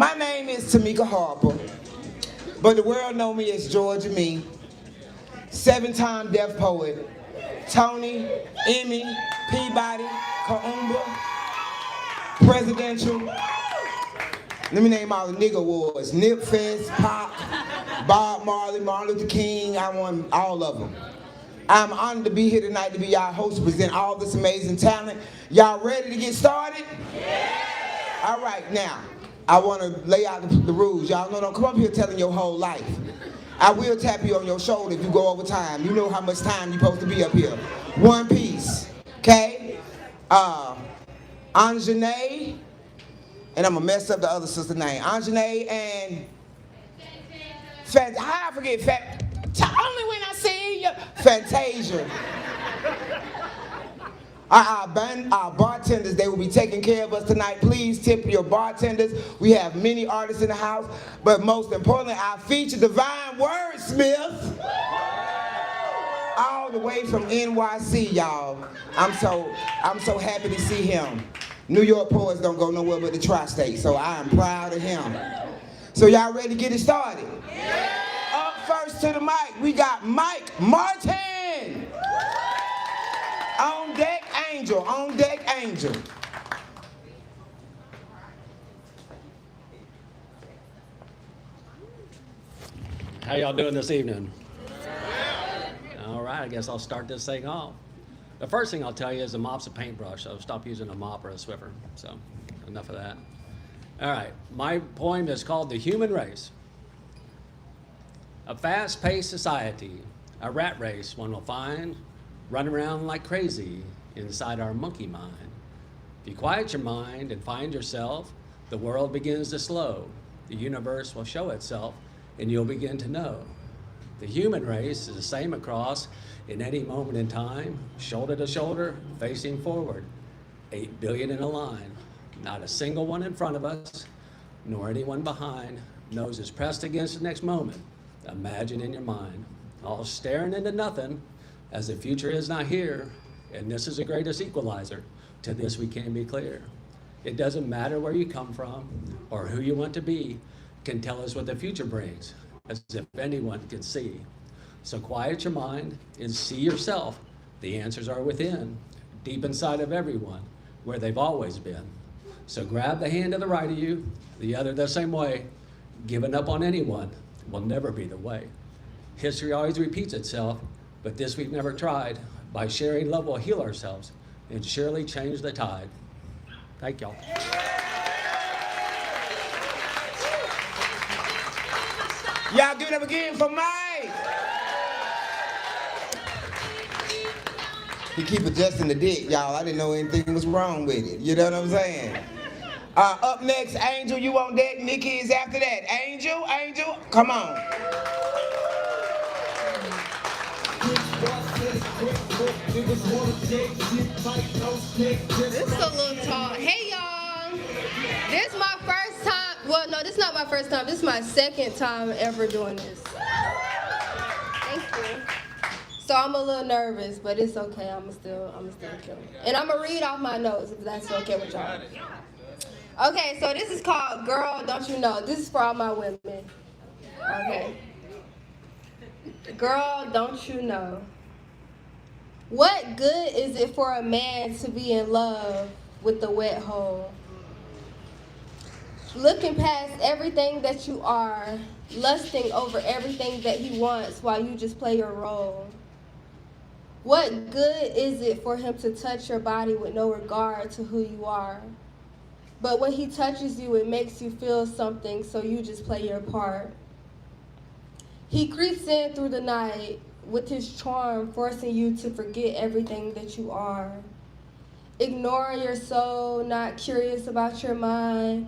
My name is Tamika Harper, but the world know me as Georgia Me, 7-time deaf poet, Tony, Emmy, Peabody, Kaumba, presidential. Let me name all the nigga awards: Nip Fest, Pop, Bob Marley, Martin Luther King. I won all of them. I'm honored to be here tonight to be y'all host to present all this amazing talent. Y'all ready to get started? Yeah! All right, now, I want to lay out the rules. Y'all know, don't come up here telling your whole life. I will tap you on your shoulder if you go over time. You know how much time you're supposed to be up here. One piece, okay? Anjanae, and I'm going to mess up the other sister's name. Anjanae and... How I forget? Only when I see you. Fantasia. Our bartenders, they will be taking care of us tonight. Please tip your bartenders. We have many artists in the house, but most importantly, our feature divine wordsmith, all the way from NYC, y'all. I'm so happy to see him. New York poets don't go nowhere but the tri-state, so I am proud of him. So y'all ready to get it started? Yeah. Up first to the mic, we got Mike Martin. On deck, Angel. On deck, Angel. How y'all doing this evening? All right, I guess I'll start this thing off. The first thing I'll tell you is a mop's a paintbrush, so stop using a mop or a Swiffer. So, enough of that. All right, my poem is called The Human Race. A fast-paced society, a rat race one will find, run around like crazy inside our monkey mind. If you quiet your mind and find yourself, the world begins to slow. The universe will show itself, and you'll begin to know. The human race is the same across in any moment in time, shoulder to shoulder, facing forward. 8 billion in a line. Not a single one in front of us, nor anyone behind. Noses pressed against the next moment. Imagine in your mind, all staring into nothing, as the future is not here, and this is the greatest equalizer. To this we can be clear. It doesn't matter where you come from or who you want to be, can tell us what the future brings, as if anyone can see. So quiet your mind and see yourself. The answers are within, deep inside of everyone, where they've always been. So grab the hand to the right of you, the other the same way. Giving up on anyone will never be the way. History always repeats itself, but this we've never tried. By sharing love, we'll heal ourselves and surely change the tide. Thank y'all. Y'all do them again for Mike. He keep adjusting the dick, y'all. I didn't know anything was wrong with it. You know what I'm saying? Up next, Angel, you on deck. Nikki is after that. Angel, come on. This is a little tall. Hey, y'all. This is my first time. Well, no, this is not my first time. This is my second time ever doing this. Thank you. So I'm a little nervous, but it's okay. I'm still kill it. And I'm gonna read off my notes if that's okay with y'all. Okay, so this is called Girl, Don't You Know. This is for all my women. Okay. Girl, don't you know? What good is it for a man to be in love with the wet hole? Looking past everything that you are, lusting over everything that he wants while you just play your role. What good is it for him to touch your body with no regard to who you are? But when he touches you, it makes you feel something, so you just play your part. He creeps in through the night with his charm, forcing you to forget everything that you are. Ignoring your soul, not curious about your mind,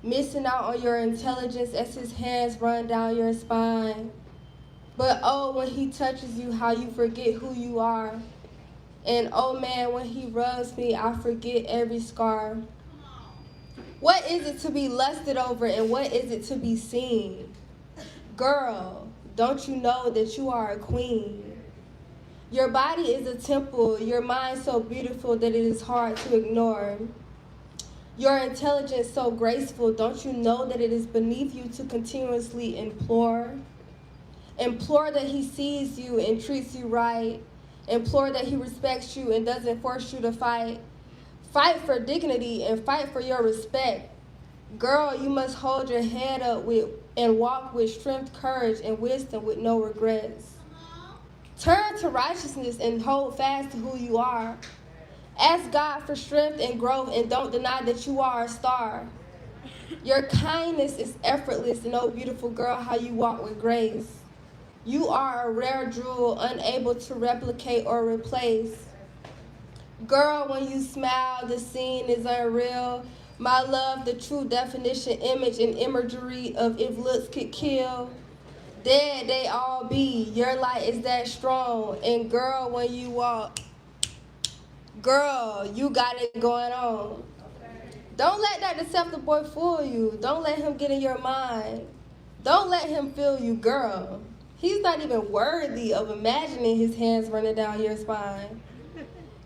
missing out on your intelligence as his hands run down your spine. But oh, when he touches you, how you forget who you are. And oh man, when he rubs me, I forget every scar. What is it to be lusted over and what is it to be seen? Girl, don't you know that you are a queen? Your body is a temple, your mind so beautiful that it is hard to ignore. Your intelligence so graceful, don't you know that it is beneath you to continuously implore? Implore that he sees you and treats you right. Implore that he respects you and doesn't force you to fight. Fight for dignity and fight for your respect. Girl, you must hold your head up and walk with strength, courage, and wisdom with no regrets. Turn to righteousness and hold fast to who you are. Ask God for strength and growth and don't deny that you are a star. Your kindness is effortless and oh beautiful girl, how you walk with grace. You are a rare jewel, unable to replicate or replace. Girl, when you smile, the scene is unreal. My love, the true definition, image, and imagery of if looks could kill. Dead they all be, your light is that strong. And girl, when you walk, girl, you got it going on. Don't let that deceptive boy fool you. Don't let him get in your mind. Don't let him feel you, girl. He's not even worthy of imagining his hands running down your spine.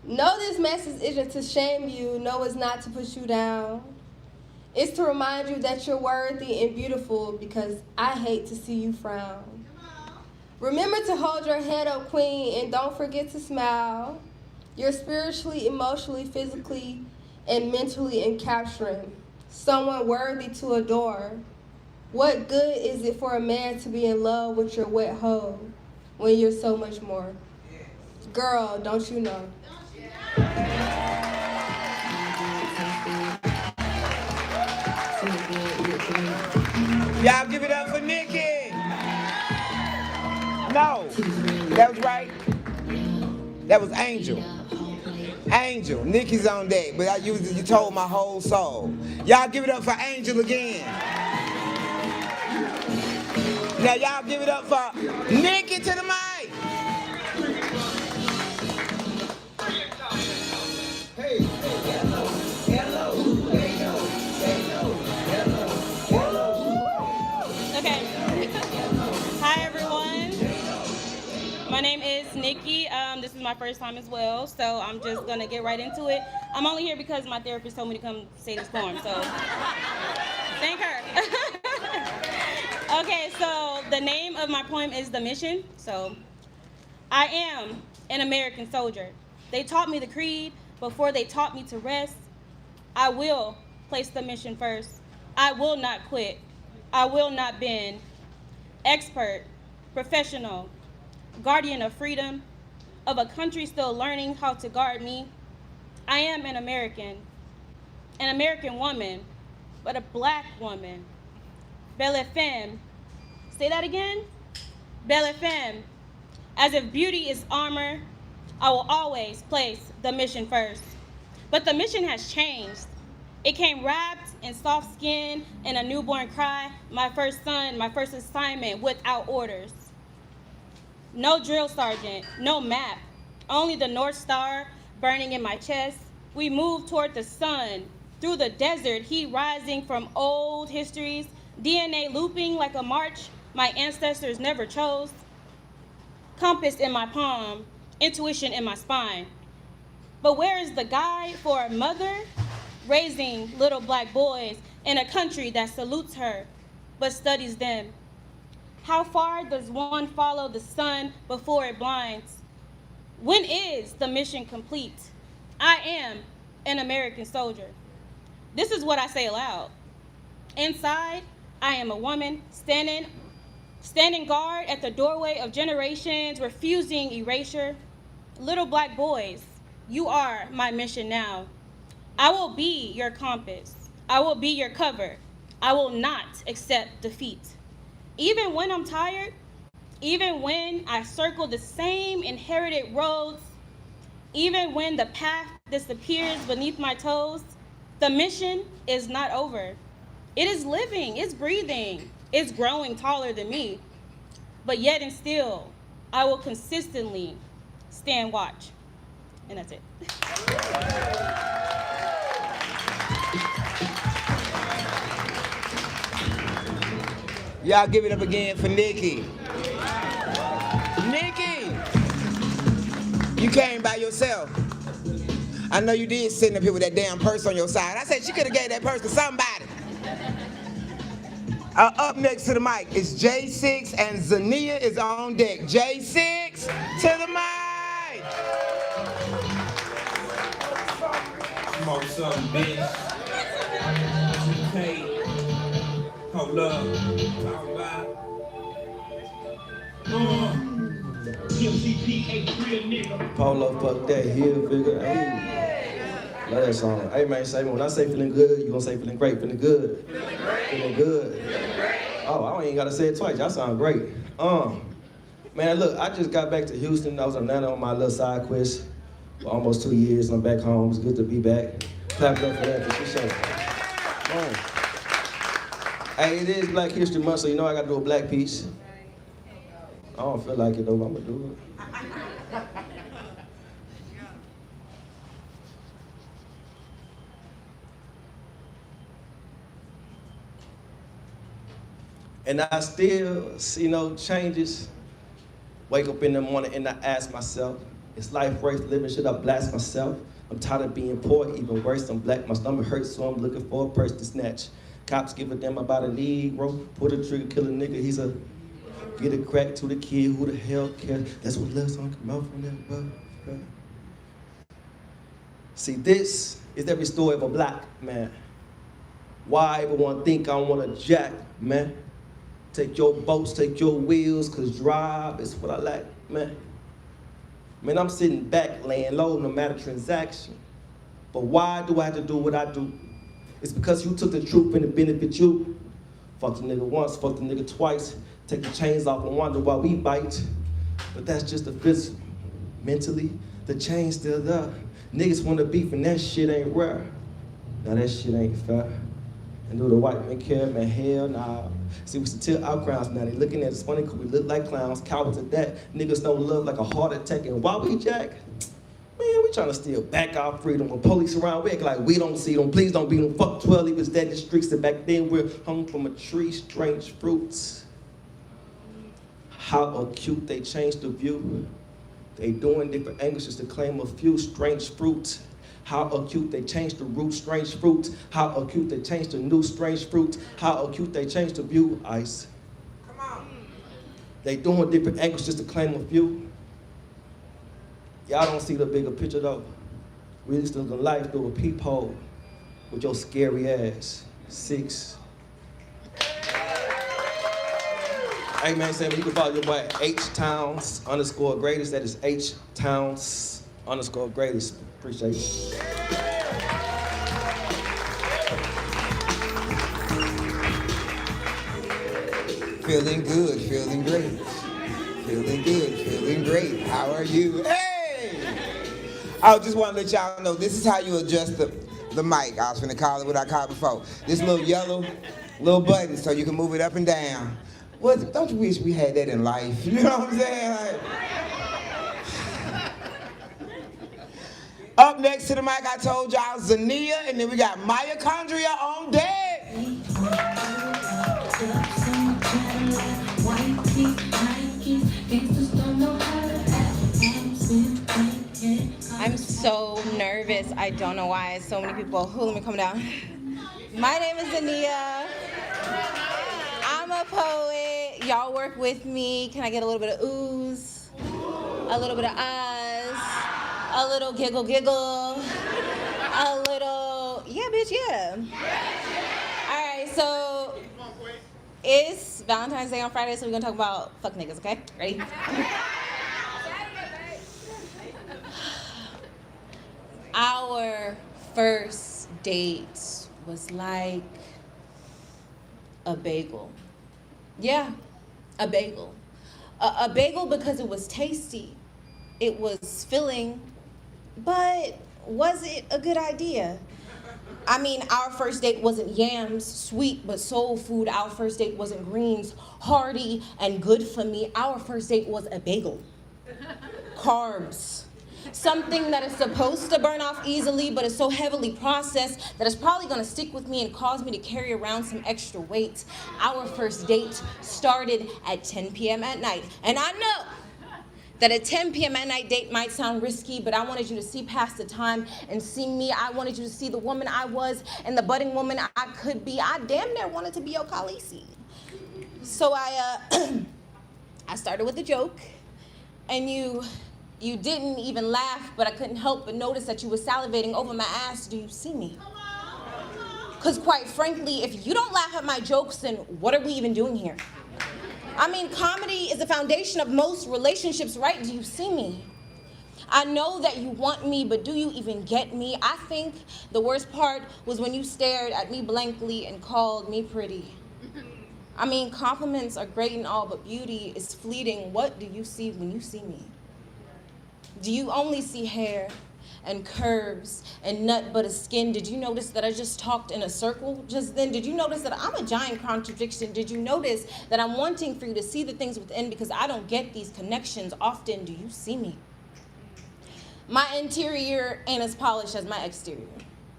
No, this message isn't to shame you. No, it's not to push you down. It's to remind you that you're worthy and beautiful because I hate to see you frown. Remember to hold your head up, queen, and don't forget to smile. You're spiritually, emotionally, physically, and mentally encapturing someone worthy to adore. What good is it for a man to be in love with your wet hoe when you're so much more? Girl, don't you know? Y'all give it up for Nikki. No, that was right. That was Angel. Angel, Nikki's on deck, but you told my whole soul. Y'all give it up for Angel again. Now y'all give it up for Nikki to the mic. Hey, hello, hello, Okay. Hi, everyone. My name is Nikki. This is my first time as well, so I'm just going to get right into it. I'm only here because my therapist told me to come say this poem, so thank her. Okay, so the name of my poem is The Mission. So, I am an American soldier. They taught me the creed before they taught me to rest. I will place the mission first. I will not quit. I will not bend. Expert, professional, guardian of freedom, of a country still learning how to guard me. I am an American woman, but a black woman. Belle femme. Say that again? Belle femme. As if beauty is armor, I will always place the mission first. But the mission has changed. It came wrapped in soft skin and a newborn cry, my first son, my first assignment without orders. No drill sergeant, no map, only the North Star burning in my chest. We move toward the sun, through the desert, heat rising from old histories, DNA looping like a march my ancestors never chose. Compass in my palm, intuition in my spine. But where is the guide for a mother raising little black boys in a country that salutes her but studies them? How far does one follow the sun before it blinds? When is the mission complete? I am an American soldier. This is what I say aloud. Inside, I am a woman standing guard at the doorway of generations, refusing erasure. Little black boys, you are my mission now. I will be your compass. I will be your cover. I will not accept defeat. Even when I'm tired, even when I circle the same inherited roads, even when the path disappears beneath my toes, the mission is not over. It is living, it's breathing, it's growing taller than me. But yet and still, I will consistently stand watch. And that's it. Y'all give it up again for Nikki. Nikki, you came by yourself. I know you did sitting up here with that damn purse on your side. I said she could have gave that purse to somebody. Up next to the mic is J6 and Zenia is on deck. J6 to the mic. Come on, something, bitch. Hey, hold up. Talk about. Polo, fuck that, heel figure, hey. Love that song. Hey man, say when I say feeling good, you gonna say feeling great, feeling good. Feeling good. Oh, I ain't gotta say it twice, y'all sound great. Man, look, I just got back to Houston. I was in Atlanta on my little side quest for almost 2 years. I'm back home, it's good to be back. Clap it up for that, for sure. Hey, it is Black History Month, so you know I gotta do a black piece. I don't feel like it though, but I'm gonna do it. And I still see no changes. Wake up in the morning and I ask myself, is life worth living? Should I blast myself? I'm tired of being poor, even worse, I'm black. My stomach hurts, so I'm looking for a purse to snatch. Cops give a damn about a Negro. Pull the trigger, kill a nigga, he's a get a crack to the kid, who the hell cares? That's what love song come out from that butt. See, this is every story of a black man. Why everyone think I want a jack, man? Take your boats, take your wheels, cause drive is what I like, man. Man, I'm sitting back, laying low, no matter transaction. But why do I have to do what I do? It's because you took the truth and it benefit you. Fuck the nigga once, fuck the nigga twice. Take the chains off and wonder why we bite. But that's just the physical. Mentally, the chain's still there. Niggas wanna beef and that shit ain't rare. Now that shit ain't fair. And do the white men care, man, hell nah. See, we still our crowns now. They looking at us funny cause we look like clowns, cowards at that. Niggas don't love like a heart attack. And why we jack? Man, we trying to steal back our freedom. When police around, we act like we don't see them. Please don't beat them. Fuck 12, he was dead in the streets. And back then we're hung from a tree, strange fruits. How acute they changed the view. They doing different angles just to claim a few strange fruits. How acute they changed the root, strange fruits. How acute they changed the new strange fruits. How acute they changed the view, ice. Come on. They doing different angles just to claim a few. Y'all don't see the bigger picture though. We just live life through a peephole with your scary ass. 6. Hey man, Sam, you can follow your boy H_Towns_greatest. That is H_Towns_greatest. Appreciate it. Feeling good, feeling great. Feeling good, feeling great. How are you? Hey! I just want to let y'all know, this is how you adjust the mic. I was finna call it what I called before. This little yellow little button so you can move it up and down. What, don't you wish we had that in life? You know what I'm saying? Like, up next to the mic, I told y'all, Zenia, and then we got Mitochondria on deck. I'm so nervous. I don't know why. So many people. Let me come down. My name is Zenia. I'm a poet. Y'all work with me. Can I get a little bit of oohs? A little bit of ahs? A little giggle, giggle. A little, yeah, bitch, yeah. All right, so it's Valentine's Day on Friday, so we're gonna talk about fuck niggas, okay? Ready? Our first date was like a bagel. Yeah, a bagel. A bagel because it was tasty. It was filling. But was it a good idea? I mean, our first date wasn't yams, sweet but soul food. Our first date wasn't greens, hearty and good for me. Our first date was a bagel. Carbs. Something that is supposed to burn off easily, but is so heavily processed that it's probably gonna stick with me and cause me to carry around some extra weight. Our first date started at 10 p.m. at night. And I know That a 10 p.m. at night date might sound risky, but I wanted you to see past the time and see me. I wanted you to see the woman I was and the budding woman I could be. I damn near wanted to be your Khaleesi. So I started with a joke, and you didn't even laugh, but I couldn't help but notice that you were salivating over my ass. Do you see me? Because quite frankly, if you don't laugh at my jokes, then what are we even doing here? I mean, comedy is the foundation of most relationships, right? Do you see me? I know that you want me, but do you even get me? I think the worst part was when you stared at me blankly and called me pretty. I mean, compliments are great and all, but beauty is fleeting. What do you see when you see me? Do you only see hair and curves and nut but a skin? Did you notice that I just talked in a circle just then? Did you notice that I'm a giant contradiction? Did you notice that I'm wanting for you to see the things within because I don't get these connections often? Do you see me? My interior ain't as polished as my exterior.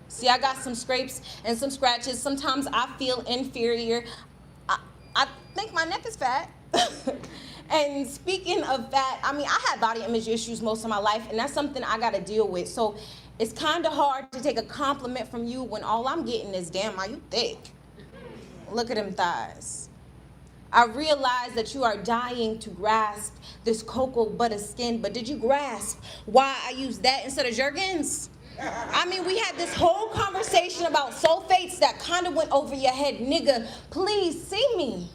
See, I got some scrapes and some scratches. Sometimes I feel inferior. I think my neck is fat. And speaking of that, I mean, I had body image issues most of my life, and that's something I gotta deal with. So it's kind of hard to take a compliment from you when all I'm getting is, damn, are you thick? Look at them thighs. I realize that you are dying to grasp this cocoa butter skin, but did you grasp why I use that instead of Jergens? I mean, we had this whole conversation about sulfates that kind of went over your head. Nigga, please see me.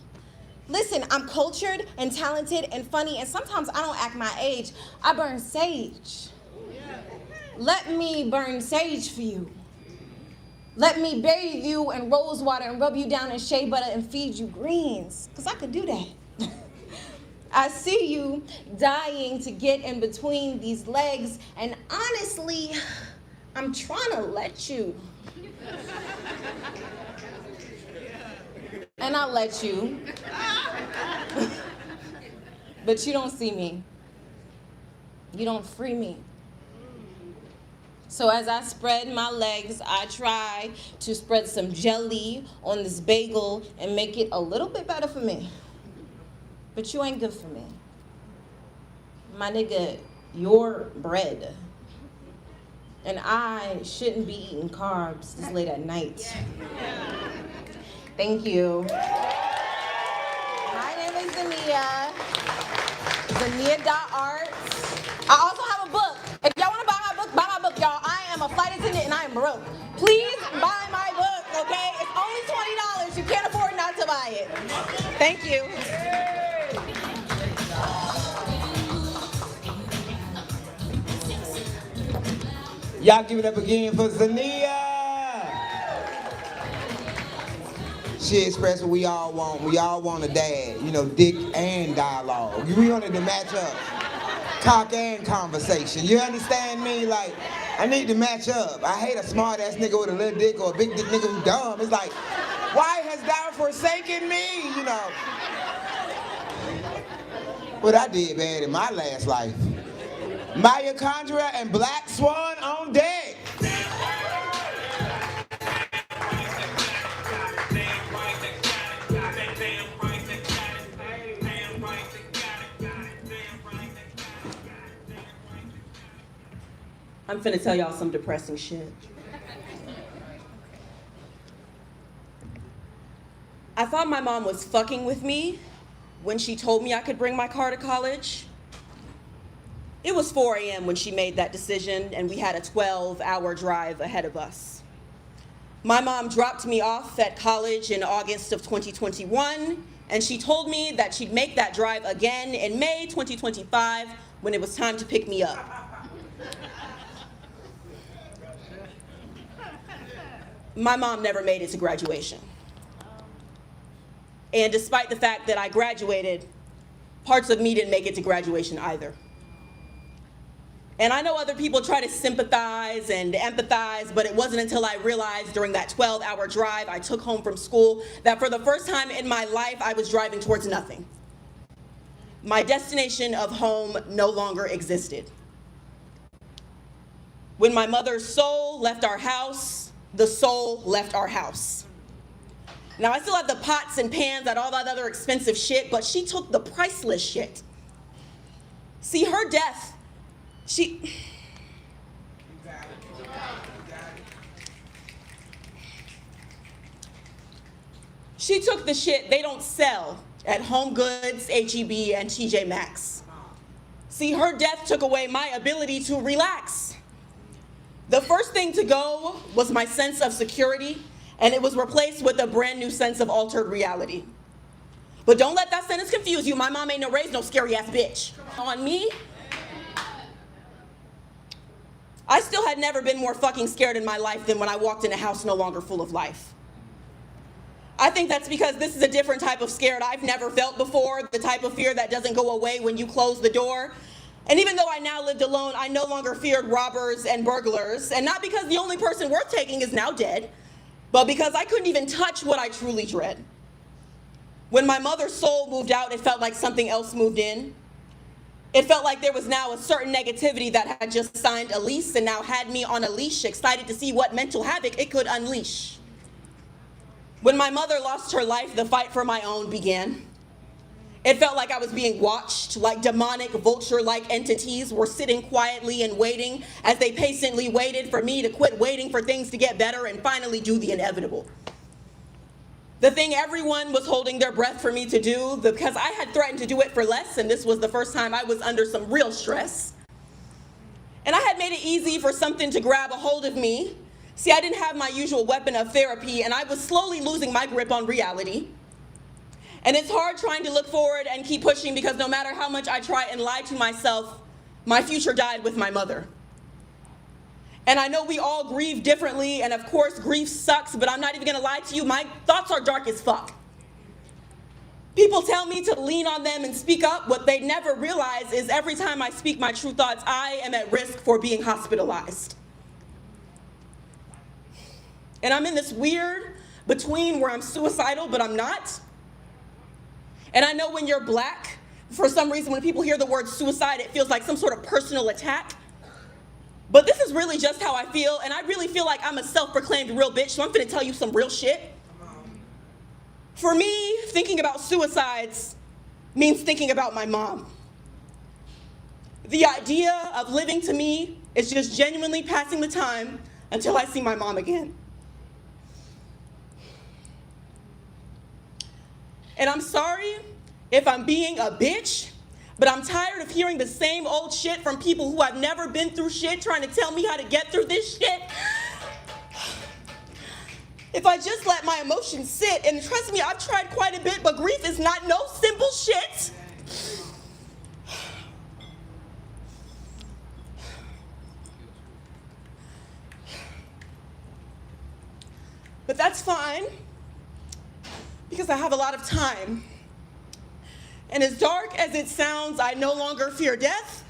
Listen, I'm cultured and talented and funny, and sometimes I don't act my age. I burn sage. Let me burn sage for you. Let me bathe you in rose water and rub you down in shea butter and feed you greens, because I could do that. I see you dying to get in between these legs, and honestly, I'm trying to let you. And I'll let you. But you don't see me. You don't free me. So as I spread my legs, I try to spread some jelly on this bagel and make it a little bit better for me. But you ain't good for me. My nigga, you're bread. And I shouldn't be eating carbs this late at night. Thank you. My name is Zenia. Zenia.art. I also have a book. If y'all want to buy my book, y'all. I am a flight attendant and I am broke. Please buy my book, okay? It's only $20. You can't afford not to buy it. Thank you. Y'all give it up again for Zenia. She expressed what we all want. We all want a dad, you know, dick and dialogue. We wanted to match up, cock and conversation. You understand me? Like, I need to match up. I hate a smart ass nigga with a little dick or a big dick nigga who's dumb. It's like, why has thou forsaken me? You know. What I did bad in my last life. Mitochondria and Black Swan on deck. I'm finna tell y'all some depressing shit. I thought my mom was fucking with me when she told me I could bring my car to college. It was 4 a.m. when she made that decision, and we had a 12-hour drive ahead of us. My mom dropped me off at college in August of 2021, and she told me that she'd make that drive again in May 2025 when it was time to pick me up. My mom never made it to graduation. And despite the fact that I graduated, parts of me didn't make it to graduation either. And I know other people try to sympathize and empathize, but it wasn't until I realized during that 12-hour drive I took home from school that for the first time in my life, I was driving towards nothing. My destination of home no longer existed. When my mother's soul left our house, the soul left our house. Now, I still have the pots and pans and all that other expensive shit, but she took the priceless shit. See, her death, she took the shit they don't sell at Home Goods, H-E-B, and TJ Maxx. See, her death took away my ability to relax. The first thing to go was my sense of security, and it was replaced with a brand new sense of altered reality. But don't let that sentence confuse you. My mom ain't no raised no scary ass bitch. On me, I still had never been more fucking scared in my life than when I walked in a house no longer full of life. I think that's because this is a different type of scared I've never felt before, the type of fear that doesn't go away when you close the door. And even though I now lived alone, I no longer feared robbers and burglars, and not because the only person worth taking is now dead, but because I couldn't even touch what I truly dread. When my mother's soul moved out, it felt like something else moved in. It felt like there was now a certain negativity that had just signed a lease and now had me on a leash, excited to see what mental havoc it could unleash. When my mother lost her life, the fight for my own began. It felt like I was being watched, like demonic, vulture-like entities were sitting quietly and waiting as they patiently waited for me to quit waiting for things to get better and finally do the inevitable. The thing everyone was holding their breath for me to do, because I had threatened to do it for less, and this was the first time I was under some real stress. And I had made it easy for something to grab a hold of me. See, I didn't have my usual weapon of therapy, and I was slowly losing my grip on reality. And it's hard trying to look forward and keep pushing because no matter how much I try and lie to myself, my future died with my mother. And I know we all grieve differently, and of course grief sucks, but I'm not even gonna lie to you, my thoughts are dark as fuck. People tell me to lean on them and speak up. What they never realize is every time I speak my true thoughts, I am at risk for being hospitalized. And I'm in this weird between where I'm suicidal, but I'm not. And I know when you're black, for some reason, when people hear the word suicide, it feels like some sort of personal attack. But this is really just how I feel, and I really feel like I'm a self-proclaimed real bitch, so I'm finna tell you some real shit. For me, thinking about suicides means thinking about my mom. The idea of living to me is just genuinely passing the time until I see my mom again. And I'm sorry if I'm being a bitch, but I'm tired of hearing the same old shit from people who have never been through shit trying to tell me how to get through this shit. If I just let my emotions sit, and trust me, I've tried quite a bit, but grief is not no simple shit. But that's fine, because I have a lot of time. And as dark as it sounds, I no longer fear death,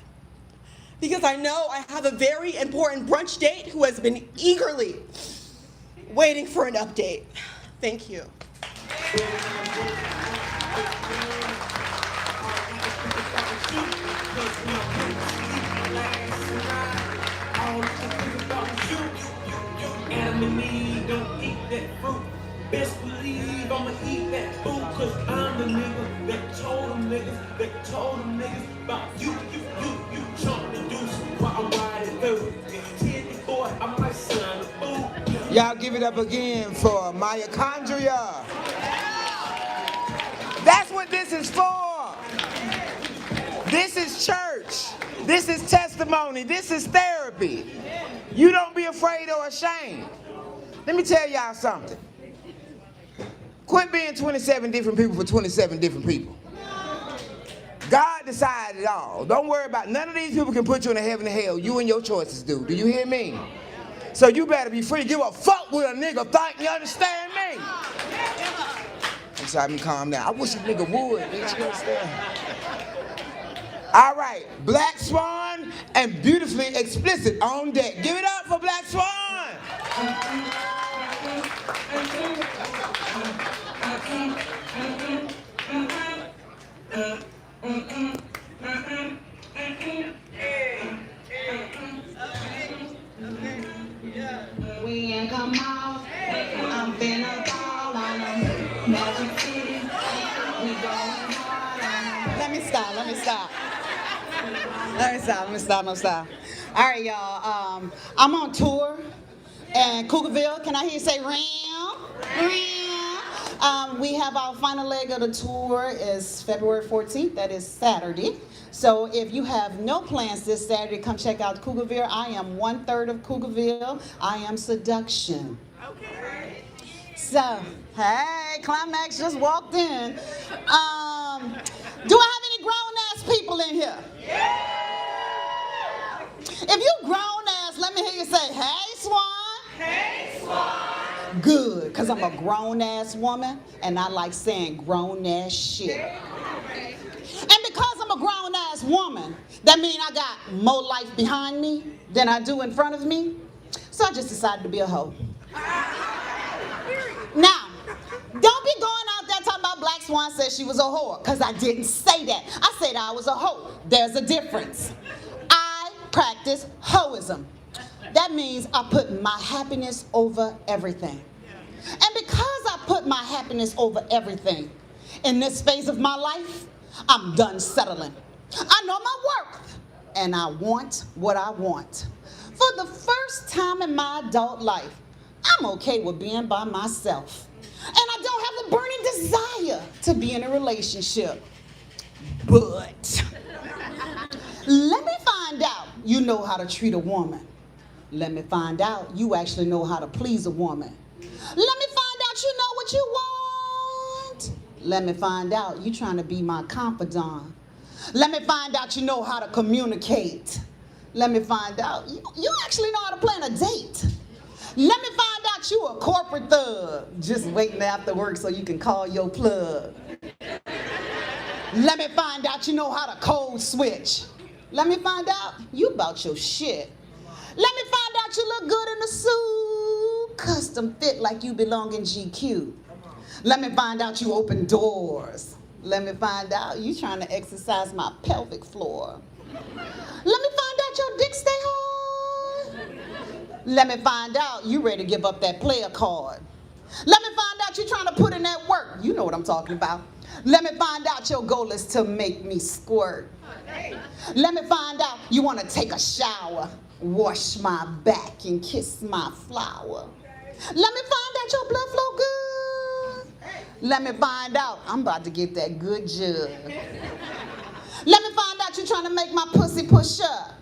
because I know I have a very important brunch date who has been eagerly waiting for an update. Thank you. Best believe I'ma eat that food, cause I'm the nigga that told them niggas about you trying to do some while I'm riding through. 10-4, I might sign a fool. Y'all give it up again for mitochondria. That's what this is for. This is church. This is testimony. This is therapy. You don't be afraid or ashamed. Let me tell y'all something. Quit being 27 different people for 27 different people. God decided it all. Don't worry about none of these people can put you in a heaven and hell. You and your choices do. Do you hear me? So you better be free to give a fuck with a nigga think. You understand me? I'm sorry, let me calm down. I wish a nigga would, bitch. You understand? All right, Black Swan and Beautifully Explicit on deck. Give it up for Black Swan. We ain't come out. I'm finna fall on them. Magic City. We going hard on them. Let me stop. Let me stop. All right, y'all. I'm on tour in Cougarville. Can I hear you say ram? Ram. We have our final leg of the tour is February 14th. That is Saturday. So if you have no plans this Saturday, come check out Cougarville. I am 1/3 of Cougarville. I am seduction. Okay. So, hey, Climax just walked in. Do I have any grown-ass people in here? Yeah. If you grown-ass, let me hear you say, hey, Swan. Hey, Swan. Good, because I'm a grown-ass woman, and I like saying grown-ass shit. And because I'm a grown-ass woman, that means I got more life behind me than I do in front of me. So I just decided to be a hoe. Now, don't be going out there talking about Black Swan said she was a whore, because I didn't say that. I said I was a hoe. There's a difference. I practice hoism. That means I put my happiness over everything. And because I put my happiness over everything, in this phase of my life, I'm done settling. I know my worth, and I want what I want. For the first time in my adult life, I'm okay with being by myself. And I don't have a burning desire to be in a relationship. But let me find out you know how to treat a woman. Let me find out you actually know how to please a woman. Let me find out you know what you want. Let me find out you trying to be my confidant. Let me find out you know how to communicate. Let me find out you actually know how to plan a date. Let me find out you a corporate thug, just waiting after work so you can call your plug. Let me find out you know how to code switch. Let me find out you about your shit. Let me find out you look good in a suit, custom fit like you belong in GQ. Let me find out you open doors. Let me find out you trying to exercise my pelvic floor. Let me find out your dick stay hard. Let me find out you ready to give up that player card. Let me find out you trying to put in that work. You know what I'm talking about. Let me find out your goal is to make me squirt. Let me find out you want to take a shower, wash my back, and kiss my flower. Let me find out your blood flow good. Let me find out I'm about to get that good jug. Let me find out you trying to make my pussy push up.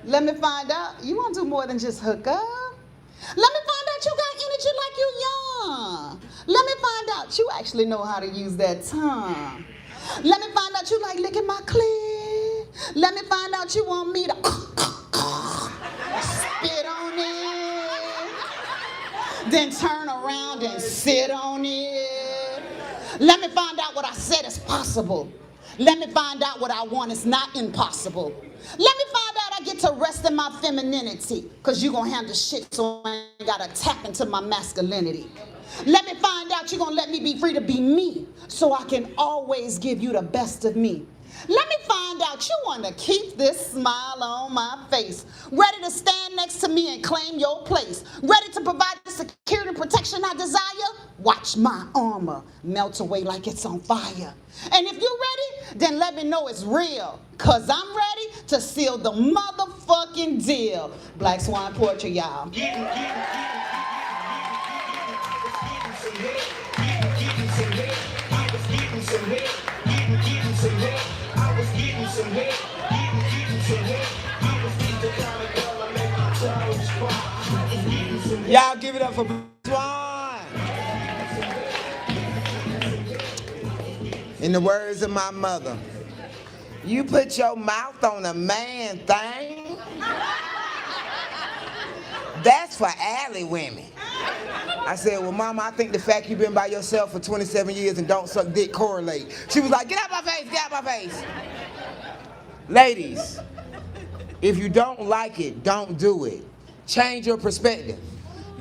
Let me find out you want to do more than just hook up. Let me find out you got energy like you young. Let me find out you actually know how to use that tongue. Let me find out you like licking my clit. Let me find out you want me to spit on it, then turn around and sit on it. Let me find out what I said is possible. Let me find out what I want is not impossible. Let me find out I get to rest in my femininity, because you're going to handle shit so I ain't got to tap into my masculinity. Let me find out you're going to let me be free to be me, so I can always give you the best of me. Let me find out you want to keep this smile on my face, ready to stand next to me and claim your place, ready to provide the security and protection I desire. Watch my armor melt away like it's on fire. And if you're ready, then let me know it's real, because I'm ready to seal the motherfucking deal. Black Swan Poetry, y'all. Y'all give it up for Swan. In the words of my mother, you put your mouth on a man thing? That's for alley women. I said, well, Mama, I think the fact you've been by yourself for 27 years and don't suck dick correlate. She was like, get out my face, get out my face. Ladies, if you don't like it, don't do it. Change your perspective.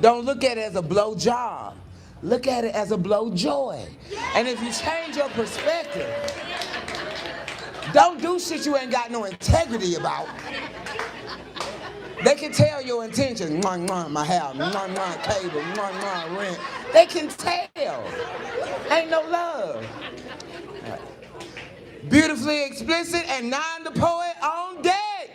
Don't look at it as a blow job. Look at it as a blow joy. And if you change your perspective, don't do shit you ain't got no integrity about. They can tell your intentions. Mwah, mwah, my hair, mwah, mwah, cable, mwah, mwah, rent. They can tell. Ain't no love. Beautifully explicit and Nine the Poet on deck.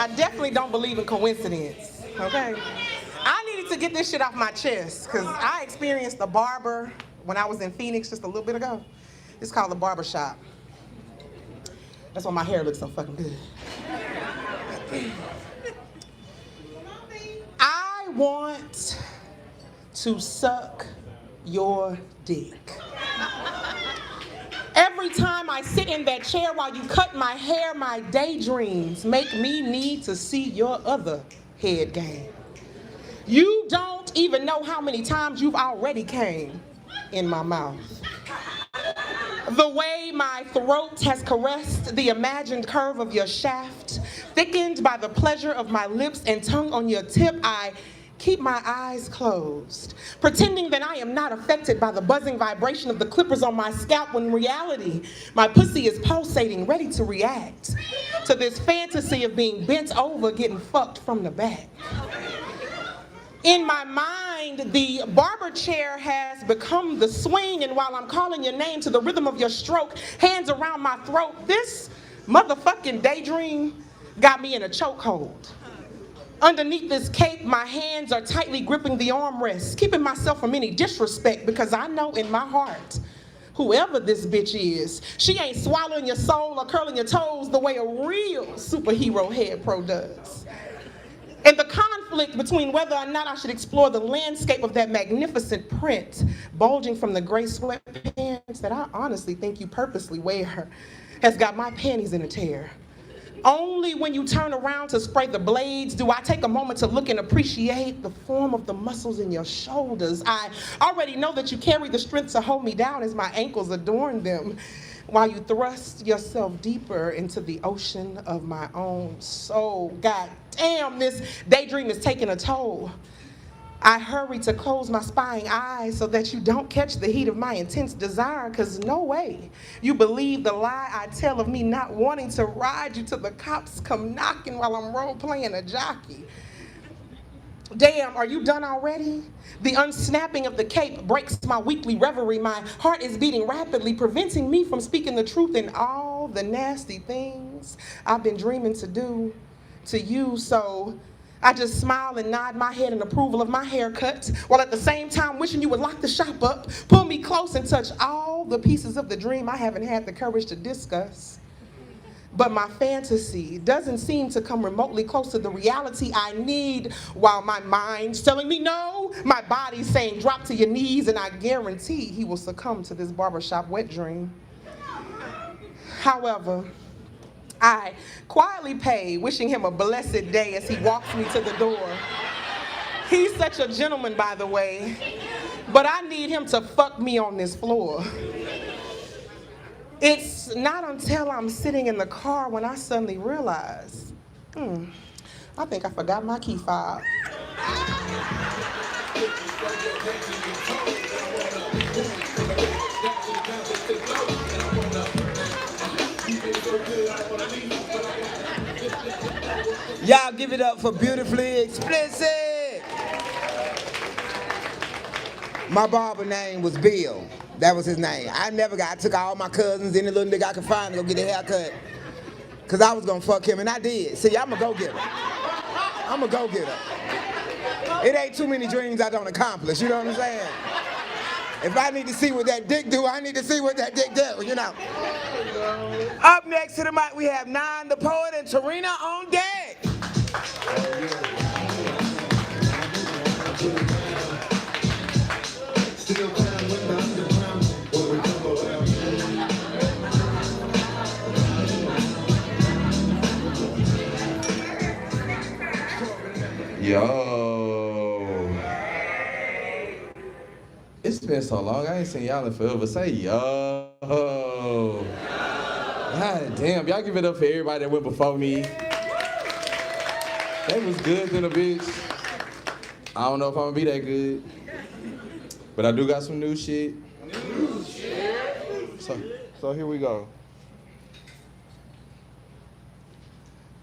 I definitely don't believe in coincidence, okay? I needed to get this shit off my chest because I experienced a barber when I was in Phoenix just a little bit ago. It's called the barber shop. That's why my hair looks so fucking good. I want to suck your dick. Every time I sit in that chair while you cut my hair, my daydreams make me need to see your other head game. You don't even know how many times you've already came in my mouth. The way my throat has caressed the imagined curve of your shaft, thickened by the pleasure of my lips and tongue on your tip, I keep my eyes closed, pretending that I am not affected by the buzzing vibration of the clippers on my scalp when in reality, my pussy is pulsating, ready to react to this fantasy of being bent over, getting fucked from the back. In my mind, the barber chair has become the swing, and while I'm calling your name to the rhythm of your stroke, hands around my throat, this motherfucking daydream got me in a chokehold. Underneath this cape, my hands are tightly gripping the armrest, keeping myself from any disrespect because I know in my heart, whoever this bitch is, she ain't swallowing your soul or curling your toes the way a real superhero head pro does. And the conflict between whether or not I should explore the landscape of that magnificent print bulging from the gray sweatpants that I honestly think you purposely wear has got my panties in a tear. Only when you turn around to spray the blades do I take a moment to look and appreciate the form of the muscles in your shoulders. I already know that you carry the strength to hold me down as my ankles adorn them, while you thrust yourself deeper into the ocean of my own soul. God damn, this daydream is taking a toll. I hurry to close my spying eyes so that you don't catch the heat of my intense desire, because no way you believe the lie I tell of me not wanting to ride you till the cops come knocking while I'm role-playing a jockey. Damn, are you done already? The unsnapping of the cape breaks my weekly reverie. My heart is beating rapidly, preventing me from speaking the truth in all the nasty things I've been dreaming to do to you. So I just smile and nod my head in approval of my haircut, while at the same time wishing you would lock the shop up, pull me close and touch all the pieces of the dream I haven't had the courage to discuss. But my fantasy doesn't seem to come remotely close to the reality I need, while my mind's telling me no, my body's saying drop to your knees, and I guarantee he will succumb to this barbershop wet dream. However, I quietly pay, wishing him a blessed day as he walks me to the door. He's such a gentleman, by the way, but I need him to fuck me on this floor. It's not until I'm sitting in the car when I suddenly realize, I think I forgot my key fob. Y'all give it up for Beautifully Explicit. My barber name was Bill. That was his name. I took all my cousins, any little nigga I could find to go get a haircut. Cause I was gonna fuck him, and I did. See, I'm a go-getter. I'm a go-getter. It ain't too many dreams I don't accomplish, you know what I'm saying? If I need to see what that dick do, I need to see what that dick do, you know? Up next to the mic, we have Nine the Poet and Terrina on deck. Yo. It's been so long, I ain't seen y'all in forever. Say yo. God damn, y'all give it up for everybody that went before me. That was good than a bitch. I don't know if I'm gonna be that good. But I do got some new shit. So here we go.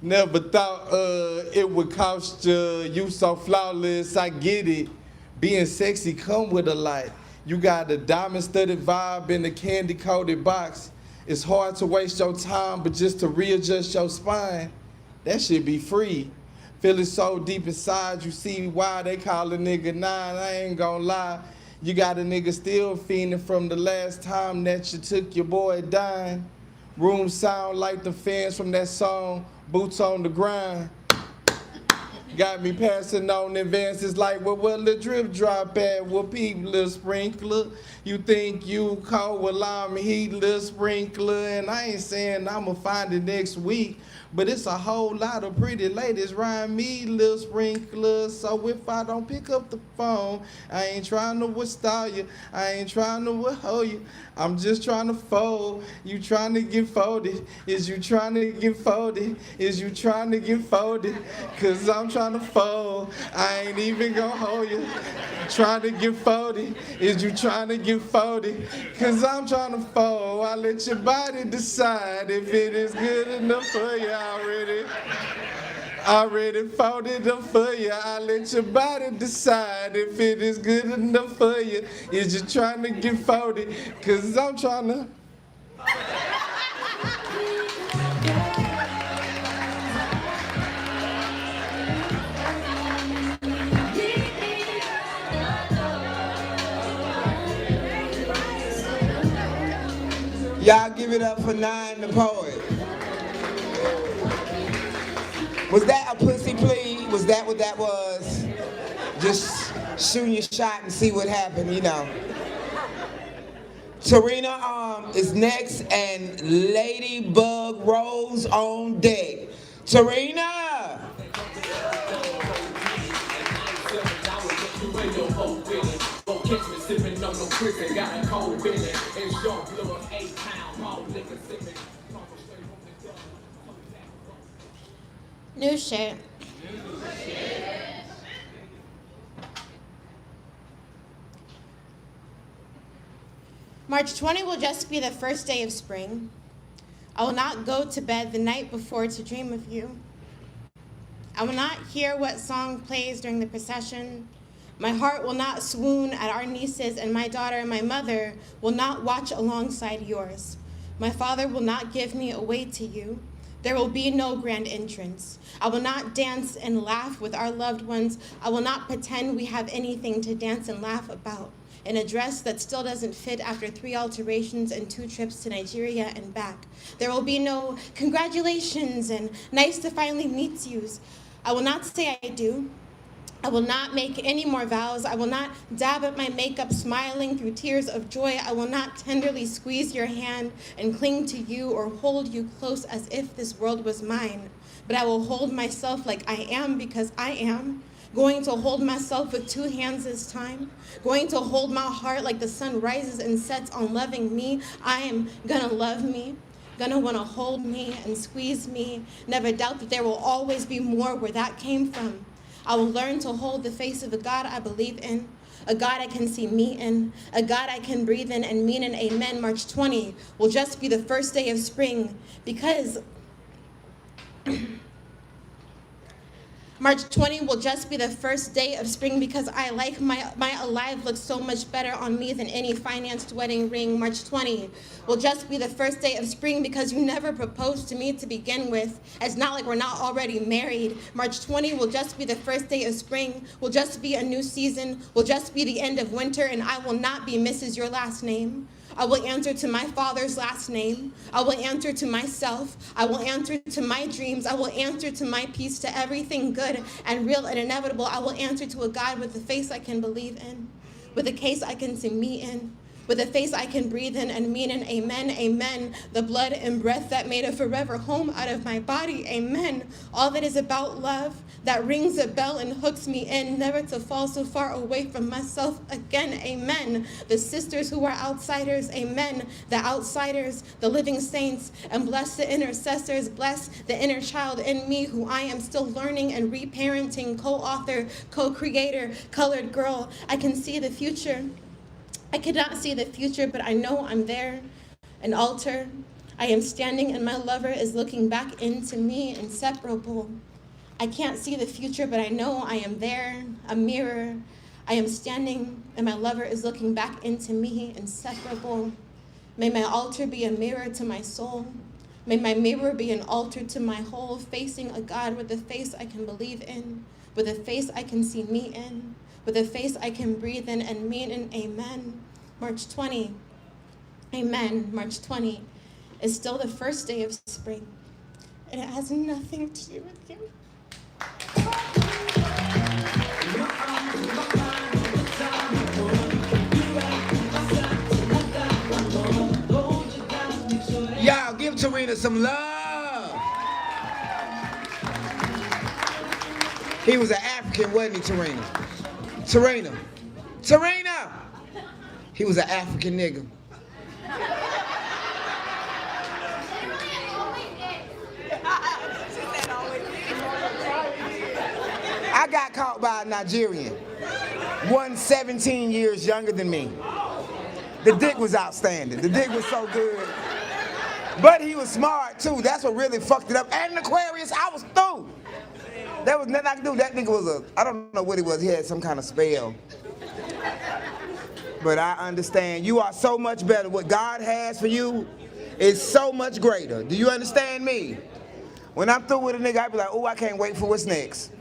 Never thought it would cost you so flawless, I get it. Being sexy come with a lot. You got a diamond-studded vibe in the candy-coated box. It's hard to waste your time, but just to readjust your spine, that shit be free. Feeling so deep inside, you see why they call a nigga 9. I ain't gonna lie. You got a nigga still fiending from the last time that you took your boy dying. Room sound like the fans from that song, Boots on the Grind. Got me passing on advances like, well, the drip drop at? Well, peep, little sprinkler. You think you cold? Well, I'm heat, little sprinkler. And I ain't saying I'ma find it next week, but it's a whole lot of pretty ladies around me, little sprinkler. So if I don't pick up the phone, I ain't trying to withstall you. I ain't trying to hold you. I'm just trying to fold. You trying to get folded? Is you trying to get folded? Is you trying to get folded? Cause I'm trying to fold. I ain't even gonna hold you. Trying to get folded. Is you trying to get folded? Cause I'm trying to fold. I let your body decide if it is good enough for you already. Already folded up for you. I let your body decide if it is good enough for you. Is you trying to get folded? Cause I'm trying to. Y'all give it up for 9 the poet. Was that a pussy plea? Was that what that was? Just shooting your shot and see what happened, you know. Terrina is next, and Ladybug Rose on deck. Terrina! New shit. March 20 will just be the first day of spring. I will not go to bed the night before to dream of you. I will not hear what song plays during the procession. My heart will not swoon at our nieces, and my daughter and my mother will not watch alongside yours. My father will not give me away to you. There will be no grand entrance. I will not dance and laugh with our loved ones. I will not pretend we have anything to dance and laugh about. In a dress that still doesn't fit after 3 alterations and 2 trips to Nigeria and back. There will be no congratulations and nice to finally meet yous. I will not say I do. I will not make any more vows. I will not dab at my makeup smiling through tears of joy. I will not tenderly squeeze your hand and cling to you or hold you close as if this world was mine. But I will hold myself like I am because I am. Going to hold myself with 2 hands this time. Going to hold my heart like the sun rises and sets on loving me. I am gonna love me. Gonna wanna hold me and squeeze me. Never doubt that there will always be more where that came from. I will learn to hold the face of a God I believe in, a God I can see me in, a God I can breathe in and mean in. Amen. March 20 will just be the first day of spring because March 20 will just be the first day of spring because I like my alive looks so much better on me than any financed wedding ring. March 20 will just be the first day of spring because you never proposed to me to begin with. It's not like we're not already married. March 20 will just be the first day of spring, will just be a new season, will just be the end of winter, and I will not be Mrs. Your last name. I will answer to my father's last name. I will answer to myself. I will answer to my dreams. I will answer to my peace, to everything good and real and inevitable. I will answer to a God with a face I can believe in, with a case I can see me in, with a face I can breathe in and mean in. Amen, amen. The blood and breath that made a forever home out of my body. Amen. All that is about love, that rings a bell and hooks me in, never to fall so far away from myself again. Amen. The sisters who are outsiders. Amen. The outsiders, the living saints, and bless the intercessors. Bless the inner child in me who I am still learning and reparenting, co-author, co-creator, colored girl. I can see the future. I cannot see the future, but I know I'm there. An altar. I am standing and my lover is looking back into me, inseparable. I can't see the future, but I know I am there. A mirror. I am standing and my lover is looking back into me, inseparable. May my altar be a mirror to my soul. May my mirror be an altar to my whole, facing a God with a face I can believe in, with a face I can see me in, with a face I can breathe in and mean in. Amen. March 20. Amen. March 20 is still the first day of spring, and it has nothing to do with you. Y'all give Terrina some love. He was an African, wasn't he, Terrina? Terrina! He was an African nigga. I got caught by a Nigerian, one 17 years younger than me. The dick was outstanding. The dick was so good. But he was smart too. That's what really fucked it up. And an Aquarius, I was through. There was nothing I could do. That nigga was I don't know what he was. He had some kind of spell. But I understand. You are so much better. What God has for you is so much greater. Do you understand me? When I'm through with a nigga, I be like, oh, I can't wait for what's next.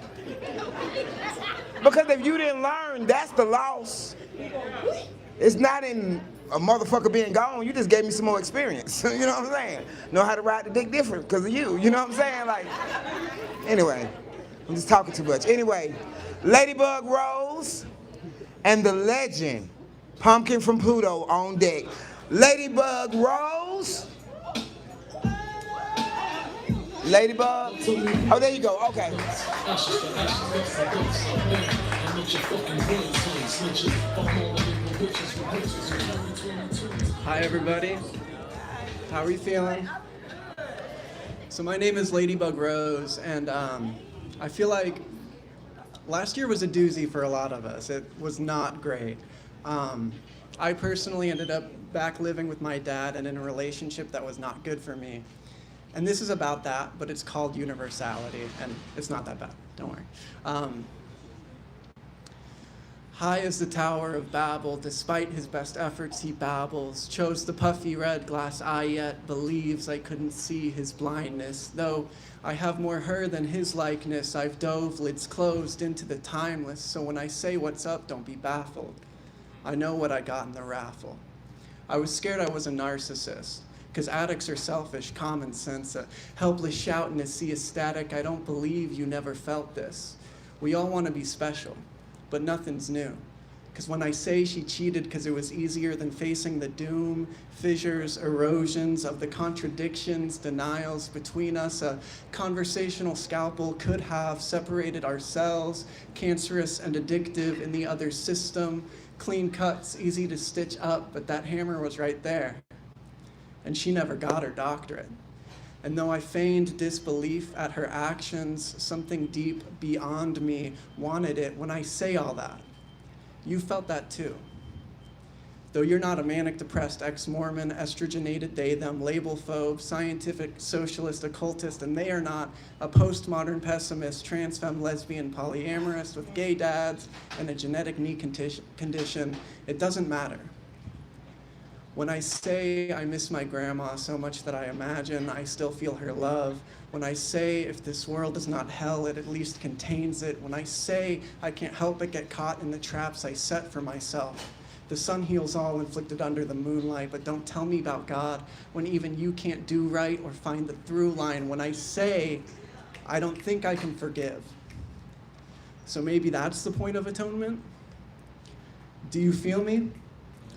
Because if you didn't learn, that's the loss. It's not in a motherfucker being gone. You just gave me some more experience. You know what I'm saying? Know how to ride the dick different because of you. You know what I'm saying? Like, anyway, I'm just talking too much. Anyway, Ladybug Rose and the legend, Pumpkin from Pluto on deck. Ladybug Rose. Ladybug? Oh, there you go. Okay. Hi, everybody. How are you feeling? So my name is Ladybug Rose, and I feel like last year was a doozy for a lot of us. It was not great. I personally ended up back living with my dad and in a relationship that was not good for me. And this is about that, but it's called universality, and it's not that bad, don't worry. High as the Tower of Babel, despite his best efforts he babbles, chose the puffy red glass eye yet believes I couldn't see his blindness. Though I have more her than his likeness, I've dove, lids closed, into the timeless, so when I say what's up, don't be baffled. I know what I got in the raffle. I was scared I was a narcissist, because addicts are selfish, common sense, a helpless shout in a sea of static. I don't believe you never felt this. We all want to be special, but nothing's new. Because when I say she cheated because it was easier than facing the doom, fissures, erosions of the contradictions, denials between us, a conversational scalpel could have separated ourselves, cancerous and addictive in the other system, clean cuts, easy to stitch up, but that hammer was right there. And she never got her doctorate. And though I feigned disbelief at her actions, something deep beyond me wanted it. When I say all that, you felt that too. Though you're not a manic depressed ex-Mormon, estrogenated they, them, label phobe, scientific socialist occultist, and they are not a postmodern pessimist, trans femme, lesbian, polyamorous with gay dads and a genetic knee condition, it doesn't matter. When I say I miss my grandma so much that I imagine I still feel her love, when I say if this world is not hell, it at least contains it, when I say I can't help but get caught in the traps I set for myself, the sun heals all inflicted under the moonlight, but don't tell me about God when even you can't do right or find the through line, when I say I don't think I can forgive. So maybe that's the point of atonement? Do you feel me?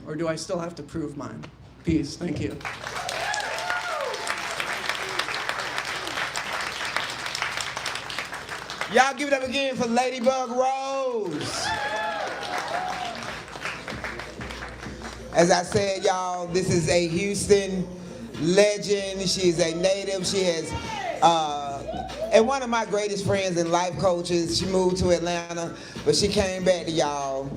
Or do I still have to prove mine? Peace, thank you. Y'all give it up again for Ladybug Rose. As I said, y'all, this is a Houston legend. She is a native. She has, and one of my greatest friends and life coaches. She moved to Atlanta, but she came back to y'all.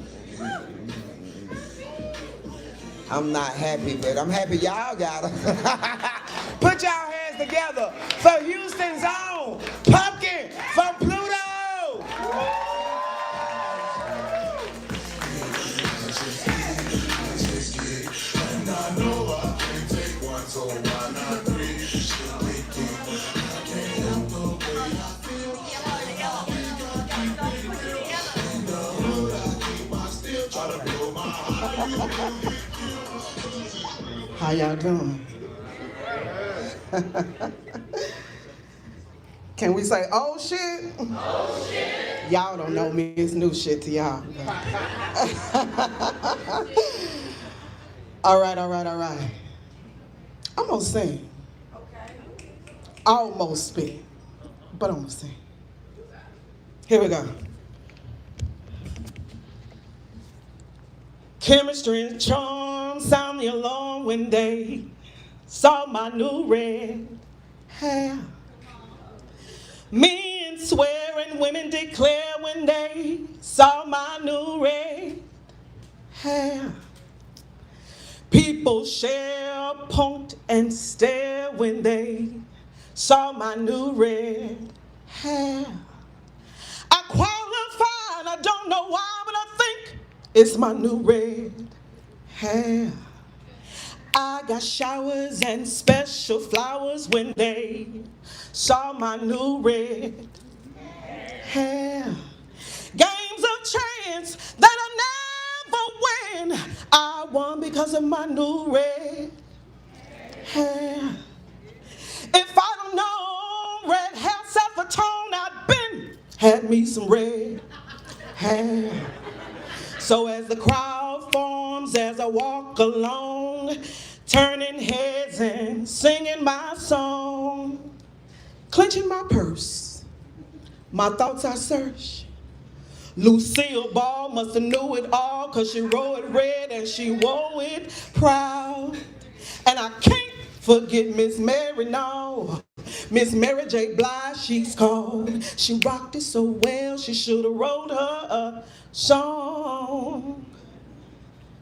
I'm not happy, but I'm happy y'all got her. Put y'all hands together for Houston's own Pumpkin from Pluto. And I know I can't take one, so why not three? How y'all doing? Can we say, oh shit? Oh shit. Y'all don't know me, it's new shit to y'all. All right. I'm gonna sing. Okay. Almost spit, but I'm gonna sing. Here we go. Chemistry and charm sound the alarm when they saw my new red hair. Men swear and women declare when they saw my new red hair. People share, point, and stare when they saw my new red hair. I qualify and I don't know why, but I think it's my new red hair. I got showers and special flowers when they saw my new red hair. Games of chance that I never win, I won because of my new red hair. If I don't know red hair self-a-tone, I'd been had me some red hair. So as the crowd forms, as I walk along, turning heads and singing my song, clenching my purse, my thoughts I search. Lucille Ball must have knew it all, 'cause she wore it red and she wore it proud. And I can't forget Miss Mary, no. Miss Mary J. Blige, she's called. She rocked it so well, she should have wrote her a song.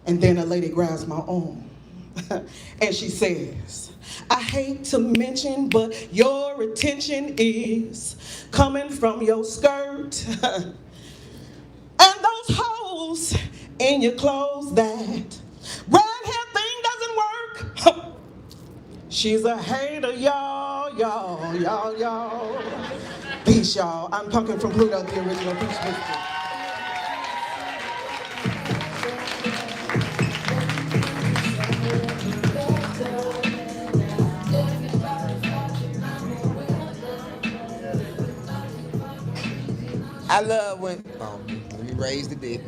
And then a lady grabs my arm and she says, I hate to mention, but your attention is coming from your skirt. And those holes in your clothes, that red hair thing doesn't work. She's a hater, y'all. Peace, y'all. I'm Pumpkin from Pluto, the original Peach Biscuit. I love when, let me raise the dick.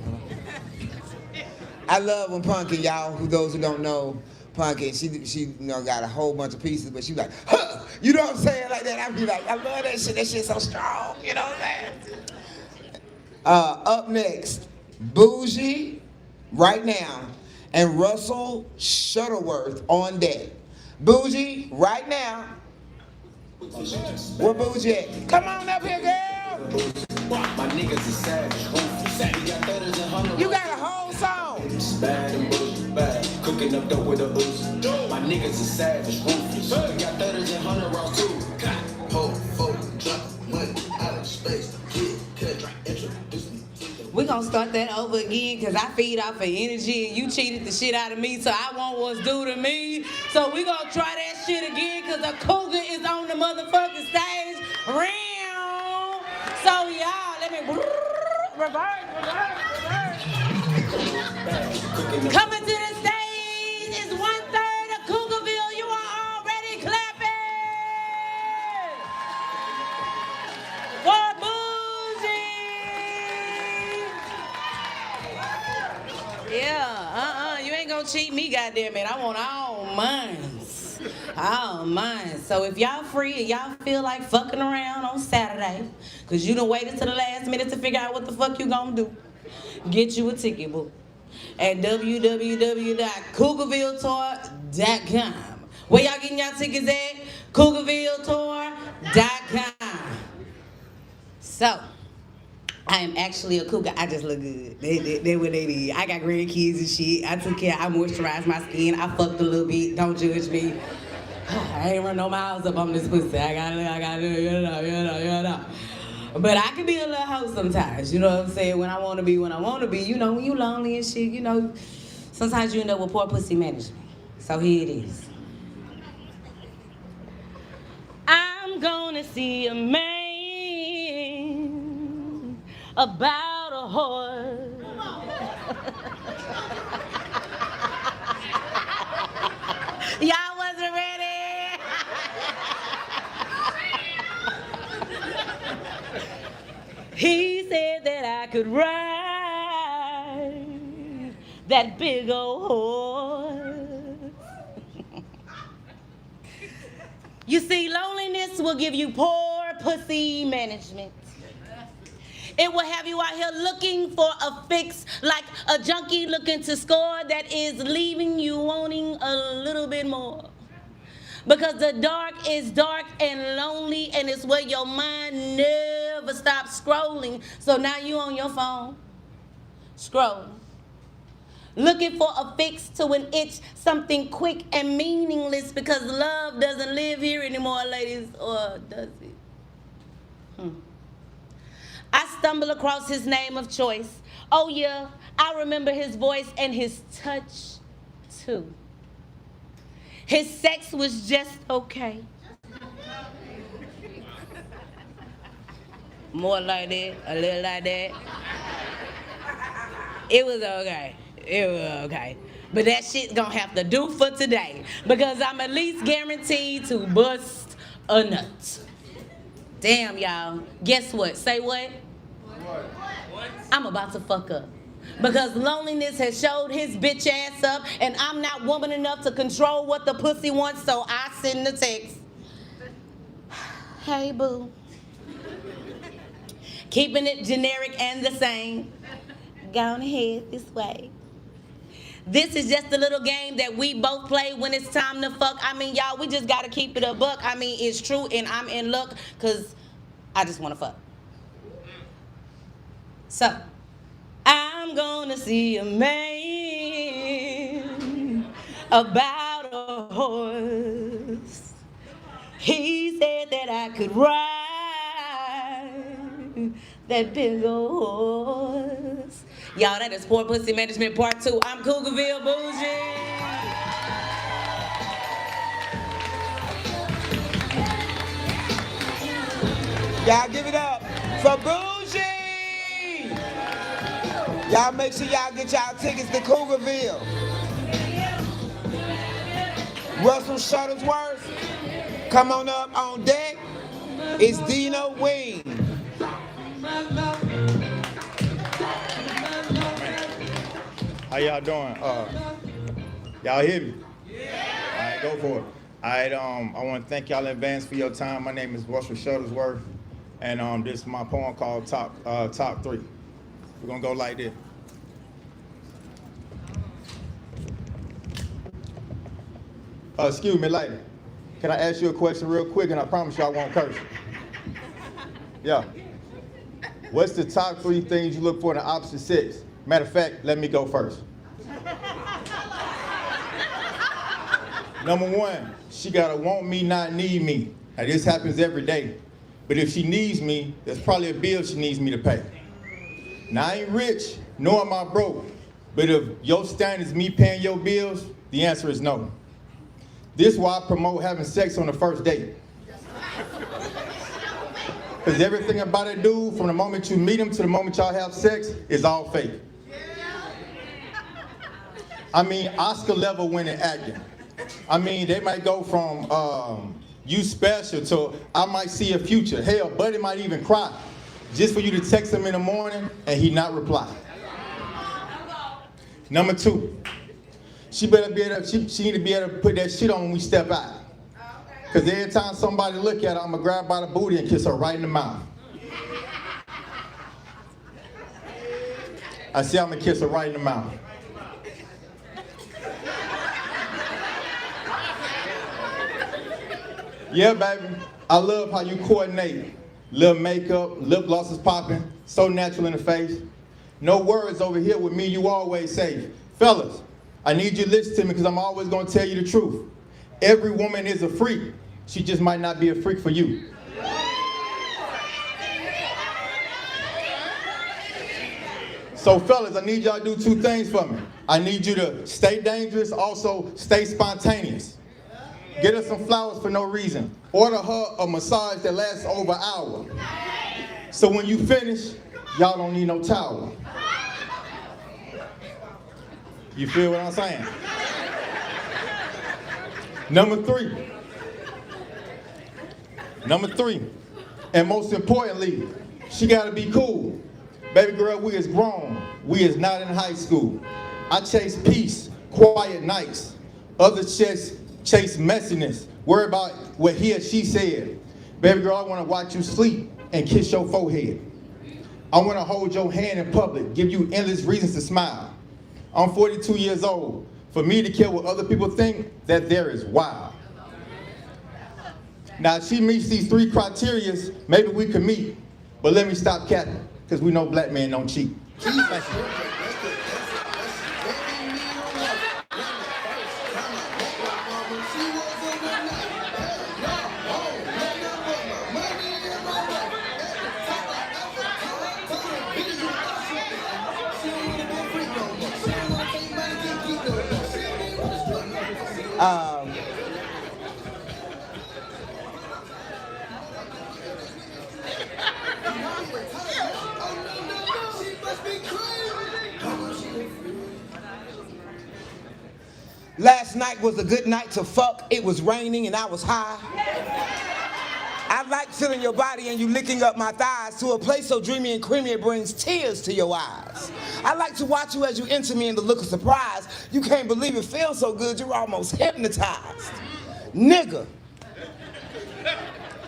I love when Pumpkin, y'all, those who don't know, Pumpkin, she got a whole bunch of pieces, but she like, huh, you know what I'm saying, like that. I be like, I love that shit's so strong, you know what I'm saying? Up next, Bougie, right now, and Russell Shuttersworth on deck. Bougie, right now. Where Bougie at? Come on up here, girl. My niggas is savage. You got a whole song. Bad and bullshit, bad. Cooking up dope with a boost. My niggas is savage, ruthless. We got 30s and 100 rounds too. Hold, drop, went out of space. Kid, try introduce me. We're gonna start that over again, because I feed off of energy and you cheated the shit out of me, so I want what's due to me. So we're gonna try that shit again, because the cougar is on the motherfucking stage. So y'all, let me reverse. Coming to the stage is 1/3 of Cougarville. You are already clapping for Bougie. Yeah, you ain't gonna cheat me, goddammit. I want all mine. All mine. So if y'all free and y'all feel like fucking around on Saturday, because you done waited to the last minute to figure out what the fuck you gonna do, get you a ticket book at www.cougarvilletour.com. Where y'all getting y'all tickets at? cougarvilletour.com. So, I am actually a cougar. I just look good. They what they need. I got grandkids and shit. I took care. I moisturized my skin. I fucked a little bit. Don't judge me. I ain't run no miles up on this pussy. I got you know. But I can be a little hoe sometimes. You know what I'm saying? When I want to be. You know, when you lonely and shit, you know, sometimes you end up with poor pussy management. So here it is. I'm gonna see a man about a horse. Y'all wasn't ready. He said that I could ride that big old horse. You see, loneliness will give you poor pussy management. It will have you out here looking for a fix, like a junkie looking to score that is leaving you wanting a little bit more. Because the dark is dark and lonely, and it's where your mind never stops scrolling. So now you on your phone, scrolling, looking for a fix to an itch, something quick and meaningless, because love doesn't live here anymore, ladies, or does it? I stumble across his name of choice. Oh yeah, I remember his voice and his touch too. His sex was just okay. More like that, a little like that. It was okay. It was okay. But that shit's gonna have to do for today, because I'm at least guaranteed to bust a nut. Damn, y'all. Guess what? Say what? I'm about to fuck up. Because loneliness has showed his bitch ass up, and I'm not woman enough to control what the pussy wants, so I send the text. Hey, boo. Keeping it generic and the same. Go on ahead this way. This is just a little game that we both play when it's time to fuck. I mean, y'all, we just gotta keep it a buck. I mean, it's true, and I'm in luck, because I just wanna fuck. So, I'm gonna see a man about a horse. He said that I could ride that big old horse. Y'all, that is Poor Pussy Management Part 2. I'm Cougarville Bougie. Y'all give it up for Bougie. Y'all make sure y'all get y'all tickets to Cougarville. Russell Shuttersworth, come on up on deck. It's Dena Wing. How y'all doing? Y'all hear me? Yeah. All right, go for it. All right, I want to thank y'all in advance for your time. My name is Russell Shuttersworth, and this is my poem called Top 3. We're gonna go like this. Excuse me, lady. Can I ask you a question real quick, and I promise you I won't curse. Yeah. What's the top 3 things you look for in the opposite sex? Matter of fact, let me go first. Number 1, she gotta want me, not need me. Now this happens every day. But if she needs me, there's probably a bill she needs me to pay. Now I ain't rich, nor am I broke. But if your standard is me paying your bills, the answer is no. This is why I promote having sex on the first date. Because everything about a dude, from the moment you meet him to the moment y'all have sex, is all fake. I mean, Oscar level winning acting. I mean, they might go from you special to I might see a future. Hell, Buddy might even cry just for you to text him in the morning and he not reply. Number 2, she better be able to, she need to be able to put that shit on when we step out. Because every time somebody look at her, I'm going to grab by the booty and kiss her right in the mouth. I say I'm going to kiss her right in the mouth. Yeah, baby, I love how you coordinate. Little makeup, lip gloss is popping, so natural in the face. No words over here with me, you always safe. Fellas, I need you to listen to me because I'm always going to tell you the truth. Every woman is a freak. She just might not be a freak for you. So fellas, I need y'all to do 2 things for me. I need you to stay dangerous, also stay spontaneous. Get her some flowers for no reason. Order her a massage that lasts over an hour. So when you finish, y'all don't need no towel. You feel what I'm saying? Number three, and most importantly, she gotta be cool. Baby girl, we is grown. We is not in high school. I chase peace, quiet nights. Others chase messiness, worry about what he or she said. Baby girl, I wanna watch you sleep and kiss your forehead. I wanna hold your hand in public, give you endless reasons to smile. I'm 42 years old. For me to care what other people think, that there is wild. Now, if she meets these 3 criterias, maybe we can meet. But let me stop capping, because we know black men don't cheat. Last night was a good night to fuck. It was raining and I was high. I like feeling your body and you licking up my thighs to a place so dreamy and creamy it brings tears to your eyes. I like to watch you as you enter me in the look of surprise. You can't believe it feels so good, you're almost hypnotized. Nigga,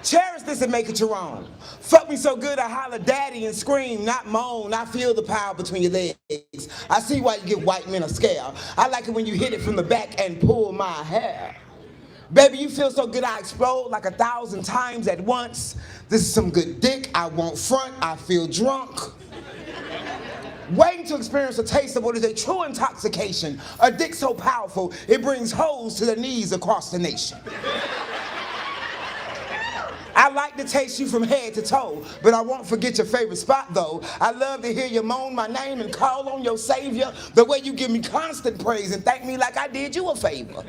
cherish this and make it your own. Fuck me so good I holler daddy and scream, not moan. I feel the power between your legs. I see why you give white men a scare. I like it when you hit it from the back and pull my hair. Baby, you feel so good I explode like 1,000 times at once. This is some good dick, I won't front, I feel drunk. Waiting to experience a taste of what is a true intoxication. A dick so powerful, it brings hoes to their knees across the nation. I like to taste you from head to toe, but I won't forget your favorite spot though. I love to hear you moan my name and call on your savior. The way you give me constant praise and thank me like I did you a favor.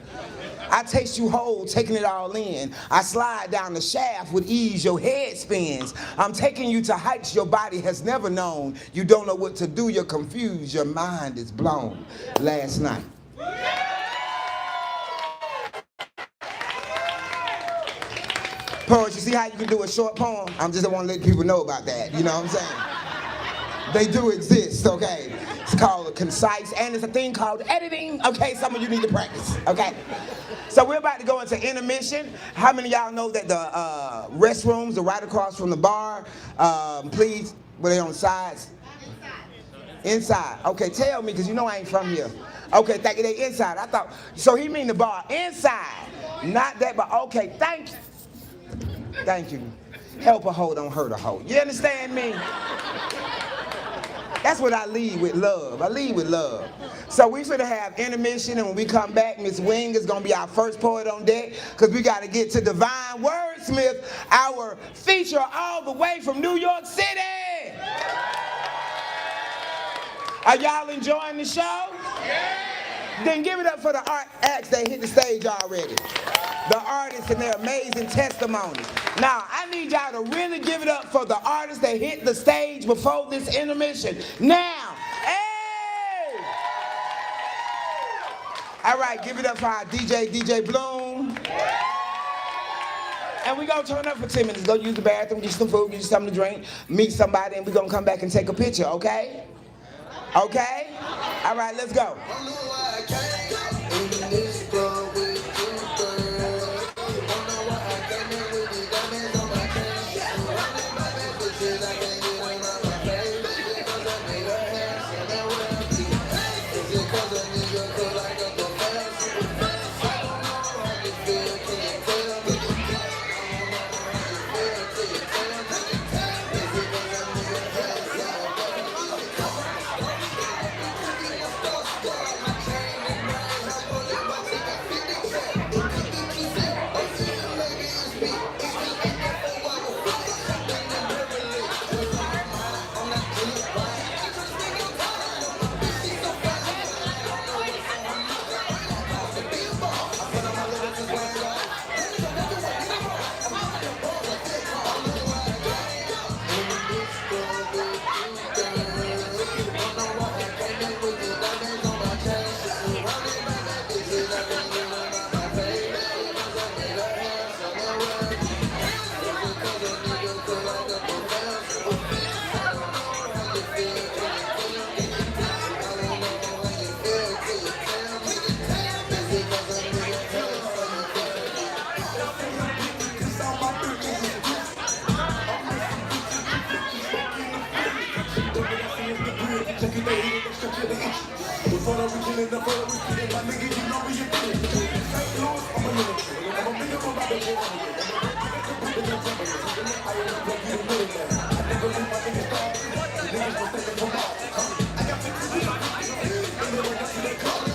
I taste you whole, taking it all in. I slide down the shaft with ease, your head spins. I'm taking you to heights your body has never known. You don't know what to do, you're confused, your mind is blown. Last night. Poets, you see how you can do a short poem? I just want to let people know about that, you know what I'm saying? They do exist, okay? It's called a concise, and it's a thing called editing, okay? Some of you need to practice, okay? So we're about to go into intermission. How many of y'all know that the restrooms are right across from the bar? Please, were they on the sides? Inside. Okay, tell me, because you know I ain't from here. Okay, thank you, they inside. I thought, so he mean the bar inside, not that, but okay, thank you. Thank you. Help a hoe, don't hurt a hoe. You understand me? That's what I lead with, love. I lead with love. So we finna have intermission, and when we come back, Miss Wing is gonna be our first poet on deck, because we gotta get to Divine Wordsmith, our feature all the way from New York City. Are y'all enjoying the show? Yeah. Then give it up for the art acts that hit the stage already. The artists and their amazing testimony. Now, I need y'all to really give it up for the artists that hit the stage before this intermission. Now, hey! All right, give it up for our DJ Bloom. And we're gonna turn up for 10 minutes. Go use the bathroom, get you some food, get you something to drink, meet somebody, and we're gonna come back and take a picture, okay? Okay? All right, let's go. Puerto Rican in the photo, we get it. My nigga, you know we get it. St. Louis, I'm a little kid. I'm a nigga from out the jail. I ain't gonna get it with it, man. I never leave my niggas down. The niggas gon' take it from all. I got 50 and then I got to that car.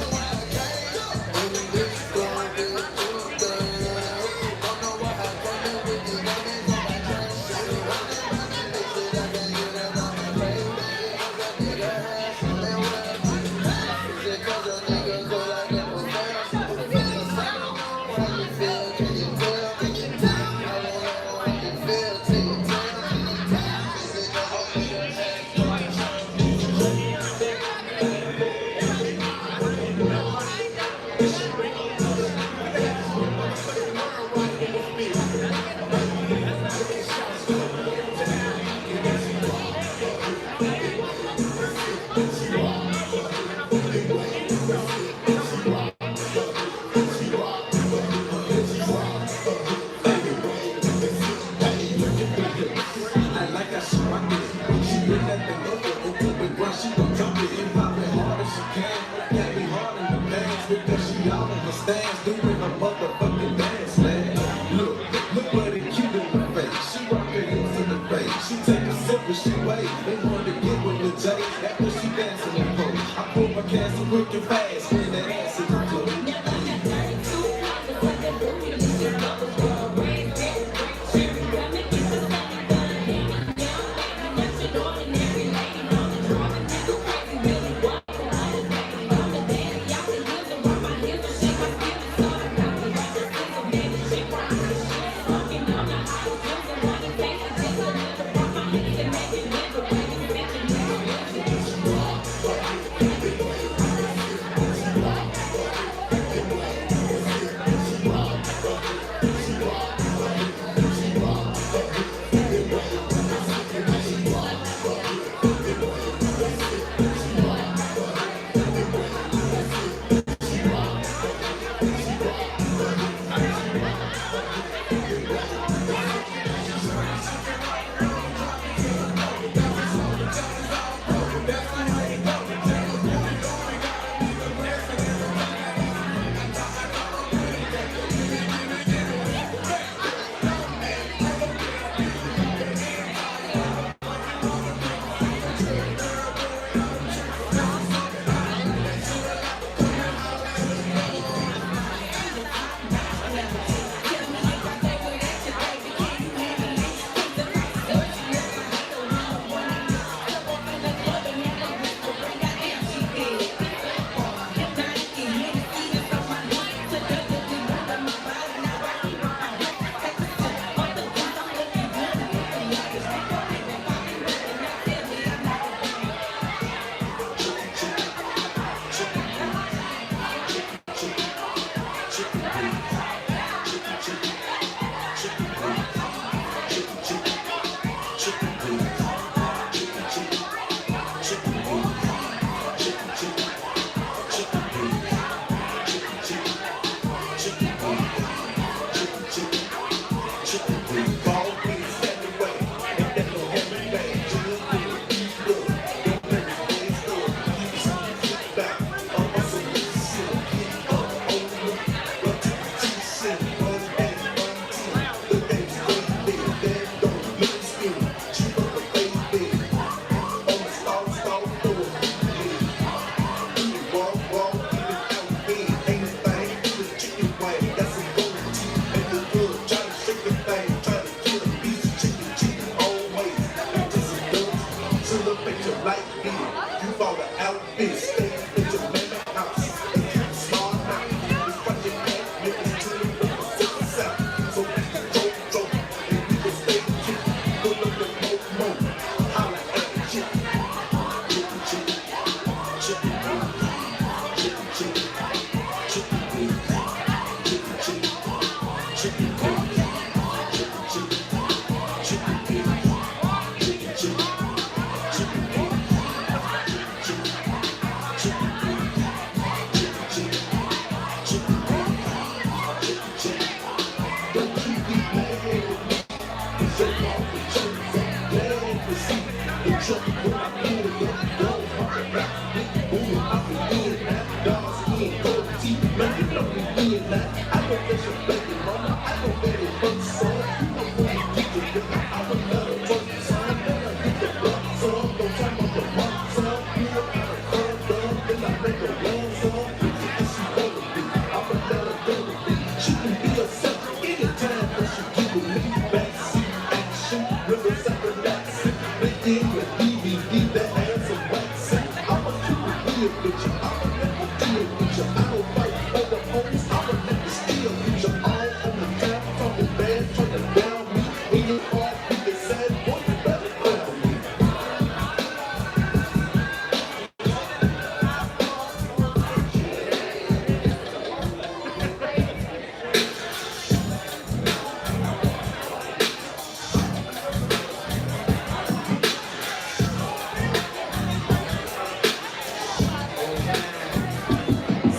in with DVD that has some wax. I'ma keep it real with you. I'ma never deal with you. I don't fight over hoes. I'ma let the steel with you. All on the cap, talking bad, trying to down me. In your heart, you can say, boy, you better call me.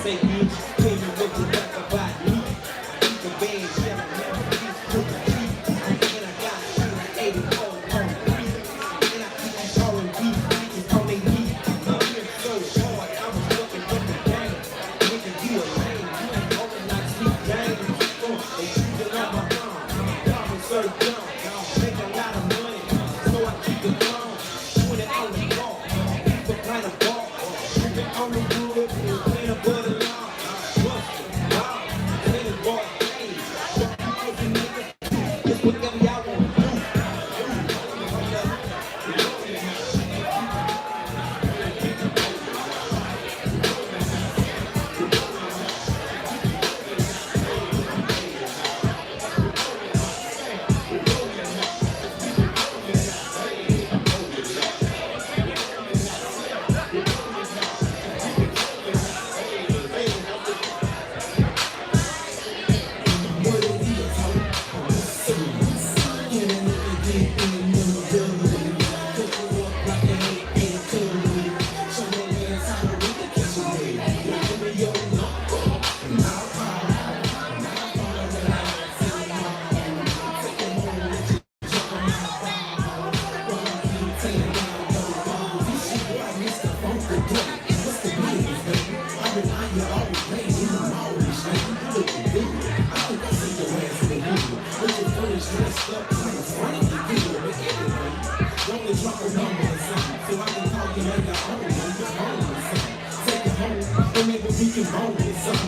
Say you came and looked at that about me. The band, yeah, never cease to repeat. And I got 84 on three. And I keep these R&B bitches on they knees. I'm here so hard, I was looking for the game. Nigga, you a lame, you ain't open like Steve James. They choosing out my phone, I'm so dumb. Make a lot of money, so I keep it long. Doing it on the ball, people kind of ball. Drinking on the wood, playing a butter law. Whatever y'all want to do.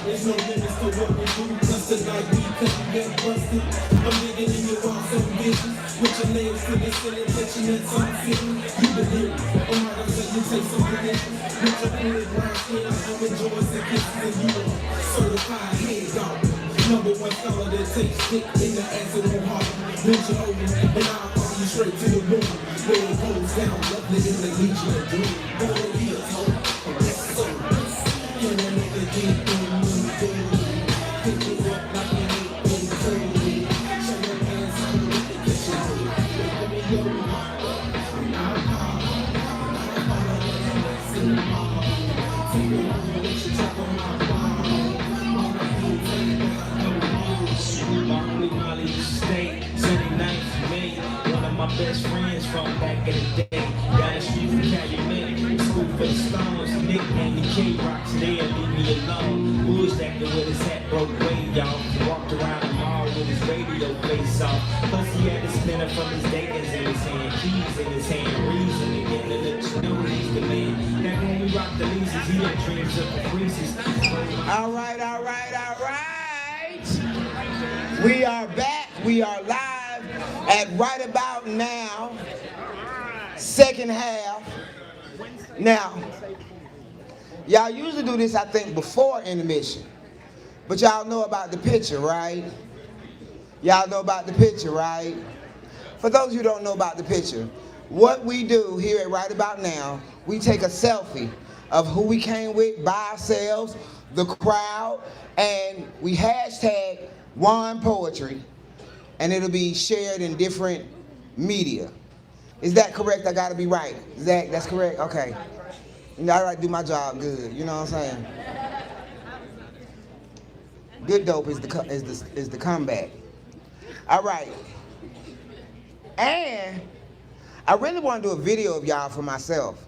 There's no limits to what we do, plus tonight we come get busted. I'm digging in your walls on vision, with your nails to the ceiling, touching that song feeling. You delirious, oh my God, you take some condition. With your pretty brown skin, I'm enjoying some kisses and you are certified head dog. Number one scholar that takes dick in the ass and won't heart. Bend you over, and I'll follow you straight to the room. Where it goes down, lovely in the Legion of Doom. Boy, here, hope, that's so nice. And I know they get in the door. Pick you up like you ain't been curly. Show your hands on the way to get you out. Let me go. I'm follow the hands in the mall. Take me home, let you check on my ball. All my hands ain't got no balls. Marley, Molly, State, 79th May. One of my best friends from back in the day. Got a street from Calumet, school for the Stones. Nick and the K-Rocks there, leave me alone. Bush acting with his hat broke way, y'all. Walked around the mall with his radio face off. Plus he had a spinner from his Dayton's in his hand, keys in his hand, reason to get to let you know he's the man. Back when we rocked the leases, he had dreams of the freezes. All right. We are back. We are live at right about now, second half. Now, y'all usually do this, I think, before intermission. But y'all know about the picture, right? Y'all know about the picture, right? For those of you who don't know about the picture, what we do here at Right About Now, we take a selfie of who we came with by ourselves, the crowd, and we hashtag wanpoetry, and it'll be shared in different media. Is that correct? I gotta be right. Zach, that's correct? Okay. I gotta do my job good, you know what I'm saying? Good dope is the comeback. All right. And I really want to do a video of y'all for myself.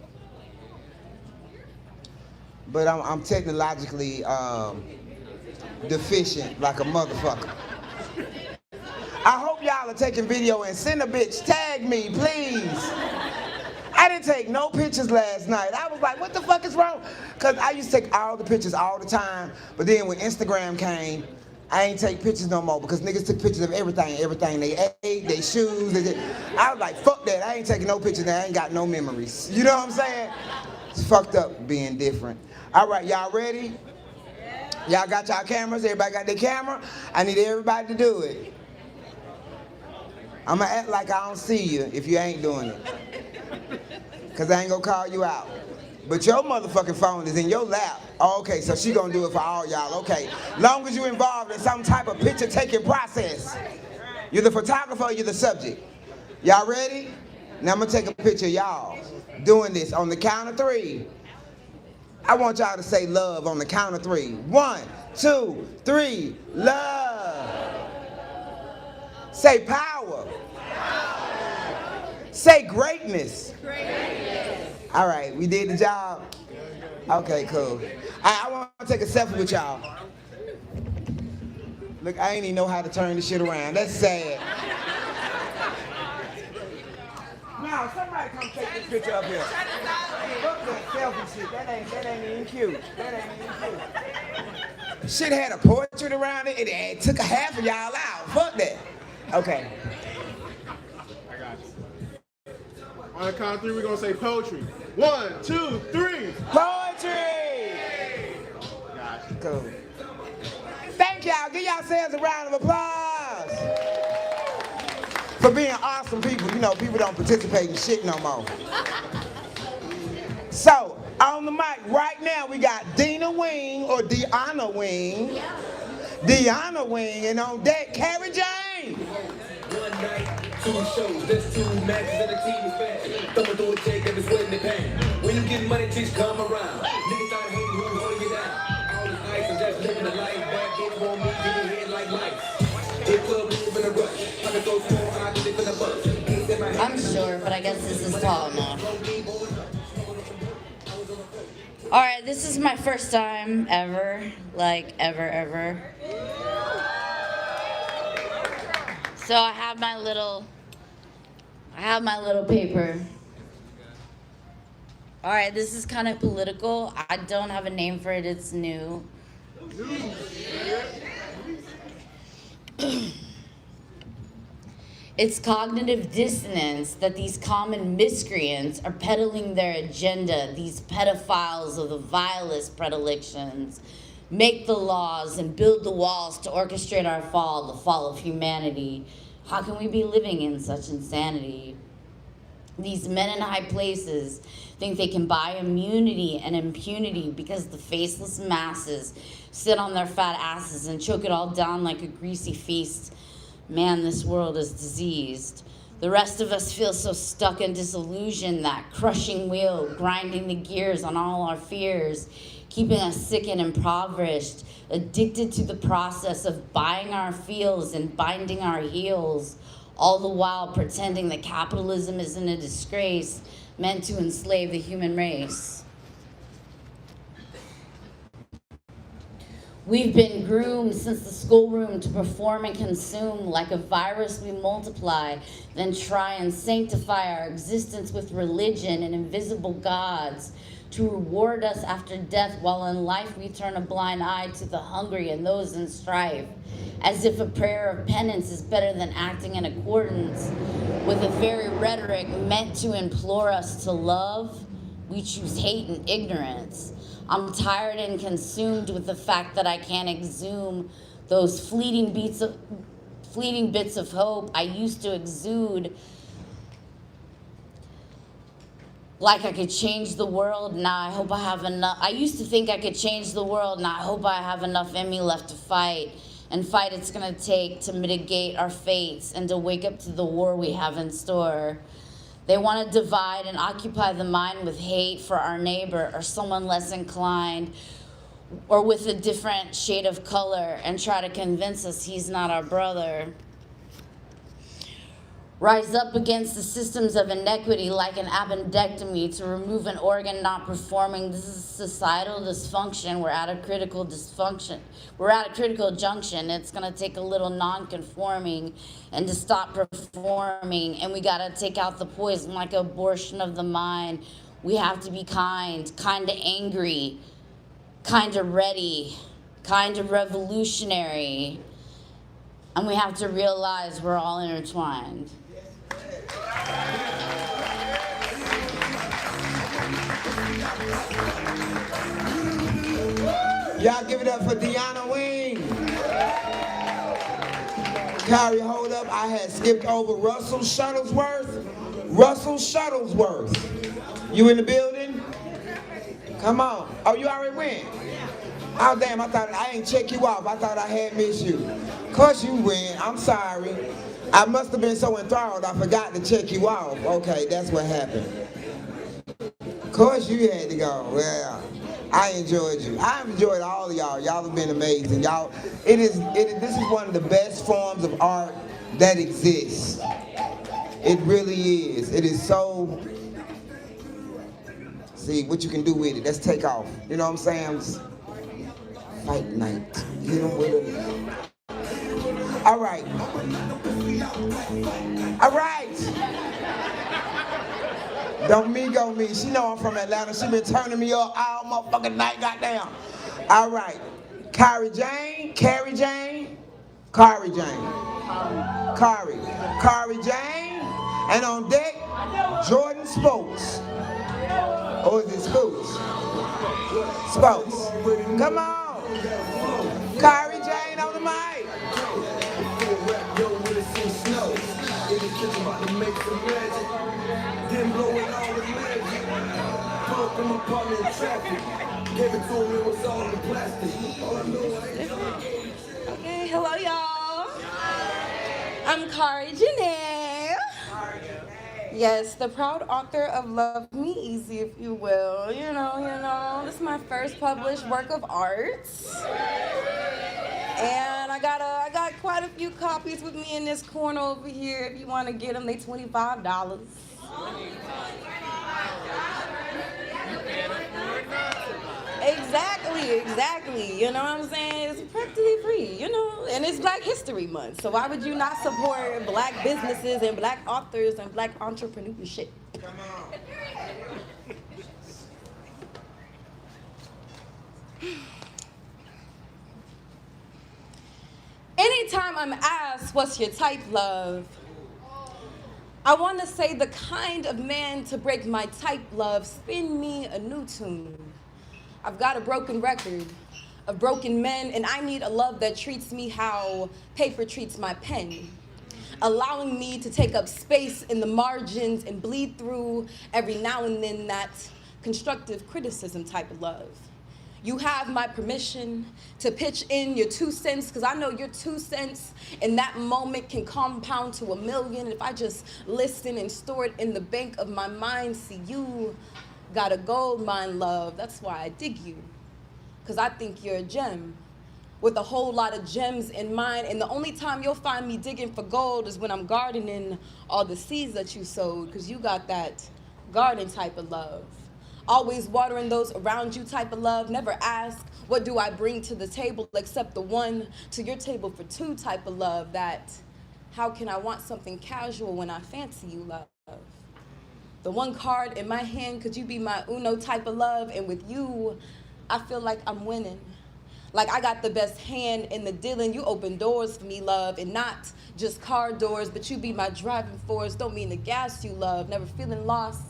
But I'm technologically deficient like a motherfucker. I hope y'all are taking video and send a bitch, tag me, please. I didn't take no pictures last night. I was like, what the fuck is wrong? Because I used to take all the pictures all the time, but then when Instagram came, I ain't take pictures no more because niggas took pictures of everything. Everything they ate, they shoes. I was like, fuck that. I ain't taking no pictures now. I ain't got no memories. You know what I'm saying? It's fucked up being different. All right, y'all ready? Y'all got y'all cameras? Everybody got their camera? I need everybody to do it. I'm gonna act like I don't see you if you ain't doing it. Cause I ain't gonna call you out. But your motherfucking phone is in your lap. Oh, okay, so she gonna do it for all y'all, okay. Long as you involved in some type of picture taking process. You're the photographer or you're the subject. Y'all ready? Now I'm gonna take a picture of y'all doing this on the count of 3. I want y'all to say love on the count of 3. 1, 2, 3, love. Say power. Say greatness. All right, we did the job. Okay, cool. I want to take a selfie with y'all. Look, I ain't even know how to turn this shit around. That's sad. Now, somebody come take this picture up here. Fuck that selfie shit. That ain't even cute. That ain't even cute. Shit had a portrait around it. It took a half of y'all out. Fuck that. Okay. I got you. On the count of 3, we're gonna say poetry. 1, 2, 3. Poetry! Got you. Cool. Thank y'all. Give yourselves a round of applause. For being awesome people. You know, people don't participate in shit no more. So, on the mic right now, we got Dena Wing or Dena Wing. Dena Wing, and on deck, Kyrie Jane. One night, 2 shows, that's 2 matches and a team is bad. Thumbing through a check and it's sweating the pan. When you get money, chicks come around. Niggas start hating who's holding you down. All this ice and just living the life back. Bitch won't move in your head like lights. Hit club move in a rush. I can go small, I can live in a bus. I'm sure, but I guess this is tall enough. All right, this is my first time ever, like ever. So I have my little paper. All right, this is kind of political. I don't have a name for it, it's new. It's cognitive dissonance that these common miscreants are peddling their agenda, these pedophiles of the vilest predilections, make the laws and build the walls to orchestrate our fall, the fall of humanity. How can we be living in such insanity? These men in high places think they can buy immunity and impunity because the faceless masses sit on their fat asses and choke it all down like a greasy feast. Man, this world is diseased. The rest of us feel so stuck and disillusioned, that crushing wheel grinding the gears on all our fears, keeping us sick and impoverished, addicted to the process of buying our feels and binding our heels, all the while pretending that capitalism isn't a disgrace meant to enslave the human race. We've been groomed since the schoolroom to perform and consume. Like a virus we multiply, then try and sanctify our existence with religion and invisible gods to reward us after death, while in life we turn a blind eye to the hungry and those in strife, as if a prayer of penance is better than acting in accordance with the very rhetoric meant to implore us to love. We choose hate and ignorance. I'm tired and consumed with the fact that I can't exhume those fleeting bits of hope I used to exude. Like I could change the world, now I hope I have enough. I used to think I could change the world, now I hope I have enough in me left to fight. And fight it's gonna take to mitigate our fates and to wake up to the war we have in store. They want to divide and occupy the mind with hate for our neighbor or someone less inclined or with a different shade of color and try to convince us he's not our brother. Rise up against the systems of inequity like an appendectomy to remove an organ not performing. This is societal dysfunction. We're at a critical junction. It's gonna take a little non-conforming and to stop performing. And we gotta take out the poison like abortion of the mind. We have to be kind, kinda angry, kinda ready, kind of revolutionary, and we have to realize we're all intertwined. Y'all give it up for Dena Wing. Kyrie, hold up. I had skipped over Russell Shuttersworth. Russell Shuttersworth. You in the building? Come on. Oh, you already went? Oh, damn, I thought I ain't check you off. I thought I had missed you. Of course you win. I'm sorry. I must have been so enthralled I forgot to check you off. Okay, that's what happened. Of course you had to go. Well, I enjoyed you. I enjoyed all of y'all. Y'all have been amazing. Y'all, this is one of the best forms of art that exists. It really is. It is so, see what you can do with it. Let's take off. You know what I'm saying? Fight night. Hit them with it. All right. All right. Don't me go me. She know I'm from Atlanta. She been turning me up all motherfucking night, goddamn. All right. Kyrie Jane. Kyrie Jane. Kyrie Jane. Kyrie Jane. And on deck, Jordan Spokes. Or is it Spokes? Spokes. Come on. Kyrie Jane on the mic. Then blowing all the magic. Pulled from my partner in traffic. Gave it to him, it was all in the plastic. All I know I Okay, hello y'all. I'm Kyrie Jane. Yes, the proud author of Love Me Easy, if you will. You know, this is my first published work of art. And I got quite a few copies with me in this corner over here. If you want to get them, they $25. Exactly. You know what I'm saying? It's practically free, you know? And it's Black History Month, so why would you not support Black businesses and Black authors and Black entrepreneurship? Come on. Anytime I'm asked, what's your type, love? I want to say the kind of man to break my type, love, spin me a new tune. I've got a broken record of broken men, and I need a love that treats me how paper treats my pen, allowing me to take up space in the margins and bleed through every now and then that constructive criticism type of love. You have my permission to pitch in your 2 cents, because I know your 2 cents in that moment can compound to $1 million if I just listen and store it in the bank of my mind. See, you got a gold mine, love. That's why I dig you, because I think you're a gem with a whole lot of gems in mine. And the only time you'll find me digging for gold is when I'm gardening all the seeds that you sowed, because you got that garden type of love. Always watering those around you type of love. Never ask, what do I bring to the table, except the one to your table for two type of love. That, how can I want something casual when I fancy you, love? The one card in my hand, could you be my Uno type of love? And with you, I feel like I'm winning. Like I got the best hand in the dealing. You open doors for me, love, and not just car doors, but you be my driving force. Don't mean to gas you, love. Never feeling lost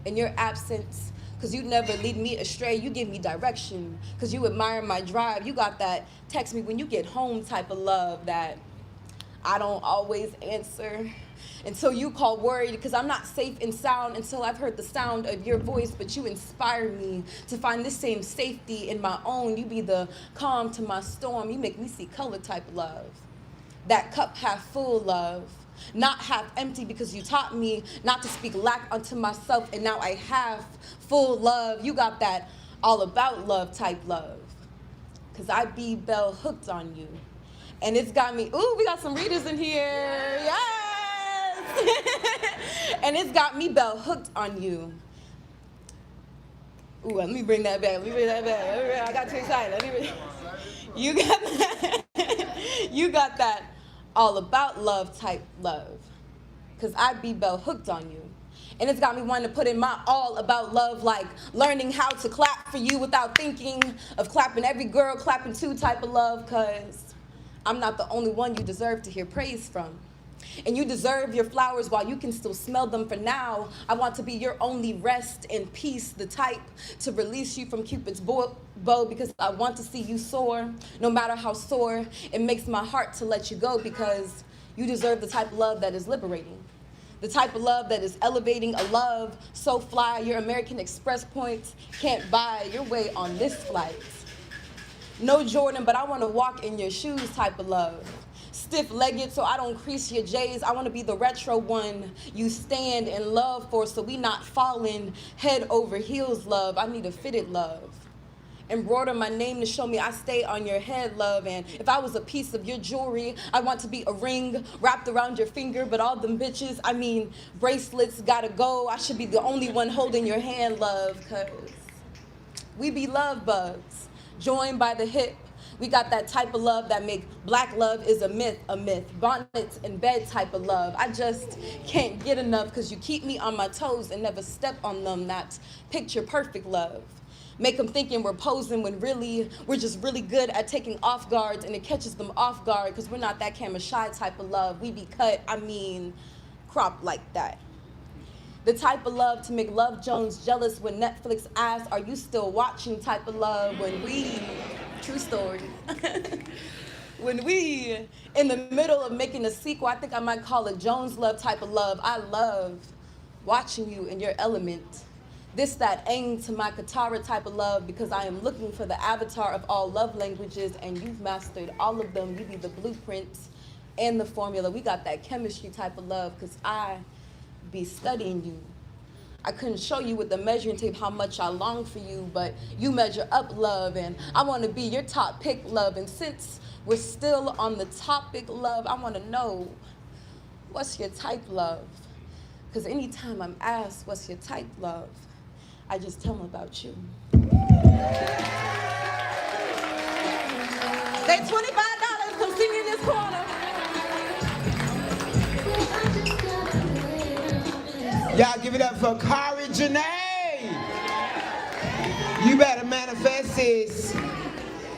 in your absence, because you never lead me astray. You give me direction, because you admire my drive. You got that text me when you get home type of love that I don't always answer until you call worried, because I'm not safe and sound until I've heard the sound of your voice. But you inspire me to find this same safety in my own. You be the calm to my storm. You make me see color type love. That cup half full, love, not half empty, because you taught me not to speak lack unto myself, and now I have full love. You got that all about love type love, because I be bell hooked on you. And it's got me, ooh, we got some readers in here, yes! And it's got me bell hooked on you. Ooh, let me bring that back, I got too excited, you got that, you got that all about love type love, because I be bell hooked on you. And it's got me wanting to put in my all about love, like learning how to clap for you without thinking of clapping every girl, clapping too type of love, cause I'm not the only one you deserve to hear praise from. And you deserve your flowers while you can still smell them. For now, I want to be your only rest and peace, the type to release you from Cupid's bow, because I want to see you soar, no matter how sore. It makes my heart to let you go, because you deserve the type of love that is liberating. The type of love that is elevating, a love so fly your American Express points can't buy your way on this flight. No Jordan, but I want to walk in your shoes type of love. Stiff-legged so I don't crease your J's. I want to be the retro one you stand in love for, so we not falling head over heels, love. I need a fitted love. Embroider my name to show me I stay on your head, love. And if I was a piece of your jewelry, I want to be a ring wrapped around your finger. But all them bitches, I mean bracelets, gotta go. I should be the only one holding your hand, love, cause we be love bugs, joined by the hip. We got that type of love that make black love is a myth, bonnets and bed type of love. I just can't get enough, because you keep me on my toes and never step on them. That picture perfect love. Make them thinking we're posing when really we're just really good at taking off guards, and it catches them off guard, because we're not that camera shy type of love. We be cut, I mean, cropped like that. The type of love to make Love Jones jealous when Netflix asks, are you still watching type of love, when we, true story, when we in the middle of making a sequel, I think I might call it Jones love type of love. I love watching you in your element. This, that, aim to my katara type of love, because I am looking for the avatar of all love languages, and you've mastered all of them. You be the blueprints and the formula. We got that chemistry type of love, because I be studying you. I couldn't show you with the measuring tape how much I long for you, but you measure up, love, and I want to be your top pick, love. And since we're still on the topic, love, I want to know, what's your type, love? Because anytime I'm asked, what's your type, love, I just tell them about you. They $25, come see me in this corner. Y'all give it up for Kyrie Jane. You better manifest this.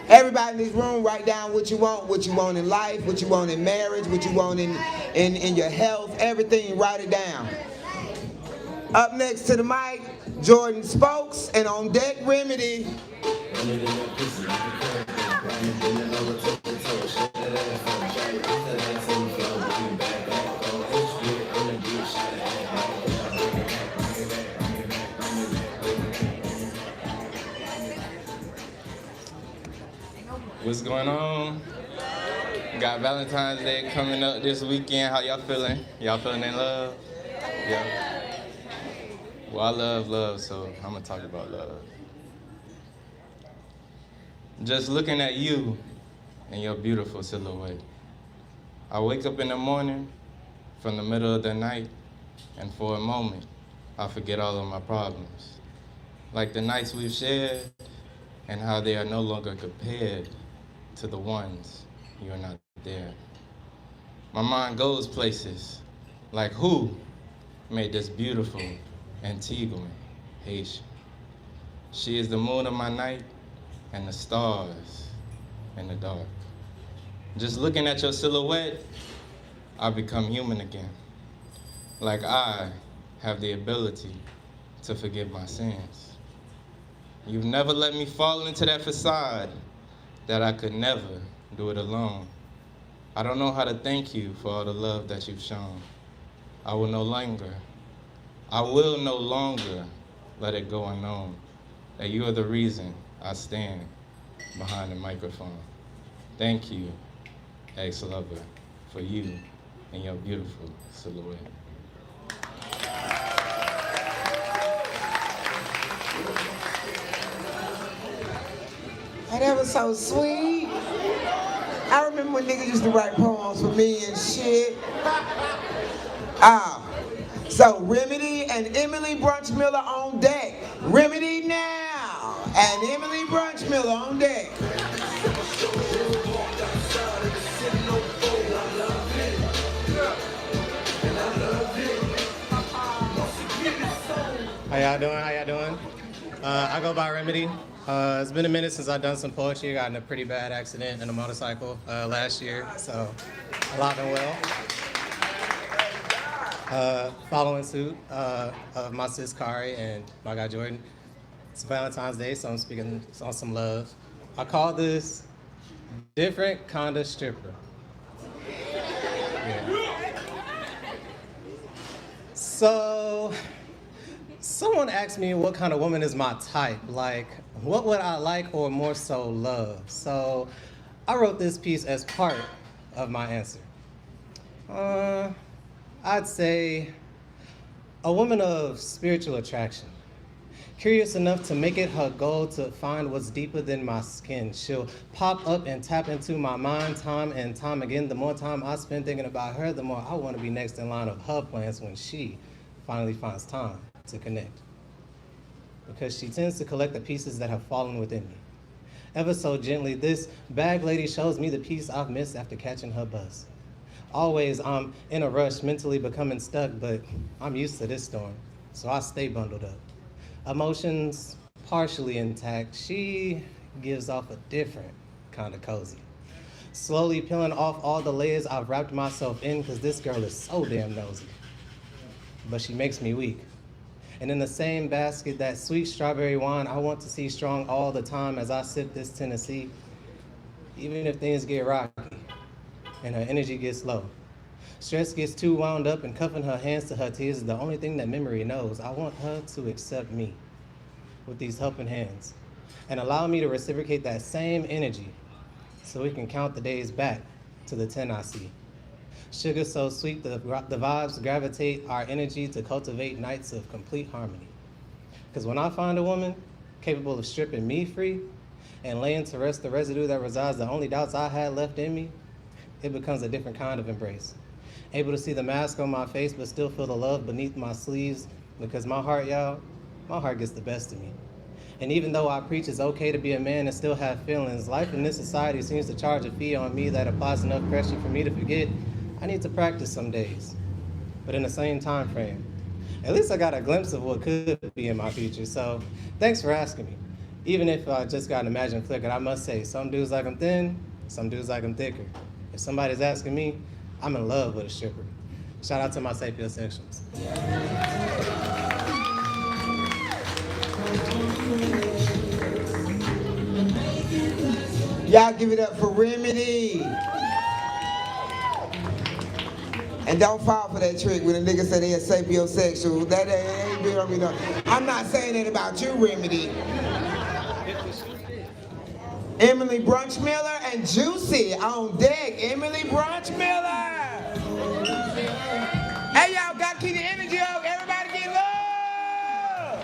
Everybody in this room, write down what you want in life, what you want in marriage, what you want in your health, everything, write it down. Up next to the mic, Jordan Spokes, and on deck, Remedy. What's going on? Got Valentine's Day coming up this weekend. How y'all feeling? Y'all feeling in love? Yeah. Well, I love love, so I'm gonna talk about love. Just looking at you and your beautiful silhouette. I wake up in the morning from the middle of the night, and for a moment, I forget all of my problems. Like the nights we've shared and how they are no longer compared to the ones you're not there. My mind goes places like who made this beautiful Antiguan Haitian. She is the moon of my night and the stars in the dark. Just looking at your silhouette, I become human again. Like I have the ability to forgive my sins. You've never let me fall into that facade that I could never do it alone. I don't know how to thank you for all the love that you've shown. I will no longer let it go unknown that you are the reason I stand behind the microphone. Thank you, ex-lover, for you and your beautiful silhouette. Oh, that was so sweet. I remember when niggas used to write poems for me and shit. So Remedy and Emily Brunch Miller on deck. Remedy now, and Emily Brunch Miller on deck. y'all doing? How y'all doing? I go by Remedy. It's been a minute since I've done some poetry. I got in a pretty bad accident in a motorcycle last year, so alive and well. Following suit of my sis Kyrie and my guy Jordan. It's Valentine's Day, so I'm speaking on some love. I call this different kind of stripper. Yeah. So, someone asked me what kind of woman is my type. Like, what would I like or more so love? So, I wrote this piece as part of my answer. I'd say a woman of spiritual attraction. Curious enough to make it her goal to find what's deeper than my skin. She'll pop up and tap into my mind time and time again. The more time I spend thinking about her, the more I want to be next in line of her plans when she finally finds time to connect. Because she tends to collect the pieces that have fallen within me. Ever so gently, this bag lady shows me the piece I've missed after catching her bus. Always I'm in a rush, mentally becoming stuck, but I'm used to this storm, so I stay bundled up. Emotions partially intact, she gives off a different kind of cozy. Slowly peeling off all the layers I've wrapped myself in, because this girl is so damn nosy. But she makes me weak. And in the same basket, that sweet strawberry wine I want to see strong all the time as I sip this Tennessee, even if things get rocky and her energy gets low. Stress gets too wound up, and cuffing her hands to her tears is the only thing that memory knows. I want her to accept me with these helping hands and allow me to reciprocate that same energy so we can count the days back to the 10 I see. Sugar so sweet, the vibes gravitate our energy to cultivate nights of complete harmony. Because when I find a woman capable of stripping me free and laying to rest the residue that resides the only doubts I had left in me, it becomes a different kind of embrace. Able to see the mask on my face, but still feel the love beneath my sleeves, because my heart, y'all, my heart gets the best of me. And even though I preach it's okay to be a man and still have feelings, life in this society seems to charge a fee on me that applies enough pressure for me to forget I need to practice some days, but in the same time frame. At least I got a glimpse of what could be in my future, so thanks for asking me. Even if I just got an imagined flicker, I must say, some dudes like them thin, some dudes like them thicker. If somebody's asking me, I'm in love with a stripper. Shout out to my sapiosexuals. Y'all give it up for Remedy. And don't fall for that trick when a nigga say they a sapiosexual. That ain't been on me though. I'm not saying that about you, Remedy. Emily Brunch Miller and Juicy on deck. Emily Brunch Miller. Hey, y'all gotta keep the energy up. Everybody get love.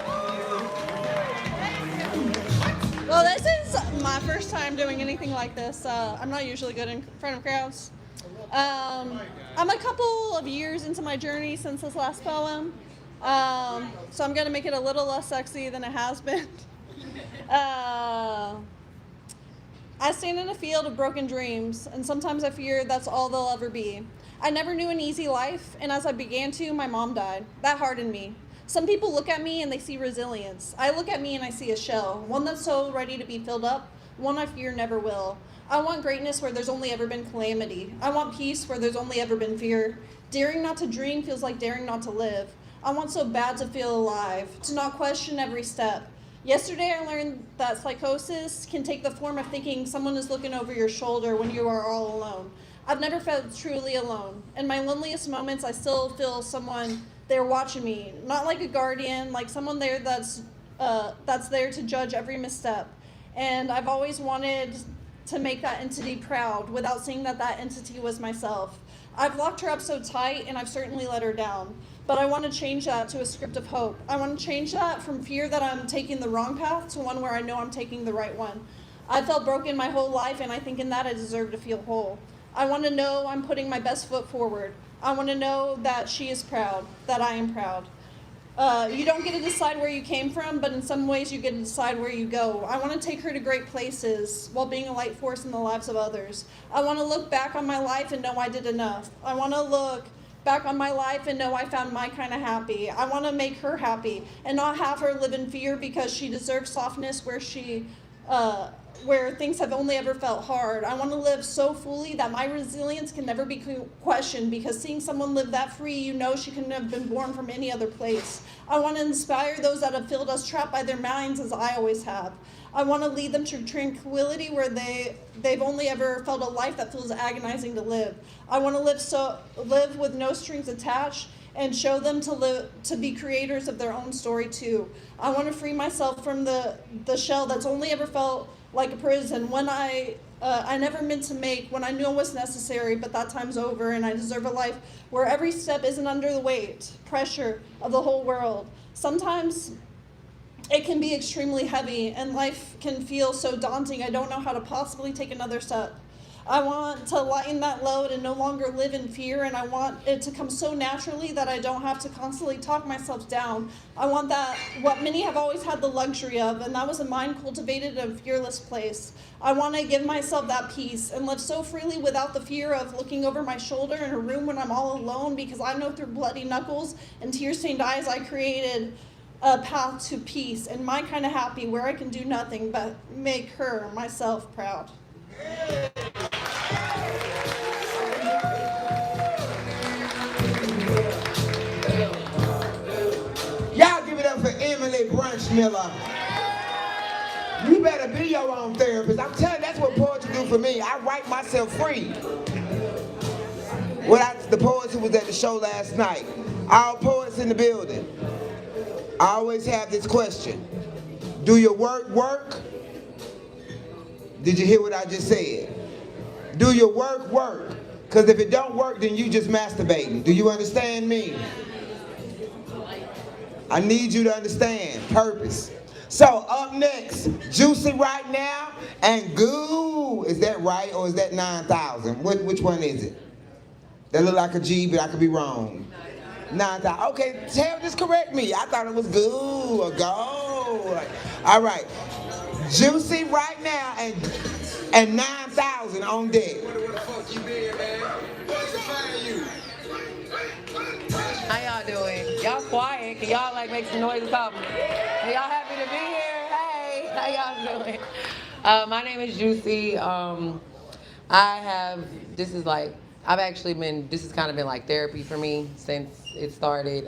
Well, this is my first time doing anything like this. I'm not usually good in front of crowds. I'm a couple of years into my journey since this last poem, so I'm gonna make it a little less sexy than it has been. I stand in a field of broken dreams, and sometimes I fear that's all they'll ever be. I never knew an easy life, and as I began to, my mom died. That hardened me. Some people look at me and they see resilience. I look at me and I see a shell, one that's so ready to be filled up, one I fear never will. I want greatness where there's only ever been calamity. I want peace where there's only ever been fear. Daring not to dream feels like daring not to live. I want so bad to feel alive, to not question every step. Yesterday I learned that psychosis can take the form of thinking someone is looking over your shoulder when you are all alone. I've never felt truly alone. In my loneliest moments, I still feel someone there watching me, not like a guardian, like someone there that's there to judge every misstep. And I've always wanted to make that entity proud without seeing that that entity was myself. I've locked her up so tight and I've certainly let her down. But I want to change that to a script of hope. I want to change that from fear that I'm taking the wrong path to one where I know I'm taking the right one. I felt broken my whole life, and I think in that I deserve to feel whole. I want to know I'm putting my best foot forward. I want to know that she is proud, that I am proud. You don't get to decide where you came from, but in some ways you get to decide where you go. I want to take her to great places while being a light force in the lives of others. I want to look back on my life and know I did enough. I want to look back on my life and know I found my kind of happy. I want to make her happy and not have her live in fear because she deserves softness where things have only ever felt hard. I want to live so fully that my resilience can never be questioned, because seeing someone live that free, you know she couldn't have been born from any other place. I want to inspire those that have felt us trapped by their minds, as I always have. I want to lead them to tranquility where they've only ever felt a life that feels agonizing to live. I want to live with no strings attached and show them to be creators of their own story too. I want to free myself from the shell that's only ever felt like a prison, when I never meant to make, when I knew it was necessary, but that time's over, and I deserve a life where every step isn't under the weight, pressure of the whole world. Sometimes it can be extremely heavy, and life can feel so daunting I don't know how to possibly take another step. I want to lighten that load and no longer live in fear, and I want it to come so naturally that I don't have to constantly talk myself down. I want that, what many have always had the luxury of, and that was a mind cultivated in a fearless place. I want to give myself that peace and live so freely without the fear of looking over my shoulder in a room when I'm all alone, because I know through bloody knuckles and tear-stained eyes I created a path to peace and my kind of happy, where I can do nothing but make her, myself, proud. Y'all give it up for Emily Brunch Miller. You better be your own therapist. I'm telling you, that's what poetry do for me. I write myself free. The poets who was at the show last night, all poets in the building, I always have this question. Do your work work? Did you hear what I just said? Do your work work? Because if it don't work, then you just masturbating. Do you understand me? I need you to understand purpose. So up next, Juicy right now and Goo. Is that right or is that 9,000? Which one is it? That look like a G, but I could be wrong. 9,000. Okay, just correct me. I thought it was Goo or Go. All right. Juicy right now and 9,000 on deck. Where the fuck you been, man? What's the find you? How y'all doing? Y'all quiet. Can y'all like make some noise or something? Are y'all happy to be here? Hey, how y'all doing? My name is Juicy. This has kind of been like therapy for me since it started.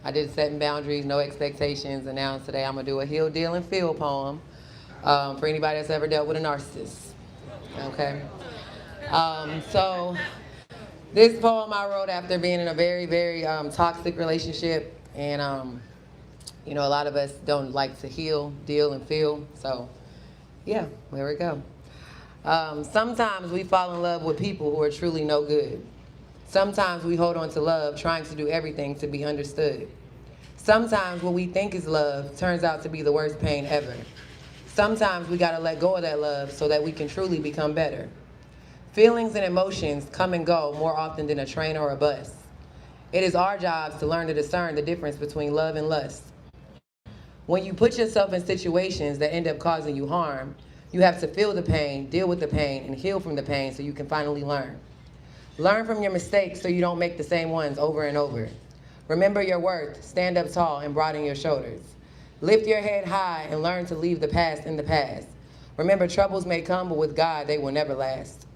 I did Setting Boundaries, No Expectations, and now today I'm gonna do a Heal, Deal, and Feel poem for anybody that's ever dealt with a narcissist, okay? So this poem I wrote after being in a very, very toxic relationship, and a lot of us don't like to heal, deal, and feel, so yeah, there we go. Sometimes we fall in love with people who are truly no good. Sometimes we hold on to love, trying to do everything to be understood. Sometimes what we think is love turns out to be the worst pain ever. Sometimes we gotta let go of that love so that we can truly become better. Feelings and emotions come and go more often than a train or a bus. It is our jobs to learn to discern the difference between love and lust. When you put yourself in situations that end up causing you harm, you have to feel the pain, deal with the pain, and heal from the pain so you can finally learn. Learn from your mistakes so you don't make the same ones over and over. Remember your worth, stand up tall, and broaden your shoulders. Lift your head high and learn to leave the past in the past. Remember, troubles may come, but with God, they will never last.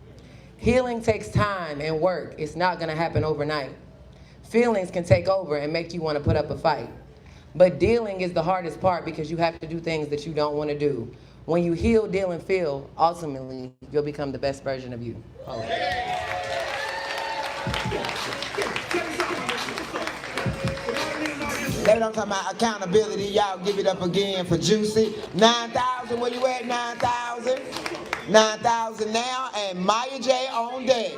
Healing takes time and work. It's not gonna happen overnight. Feelings can take over and make you wanna put up a fight. But dealing is the hardest part because you have to do things that you don't wanna do. When you heal, deal, and feel, ultimately, you'll become the best version of you. That's what I'm talking about, accountability. Y'all give it up again for Juicy. 9,000, where you at, 9,000? 9,000 now, and Maya J on deck.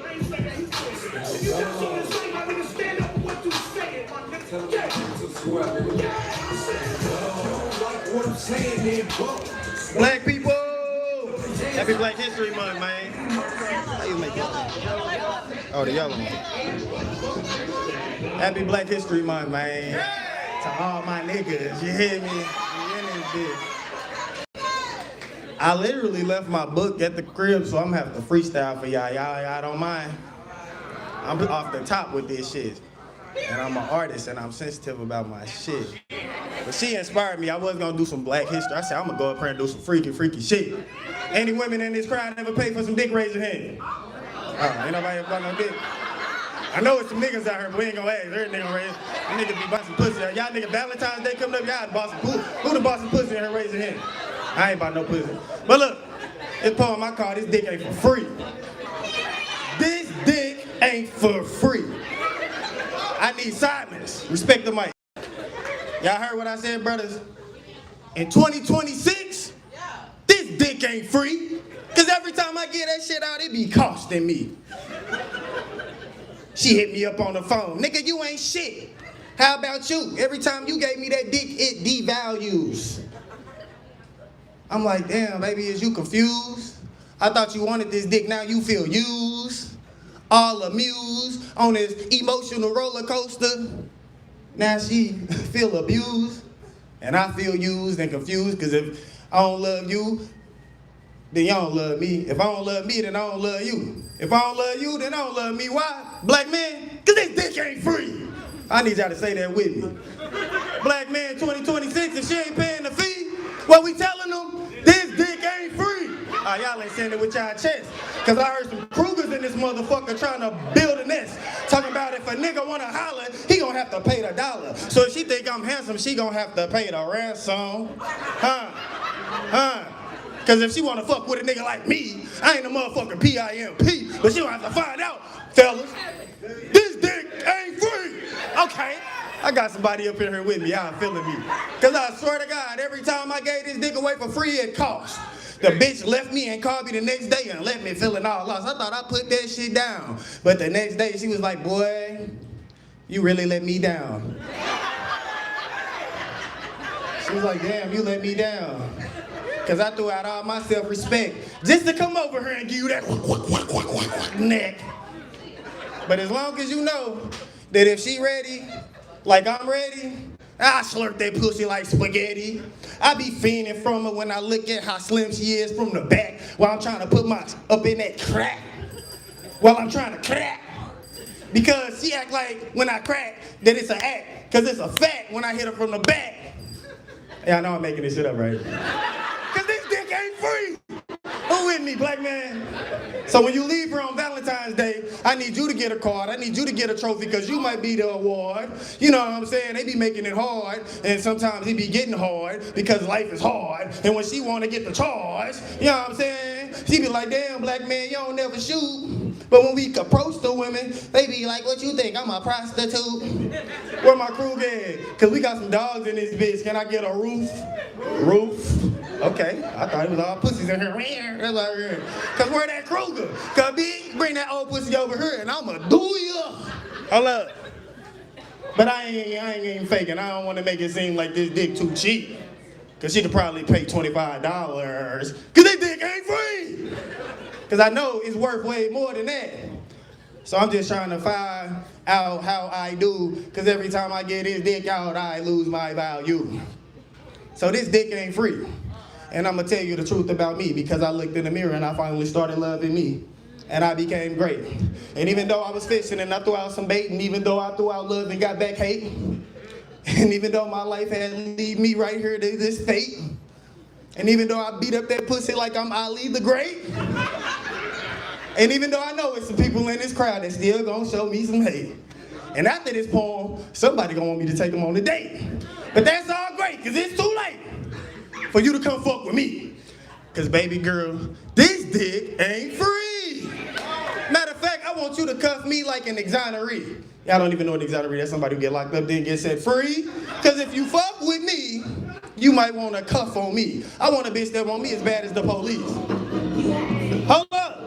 Black people! Happy Black History Month, man. How you make that? Oh, the yellow one. Happy Black History Month, man. To all my niggas, you hear me? You in this bitch. I literally left my book at the crib, so I'm gonna have to freestyle for y'all. Y'all don't mind? I'm off the top with this shit. And I'm an artist and I'm sensitive about my shit. But she inspired me. I was gonna do some black history. I said, I'm gonna go up here and do some freaky shit. Any women in this crowd ever pay for some dick, raise your hand. Ain't nobody ever bought no dick. I know it's some niggas out here, but we ain't gonna ask. Every nigga raise. Them niggas be busting pussy. Y'all niggas Valentine's Day coming up, y'all bought some pussy. Who the bought some pussy in here, raise your hand. I ain't bought no pussy. But look, this poem I call This Dick Ain't For Free. This dick ain't for free. I need silence. Respect the mic. Y'all heard what I said, brothers? In 2026, this dick ain't free. Cause every time I get that shit out, it be costing me. She hit me up on the phone. Nigga, you ain't shit. How about you? Every time you gave me that dick, it devalues. I'm like, damn, baby, is you confused? I thought you wanted this dick, now you feel used. All amused on this emotional roller coaster. Now she feel abused. And I feel used and confused, because if I don't love you, then you don't love me. If I don't love me, then I don't love you. If I don't love you, then I don't love me. Why? Black man, because this dick ain't free. I need y'all to say that with me. Black man 2026, if she ain't paying the fee, what we telling them? This dick ain't free. Y'all ain't saying it with y'all chest. Because I heard some Krugers in this motherfucker trying to build a nest. Talking about if a nigga want to holler, he gonna have to pay the dollar. So if she think I'm handsome, she gonna have to pay the ransom. Because if she want to fuck with a nigga like me, I ain't a motherfucking PIMP. But she gonna have to find out, fellas. This dick ain't free. Okay. I got somebody up in here with me. Y'all feeling me. Because I swear to God, every time I gave this dick away for free, it cost. The bitch left me and called me the next day and left me feeling all lost. I thought I put that shit down. But the next day, she was like, boy, you really let me down. She was like, damn, you let me down. Because I threw out all my self-respect just to come over here and give you that neck. But as long as you know that if she ready, like I'm ready, I slurp that pussy like spaghetti. I be fiending from her when I look at how slim she is from the back while I'm trying to put my up in that crack. While I'm trying to crack. Because she act like when I crack that it's an act. Because it's a fact when I hit her from the back. Yeah, I know I'm making this shit up, right? Because this dick ain't free. Who with me, black man? So when you leave her on Valentine's Day, I need you to get a card. I need you to get a trophy because you might be the award. You know what I'm saying? They be making it hard, and sometimes it be getting hard because life is hard. And when she want to get the charge, you know what I'm saying? She be like, damn, black man, you don't never shoot. But when we approach the women, they be like, what you think? I'm a prostitute? Where my crew at? Because we got some dogs in this bitch. Can I get a roof? Roof? Okay, I thought it was all pussies in here. That's what I heard. Because where that Kruger? Because bitch, bring that old pussy over here and I'ma do ya. Hold up. But I ain't even faking. I don't want to make it seem like this dick too cheap. Because she could probably pay $25. Because this dick ain't free. Because I know it's worth way more than that. So I'm just trying to find out how I do. Because every time I get this dick out, I lose my value. So this dick ain't free. And I'm going to tell you the truth about me because I looked in the mirror and I finally started loving me. And I became great. And even though I was fishing and I threw out some bait, and even though I threw out love and got back hate, and even though my life had lead me right here to this fate, and even though I beat up that pussy like I'm Ali the Great, and even though I know it's some people in this crowd that still gonna show me some hate. And after this poem, somebody gonna want me to take them on a date. But that's all great, because it's too late for you to come fuck with me. Because baby girl, this dick ain't free. Matter of fact, I want you to cuff me like an exoneree. Y'all don't even know what exoneree. That's somebody who get locked up, then get set free. Because if you fuck with me, you might want to cuff on me. I want a bitch that want me as bad as the police. Hold up.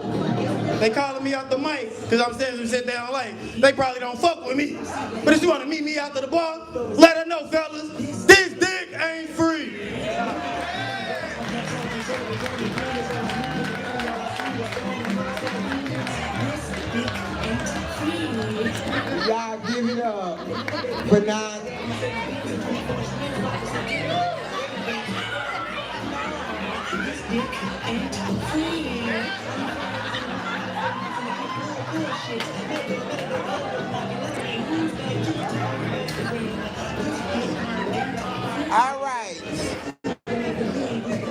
They calling me out the mic because I'm standing some shit they don't like. They probably don't fuck with me. But if you want to meet me after the bar, let her know, fellas, this dick ain't free. Y'all give it up for now. All right.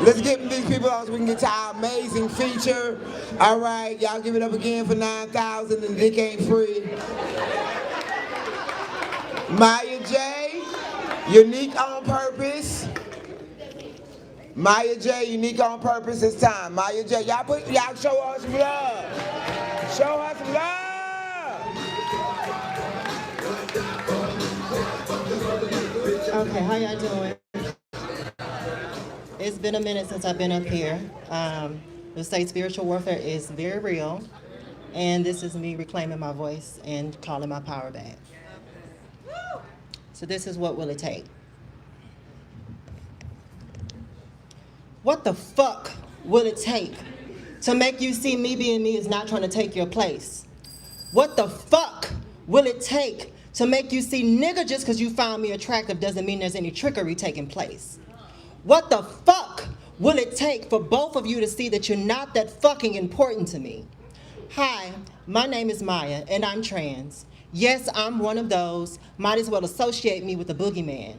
Let's get these people on so we can get to our amazing feature. All right, y'all give it up again for 9,000 and Dick Ain't Free. Maya J, Unique on Purpose. Maya J, Unique on Purpose. It's time. Maya J, y'all show her some love. Show her some love. Okay, how y'all doing? It's been a minute since I've been up here. The state spiritual warfare is very real, and this is me reclaiming my voice and calling my power back. So this is what will it take. What the fuck will it take to make you see me being me is not trying to take your place? What the fuck will it take to make you see nigga just because you found me attractive doesn't mean there's any trickery taking place? What the fuck will it take for both of you to see that you're not that fucking important to me? Hi, my name is Maya, and I'm trans. Yes, I'm one of those. Might as well associate me with the boogeyman.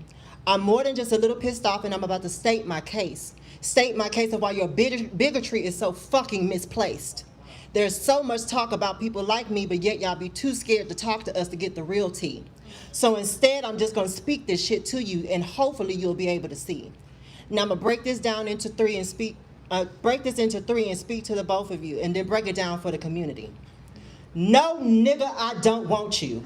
I'm more than just a little pissed off, and I'm about to state my case. State my case of why your bigotry is so fucking misplaced. There's so much talk about people like me, but yet y'all be too scared to talk to us to get the real tea. So instead, I'm just gonna speak this shit to you, and hopefully you'll be able to see. Now I'm gonna break this down into three and speak to the both of you, and then break it down for the community. No, nigga, I don't want you.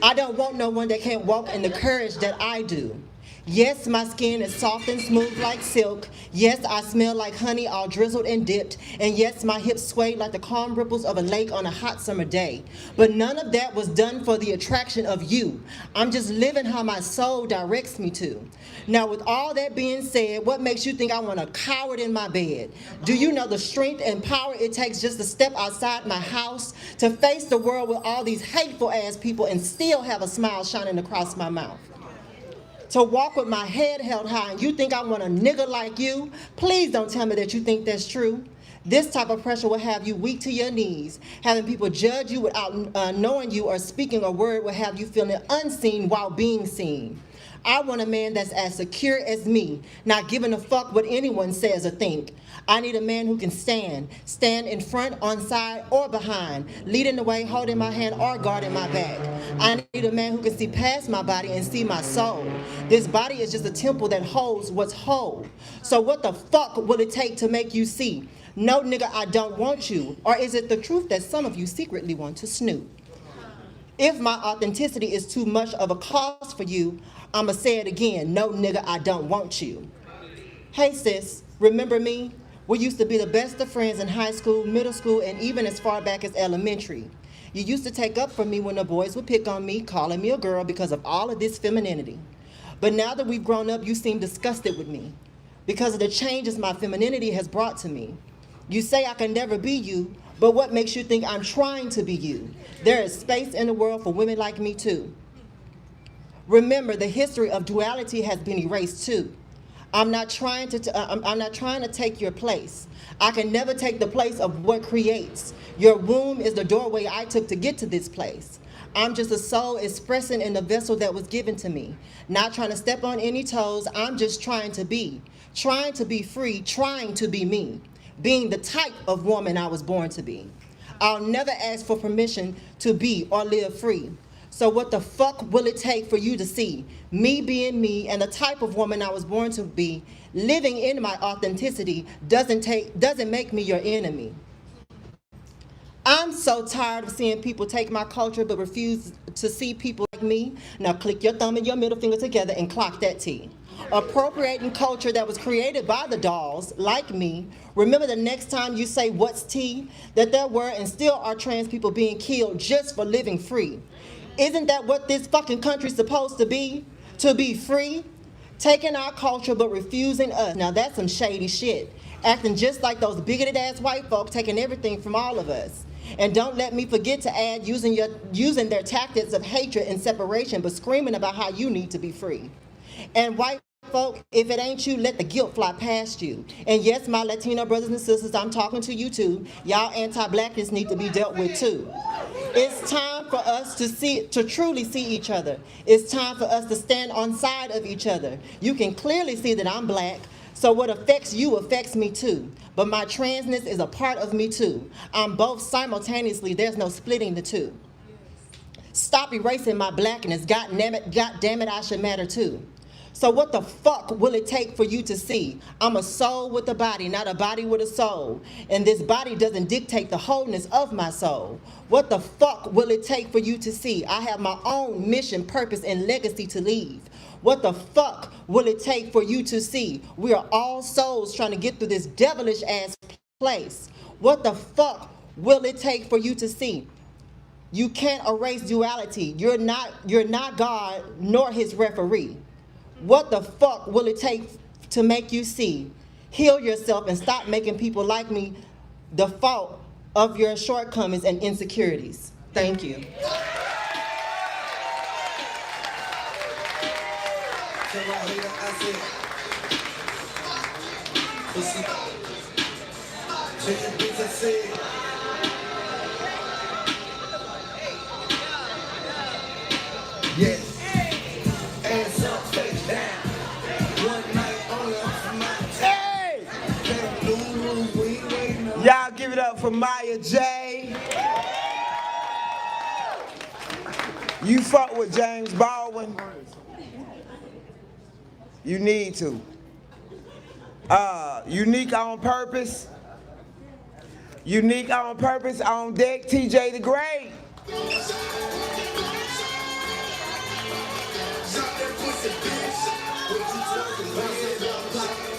I don't want no one that can't walk in the courage that I do. Yes, my skin is soft and smooth like silk. Yes, I smell like honey all drizzled and dipped. And yes, my hips sway like the calm ripples of a lake on a hot summer day. But none of that was done for the attraction of you. I'm just living how my soul directs me to. Now, with all that being said, what makes you think I want a coward in my bed? Do you know the strength and power it takes just to step outside my house, to face the world with all these hateful ass people and still have a smile shining across my mouth? To walk with my head held high, and you think I want a nigga like you? Please don't tell me that you think that's true. This type of pressure will have you weak to your knees. Having people judge you without knowing you or speaking a word will have you feeling unseen while being seen. I want a man that's as secure as me, not giving a fuck what anyone says or think. I need a man who can stand in front, on side, or behind, leading the way, holding my hand, or guarding my back. I need a man who can see past my body and see my soul. This body is just a temple that holds what's whole. So what the fuck will it take to make you see? No, nigga, I don't want you. Or is it the truth that some of you secretly want to snoop? If my authenticity is too much of a cost for you, I'ma say it again. No, nigga, I don't want you. Hey, sis, remember me? We used to be the best of friends in high school, middle school, and even as far back as elementary. You used to take up for me when the boys would pick on me, calling me a girl because of all of this femininity. But now that we've grown up, you seem disgusted with me because of the changes my femininity has brought to me. You say I can never be you, but what makes you think I'm trying to be you? There is space in the world for women like me too. Remember, the history of duality has been erased too. I'm not trying to take your place. I can never take the place of what creates. Your womb is the doorway I took to get to this place. I'm just a soul expressing in the vessel that was given to me. Not trying to step on any toes, I'm just trying to be free, trying to be me, being the type of woman I was born to be. I'll never ask for permission to be or live free. So what the fuck will it take for you to see me being me and the type of woman I was born to be? Living in my authenticity doesn't make me your enemy. I'm so tired of seeing people take my culture but refuse to see people like me. Now click your thumb and your middle finger together and clock that T. Appropriating culture that was created by the dolls, like me. Remember the next time you say what's T, that there were and still are trans people being killed just for living free. Isn't that what this fucking country's supposed to be? To be free? Taking our culture but refusing us. Now that's some shady shit. Acting just like those bigoted ass white folk taking everything from all of us. And don't let me forget to add using their tactics of hatred and separation but screaming about how you need to be free. And white folk, if it ain't you, let the guilt fly past you. And yes, my Latino brothers and sisters, I'm talking to you too. Y'all anti-blackness need to be dealt with too. It's time for us to truly see each other. It's time for us to stand on side of each other. You can clearly see that I'm black, so what affects you affects me too. But my transness is a part of me too. I'm both simultaneously, there's no splitting the two. Stop erasing my blackness, God damn it, I should matter too. So what the fuck will it take for you to see? I'm a soul with a body, not a body with a soul. And this body doesn't dictate the wholeness of my soul. What the fuck will it take for you to see? I have my own mission, purpose, and legacy to leave. What the fuck will it take for you to see? We are all souls trying to get through this devilish ass place. What the fuck will it take for you to see? You can't erase duality. You're not God nor his referee. What the fuck will it take to make you see? Heal yourself and stop making people like me the fault of your shortcomings and insecurities. Thank you. Yes. Hands up, face down. One night only Hey! Y'all give it up for Maya J. You fuck with James Baldwin? You need to. Unique on purpose. Unique on purpose on deck, TJ the Great.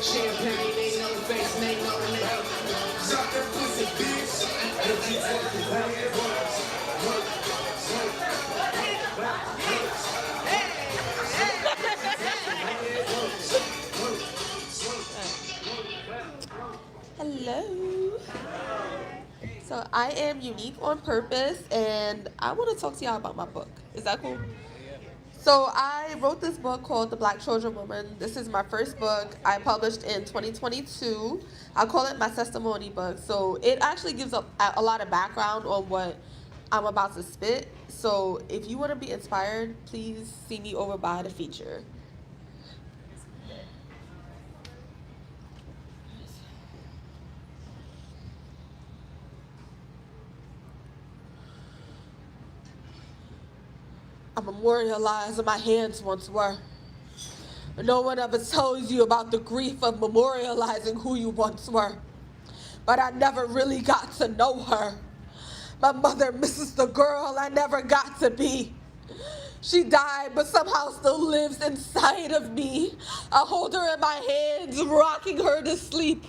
Champagne, ain't no face, ain't no name. Drop that pussy, bitch. Hello. So I am unique on purpose, and I want to talk to y'all about my book. Is that cool? So I wrote this book called The Black Trojan Woman. This is my first book. I published in 2022. I call it my testimony book. So it actually gives a lot of background on what I'm about to spit. So if you want to be inspired, please see me over by the feature. I memorialize where my hands once were. No one ever tells you about the grief of memorializing who you once were. But I never really got to know her. My mother misses the girl I never got to be. She died, but somehow still lives inside of me. I hold her in my hands, rocking her to sleep.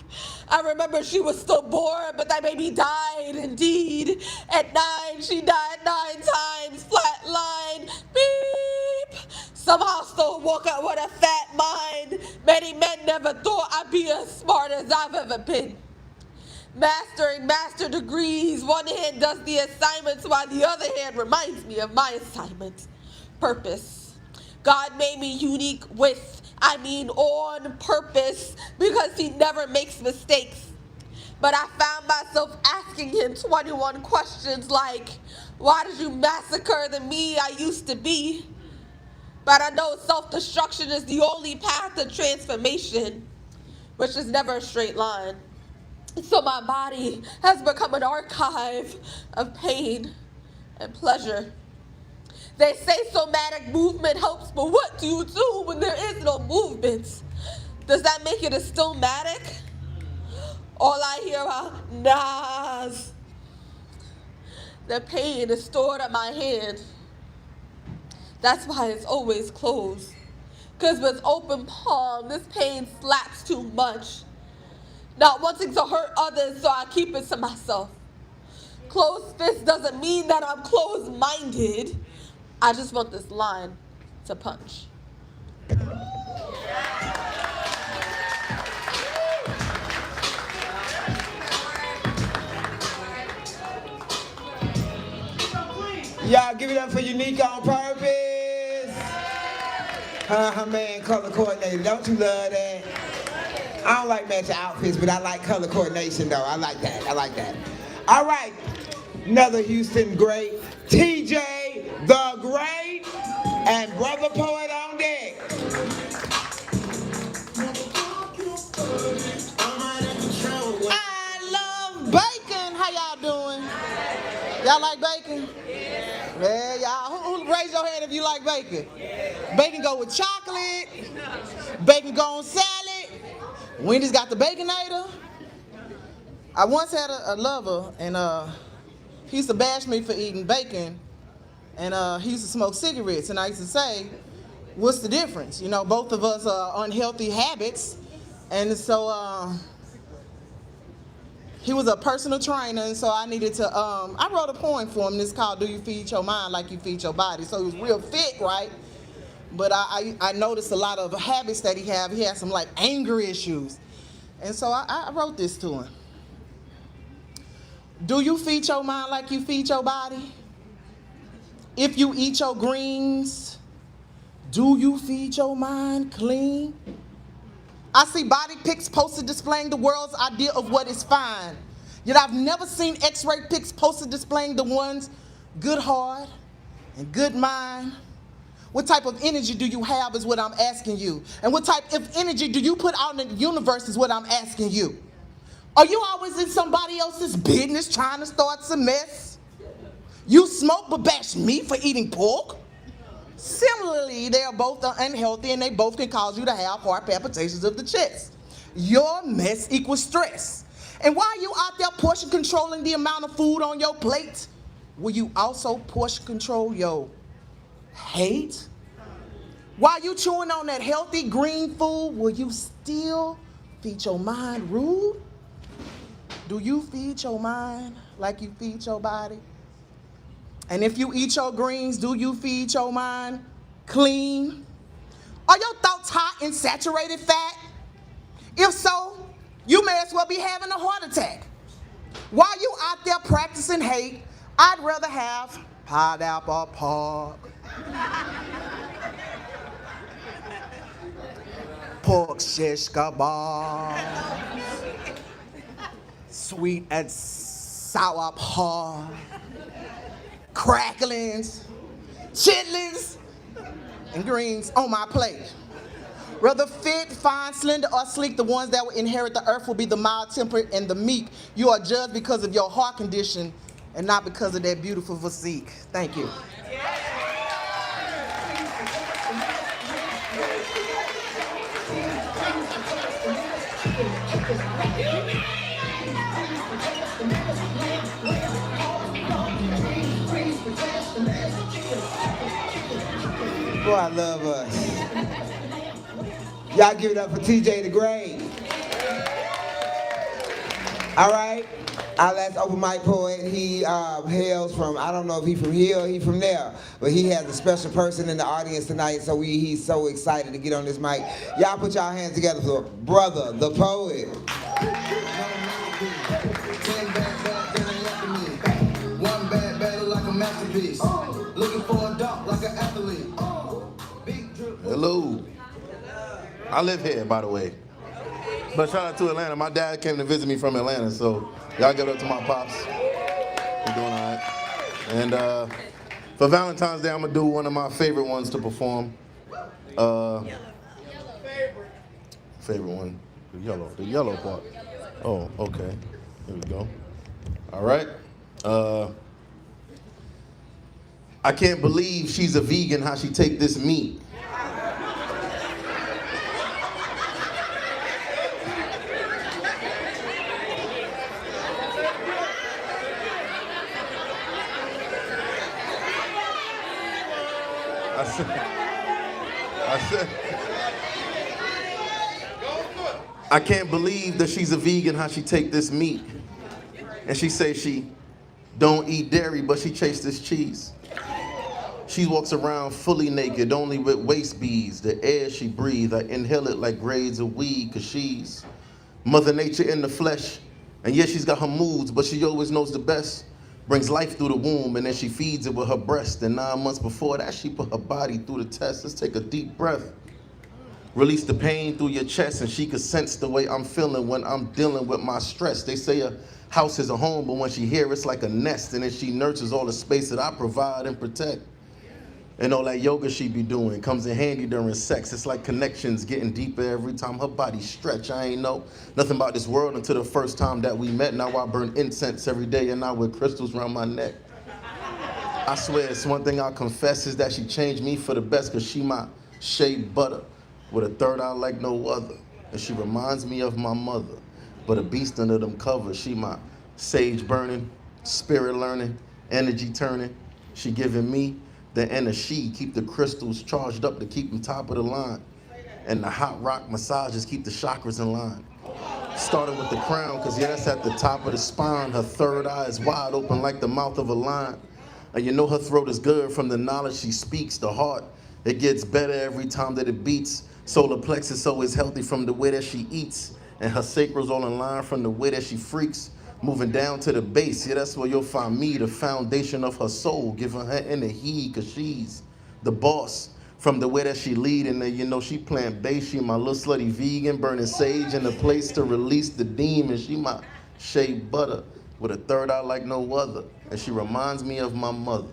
I remember she was still born, but that baby died indeed. At 9, she died 9 times, flatline, beep. Somehow still woke up with a fat mind. Many men never thought I'd be as smart as I've ever been. Mastering master degrees, one hand does the assignments while the other hand reminds me of my assignment. Purpose. God made me unique on purpose, because he never makes mistakes. But I found myself asking him 21 questions like, why did you massacre the me I used to be? But I know self-destruction is the only path to transformation, which is never a straight line. So my body has become an archive of pain and pleasure. They say somatic movement helps, but what do you do when there is no movement? Does that make it a stillmatic? All I hear are nas. The pain is stored at my hand. That's why it's always closed. Because with open palm, this pain slaps too much. Not wanting to hurt others, so I keep it to myself. Closed fist doesn't mean that I'm closed-minded. I just want this line to punch. Y'all give it up for Unique on Purpose. Man, color coordinated. Don't you love that? I don't like matching outfits, but I like color coordination though. I like that. All right. Another Houston great, TJ the Great, and Brother Poet on deck. I love bacon. How y'all doing? Y'all like bacon? Yeah, y'all. Who raise your hand if you like bacon? Bacon go with chocolate. Bacon go on salad. Wendy's got the Baconator. I once had a lover, and he used to bash me for eating bacon, and he used to smoke cigarettes, and I used to say, what's the difference? You know, both of us are unhealthy habits, and so he was a personal trainer, and so I needed to, I wrote a poem for him, and it's called Do You Feed Your Mind Like You Feed Your Body? So he was real fit, right? But I noticed a lot of habits that he had. He had some like anger issues. And so I wrote this to him. Do you feed your mind like you feed your body? If you eat your greens, do you feed your mind clean? I see body pics posted displaying the world's idea of what is fine. Yet I've never seen x-ray pics posted displaying the ones good heart and good mind. What type of energy do you have is what I'm asking you. And what type of energy do you put out in the universe is what I'm asking you. Are you always in somebody else's business trying to start some mess? You smoke but bash me for eating pork? Similarly, they are both unhealthy and they both can cause you to have heart palpitations of the chest. Your mess equals stress. And while you out there portion controlling the amount of food on your plate, will you also portion control your hate? While you chewing on that healthy green food, will you still feed your mind rude? Do you feed your mind like you feed your body? And if you eat your greens, do you feed your mind clean? Are your thoughts hot in saturated fat? If so, you may as well be having a heart attack. While you out there practicing hate, I'd rather have pineapple pork, pork shish kebab, sweet and sour pork, cracklings, chitlins, and greens on my plate. Whether fit, fine, slender, or sleek, the ones that will inherit the earth will be the mild-tempered and the meek. You are judged because of your heart condition and not because of that beautiful physique. Thank you. Boy, I love us. Y'all give it up for TJ the Great. All right, our last open mic poet, he hails from, I don't know if he from here or he from there, but he has a special person in the audience tonight, so he's so excited to get on this mic. Y'all put y'all hands together for Brother the Poet. One bad battle like a masterpiece. Looking for a dog like an athlete. Hello. I live here, by the way. But shout out to Atlanta. My dad came to visit me from Atlanta, so y'all give it up to my pops. He's doing all right. And for Valentine's Day, I'm gonna do one of my favorite ones to perform. Favorite one, the yellow part. Oh, okay. Here we go. All right. I can't believe she's a vegan, how she take this meat. I can't believe that she's a vegan, how she take this meat. And she say she don't eat dairy, but she chase this cheese. She walks around fully naked, only with waist beads. The air she breathes, I inhale it like grades of weed, cause she's Mother Nature in the flesh. And yeah, she's got her moods, but she always knows the best. Brings life through the womb, and then she feeds it with her breast. And 9 months before that, she put her body through the test. Let's take a deep breath. Release the pain through your chest, and she could sense the way I'm feeling when I'm dealing with my stress. They say a house is a home, but when she here, it's like a nest, and then she nurtures all the space that I provide and protect. And all that yoga she be doing comes in handy during sex. It's like connections getting deeper every time her body stretch. I ain't know nothing about this world until the first time that we met. Now I burn incense every day, and I wear crystals around my neck. I swear it's one thing I'll confess is that she changed me for the best, cause she my shea butter with a third eye like no other. And she reminds me of my mother, but a beast under them covers. She my sage burning, spirit learning, energy turning. She giving me the inner she, keep the crystals charged up to keep them top of the line. And the hot rock massages keep the chakras in line. Starting with the crown, cause yeah, that's at the top of the spine. Her third eye is wide open like the mouth of a lion. And you know her throat is good from the knowledge she speaks. The heart, it gets better every time that it beats. Solar plexus always healthy from the way that she eats. And her sacral's all in line from the way that she freaks. Moving down to the base, yeah, that's where you'll find me, the foundation of her soul. Giving her inner heed, cause she's the boss. From the way that she lead, and then you know she plant-based. She my little slutty vegan, burning sage in the place to release the demon. She my shea butter with a third eye like no other. And she reminds me of my mother,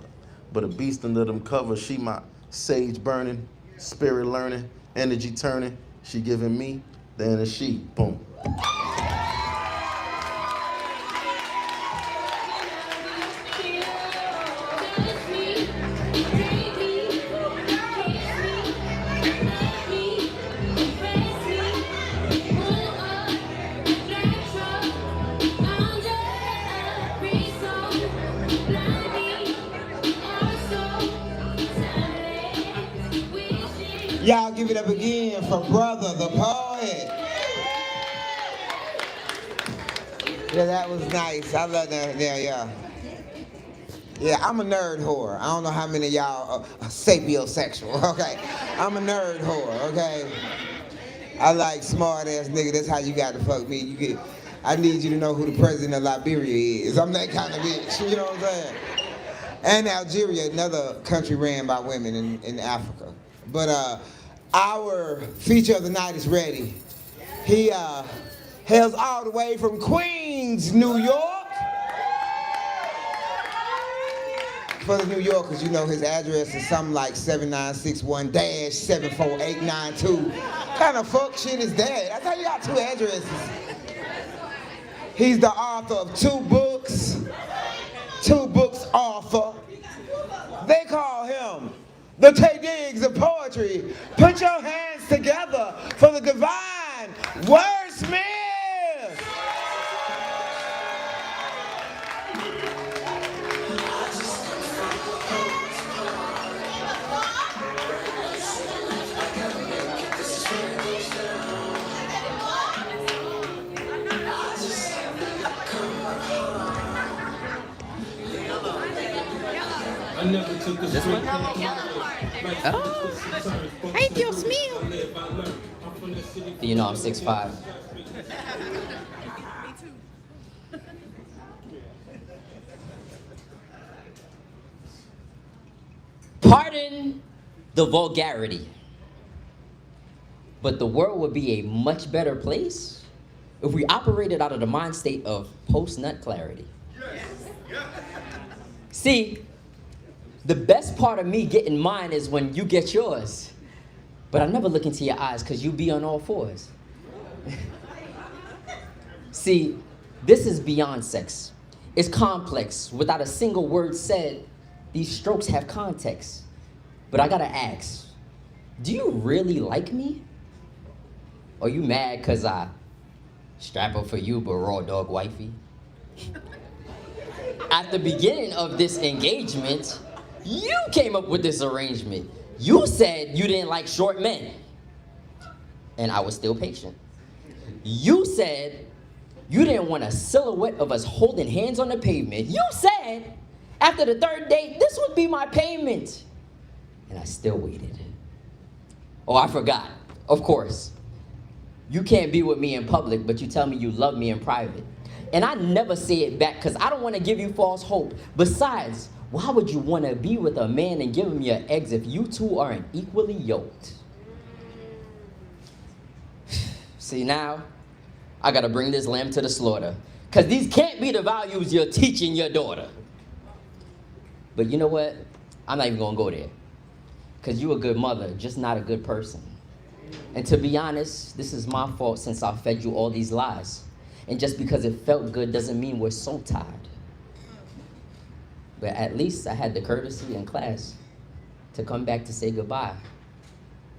but a beast under them covers. She my sage burning, spirit learning, energy turning. She giving me the inner she. Boom. Y'all give it up again for Brother the Poet. Yeah, that was nice. I love that. Yeah. Yeah, I'm a nerd whore. I don't know how many of y'all are sapiosexual, okay? I'm a nerd whore, okay? I like smart ass nigga. That's how you got to fuck me. I need you to know who the president of Liberia is. I'm that kind of bitch, you know what I'm saying? And Algeria, another country ran by women in Africa. But our feature of the night is ready. He hails all the way from Queens, New York. For the New Yorkers, you know his address is something like 7961-74892. Kind of fuck shit is that? That's how you got two addresses. He's the author of two books author. They call him the Tay Diggs of poetry. Put your hands together for the divine wordsmith. I never took a This one? Ay, Dios mío. You know I'm 6'5". Pardon the vulgarity, but the world would be a much better place if we operated out of the mind state of post-nut clarity. See, the best part of me getting mine is when you get yours, but I never look into your eyes because you be on all fours. See, this is beyond sex. It's complex. Without a single word said, these strokes have context. But I gotta ask, do you really like me? Or you mad cause I strap up for you but raw dog wifey? At the beginning of this engagement, you came up with this arrangement. You said you didn't like short men. And I was still patient. You said you didn't want a silhouette of us holding hands on the pavement. You said after the third date, this would be my payment. And I still waited. Oh, I forgot. Of course. You can't be with me in public, but you tell me you love me in private. And I never say it back because I don't want to give you false hope. Besides, why would you want to be with a man and give him your eggs if you two aren't equally yoked? See, now, I gotta bring this lamb to the slaughter. Because these can't be the values you're teaching your daughter. But you know what? I'm not even gonna go there. Because you're a good mother, just not a good person. And to be honest, this is my fault since I fed you all these lies. And just because it felt good doesn't mean we're so tired. But at least I had the courtesy and class to come back to say goodbye.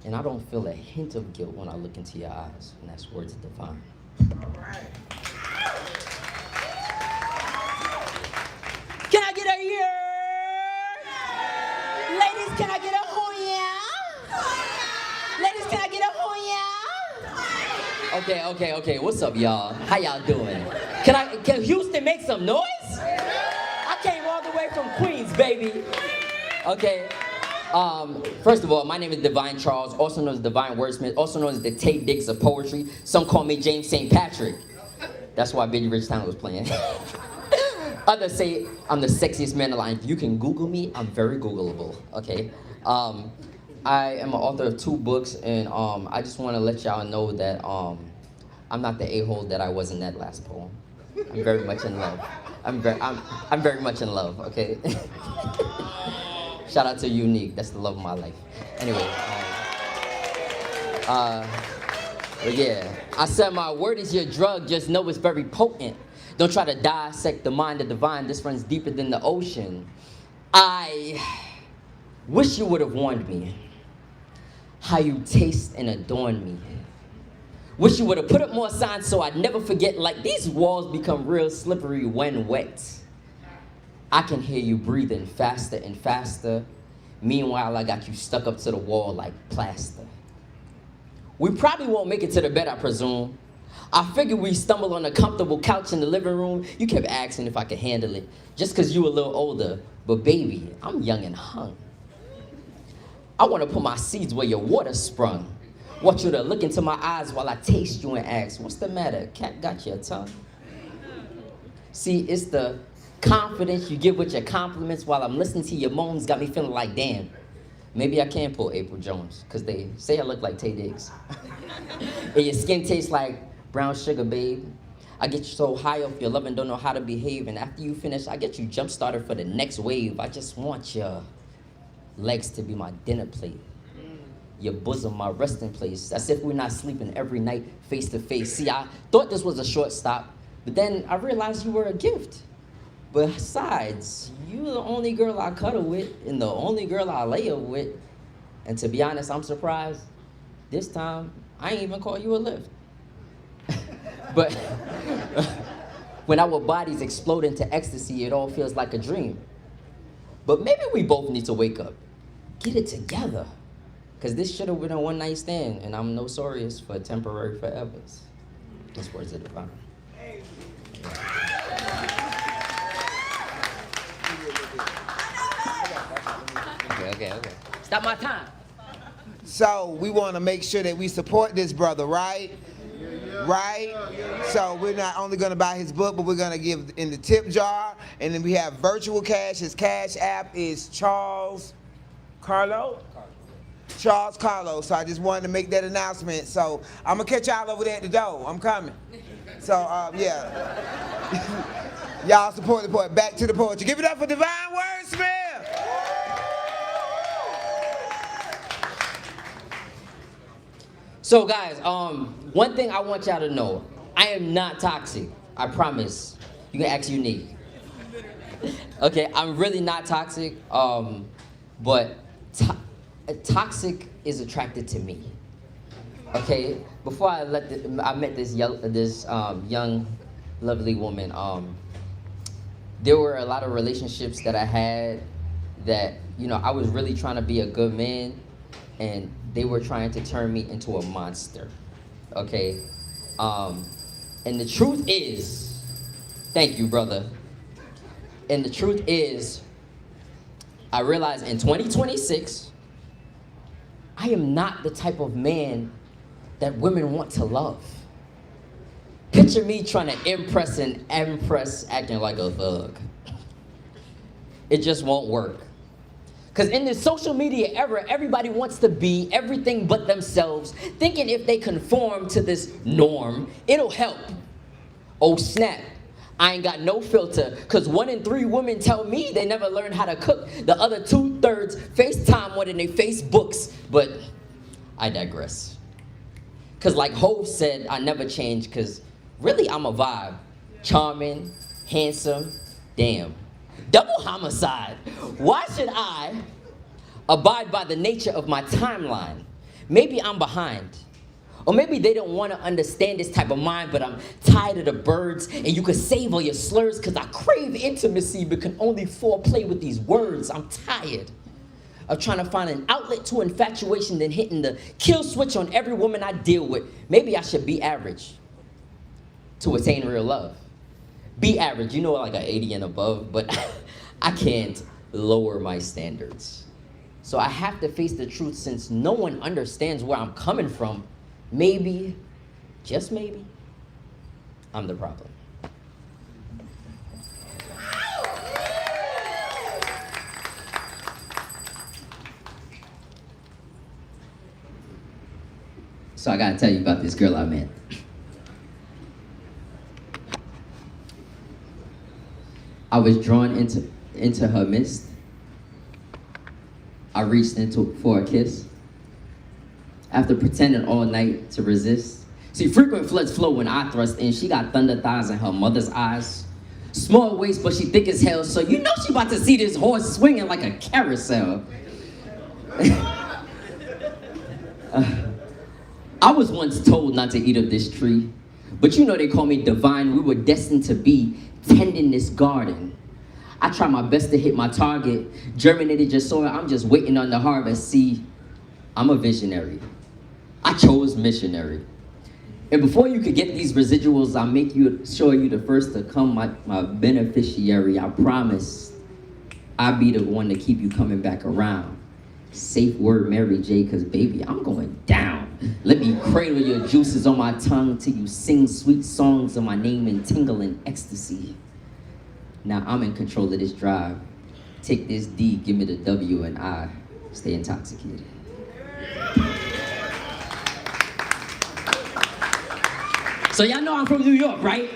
And I don't feel a hint of guilt when I look into your eyes. And that's words divine. Can I get a yeah? Ladies, can I get a oh yeah? Ladies, can I get a oh yeah? Okay. What's up, y'all? How y'all doing? Can Houston make some noise? I came all the way from Queens, baby. Okay. First of all, my name is Divine Charles, also known as Divine Wordsmith, also known as the Tay Diggs of poetry. Some call me James St. Patrick. That's why Biggie Rich Town was playing. Others say I'm the sexiest man alive. If you can Google me, I'm very Googleable, okay? I am an author of 2 books, and I just want to let y'all know that I'm not the a-hole that I was in that last poem. I'm very much in love. I'm very much in love, okay? Shout out to Unique, that's the love of my life. Anyway, but yeah, I said my word is your drug, just know it's very potent. Don't try to dissect the mind of the divine, this runs deeper than the ocean. I wish you would have warned me how you taste and adorn me. Wish you would have put up more signs so I'd never forget, like these walls become real slippery when wet. I can hear you breathing faster and faster. Meanwhile, I got you stuck up to the wall like plaster. We probably won't make it to the bed, I presume. I figured we stumble on a comfortable couch in the living room. You kept asking if I could handle it, just cause you a little older. But baby, I'm young and hung. I wanna put my seeds where your water sprung. Want you to look into my eyes while I taste you and ask, what's the matter? Cat got your tongue? See, it's the confidence you give with your compliments while I'm listening to your moans got me feeling like, damn, maybe I can pull April Jones, cause they say I look like Tay Diggs. And your skin tastes like brown sugar, babe. I get you so high off your love and don't know how to behave. And after you finish, I get you jump started for the next wave. I just want your legs to be my dinner plate. Your bosom, my resting place. As if we're not sleeping every night face to face. See, I thought this was a short stop, but then I realized you were a gift. Besides, you the only girl I cuddle with and the only girl I lay up with. And to be honest, I'm surprised. This time, I ain't even call you a lift. But when our bodies explode into ecstasy, it all feels like a dream. But maybe we both need to wake up. Get it together. Cause this should have been a one-night stand, and I'm notorious for temporary forevers. Those words are divine. Okay. Stop my time. So we want to make sure that we support this brother, right? Right? So we're not only going to buy his book, but we're going to give in the tip jar. And then we have virtual cash. His cash app is Charles Carlo. So I just wanted to make that announcement. So I'm going to catch y'all over there at the door. I'm coming. So, yeah. Y'all support the poet. Back to the poetry. Give it up for Divine Wordsmith. So guys, one thing I want y'all to know, I am not toxic, I promise. You can ask Unique. Okay, I'm really not toxic, but toxic is attracted to me. Okay, before I met this young, lovely woman, there were a lot of relationships that I had that, I was really trying to be a good man, and they were trying to turn me into a monster, okay? And the truth is, thank you, brother. And the truth is, I realized in 2026, I am not the type of man that women want to love. Picture me trying to impress and acting like a thug. It just won't work. Because in this social media era, everybody wants to be everything but themselves, thinking if they conform to this norm, it'll help. Oh snap, I ain't got no filter, because 1 in 3 women tell me they never learned how to cook. The other 2/3 FaceTime more than they Facebooks, but I digress. Because like Hov said, I never change, because really I'm a vibe. Charming, handsome, damn. Double homicide. Why should I abide by the nature of my timeline? Maybe I'm behind. Or maybe they don't want to understand this type of mind, but I'm tired of the birds, and you can save all your slurs, because I crave intimacy but can only foreplay with these words. I'm tired of trying to find an outlet to infatuation, then hitting the kill switch on every woman I deal with. Maybe I should be average to attain real love. Be average, you know, like an 80 and above, but I can't lower my standards. So I have to face the truth, since no one understands where I'm coming from. Maybe, just maybe, I'm the problem. So I gotta tell you about this girl I met. I was drawn into her mist. I reached into for a kiss. After pretending all night to resist. See, frequent floods flow when I thrust in. She got thunder thighs in her mother's eyes. Small waist, but she thick as hell, so you know she about to see this horse swinging like a carousel. I was once told not to eat of this tree, but you know they call me divine. We were destined to be tending this garden. I try my best to hit my target. Germinated your soil, I'm just waiting on the harvest. See, I'm a visionary. I chose missionary. And before you could get these residuals, I'll make sure you the first to come, my beneficiary. I promise I'll be the one to keep you coming back around. Safe word, Mary J, cause baby, I'm going down. Let me cradle your juices on my tongue till you sing sweet songs of my name and tingle in ecstasy. Now I'm in control of this drive. Take this D, give me the W, and I stay intoxicated. So y'all know I'm from New York, right?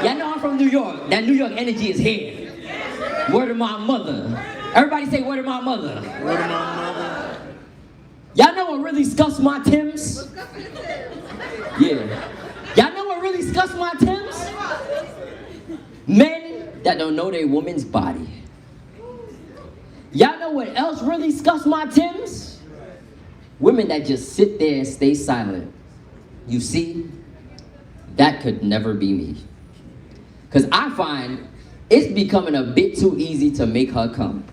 Y'all know I'm from New York. That New York energy is here. Word of my mother. Everybody say word of my mother. Word of my mother. Y'all know what really scuffs my Timbs? Yeah. Y'all know what really scuffs my Timbs? Men that don't know their woman's body. Y'all know what else really scuffs my Timbs? Women that just sit there and stay silent. You see, that could never be me. Because I find it's becoming a bit too easy to make her come.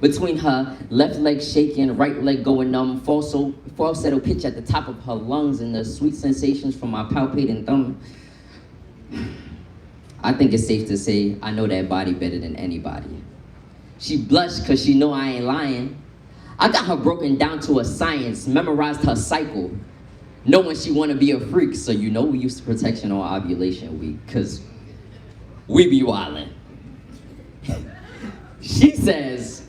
Between her left leg shaking, right leg going numb, falsetto pitch at the top of her lungs, and the sweet sensations from my palpating thumb, I think it's safe to say I know that body better than anybody. She blushed because she know I ain't lying. I got her broken down to a science, memorized her cycle, knowing she want to be a freak, so you know we use protection on ovulation week, because we be wildin'. She says,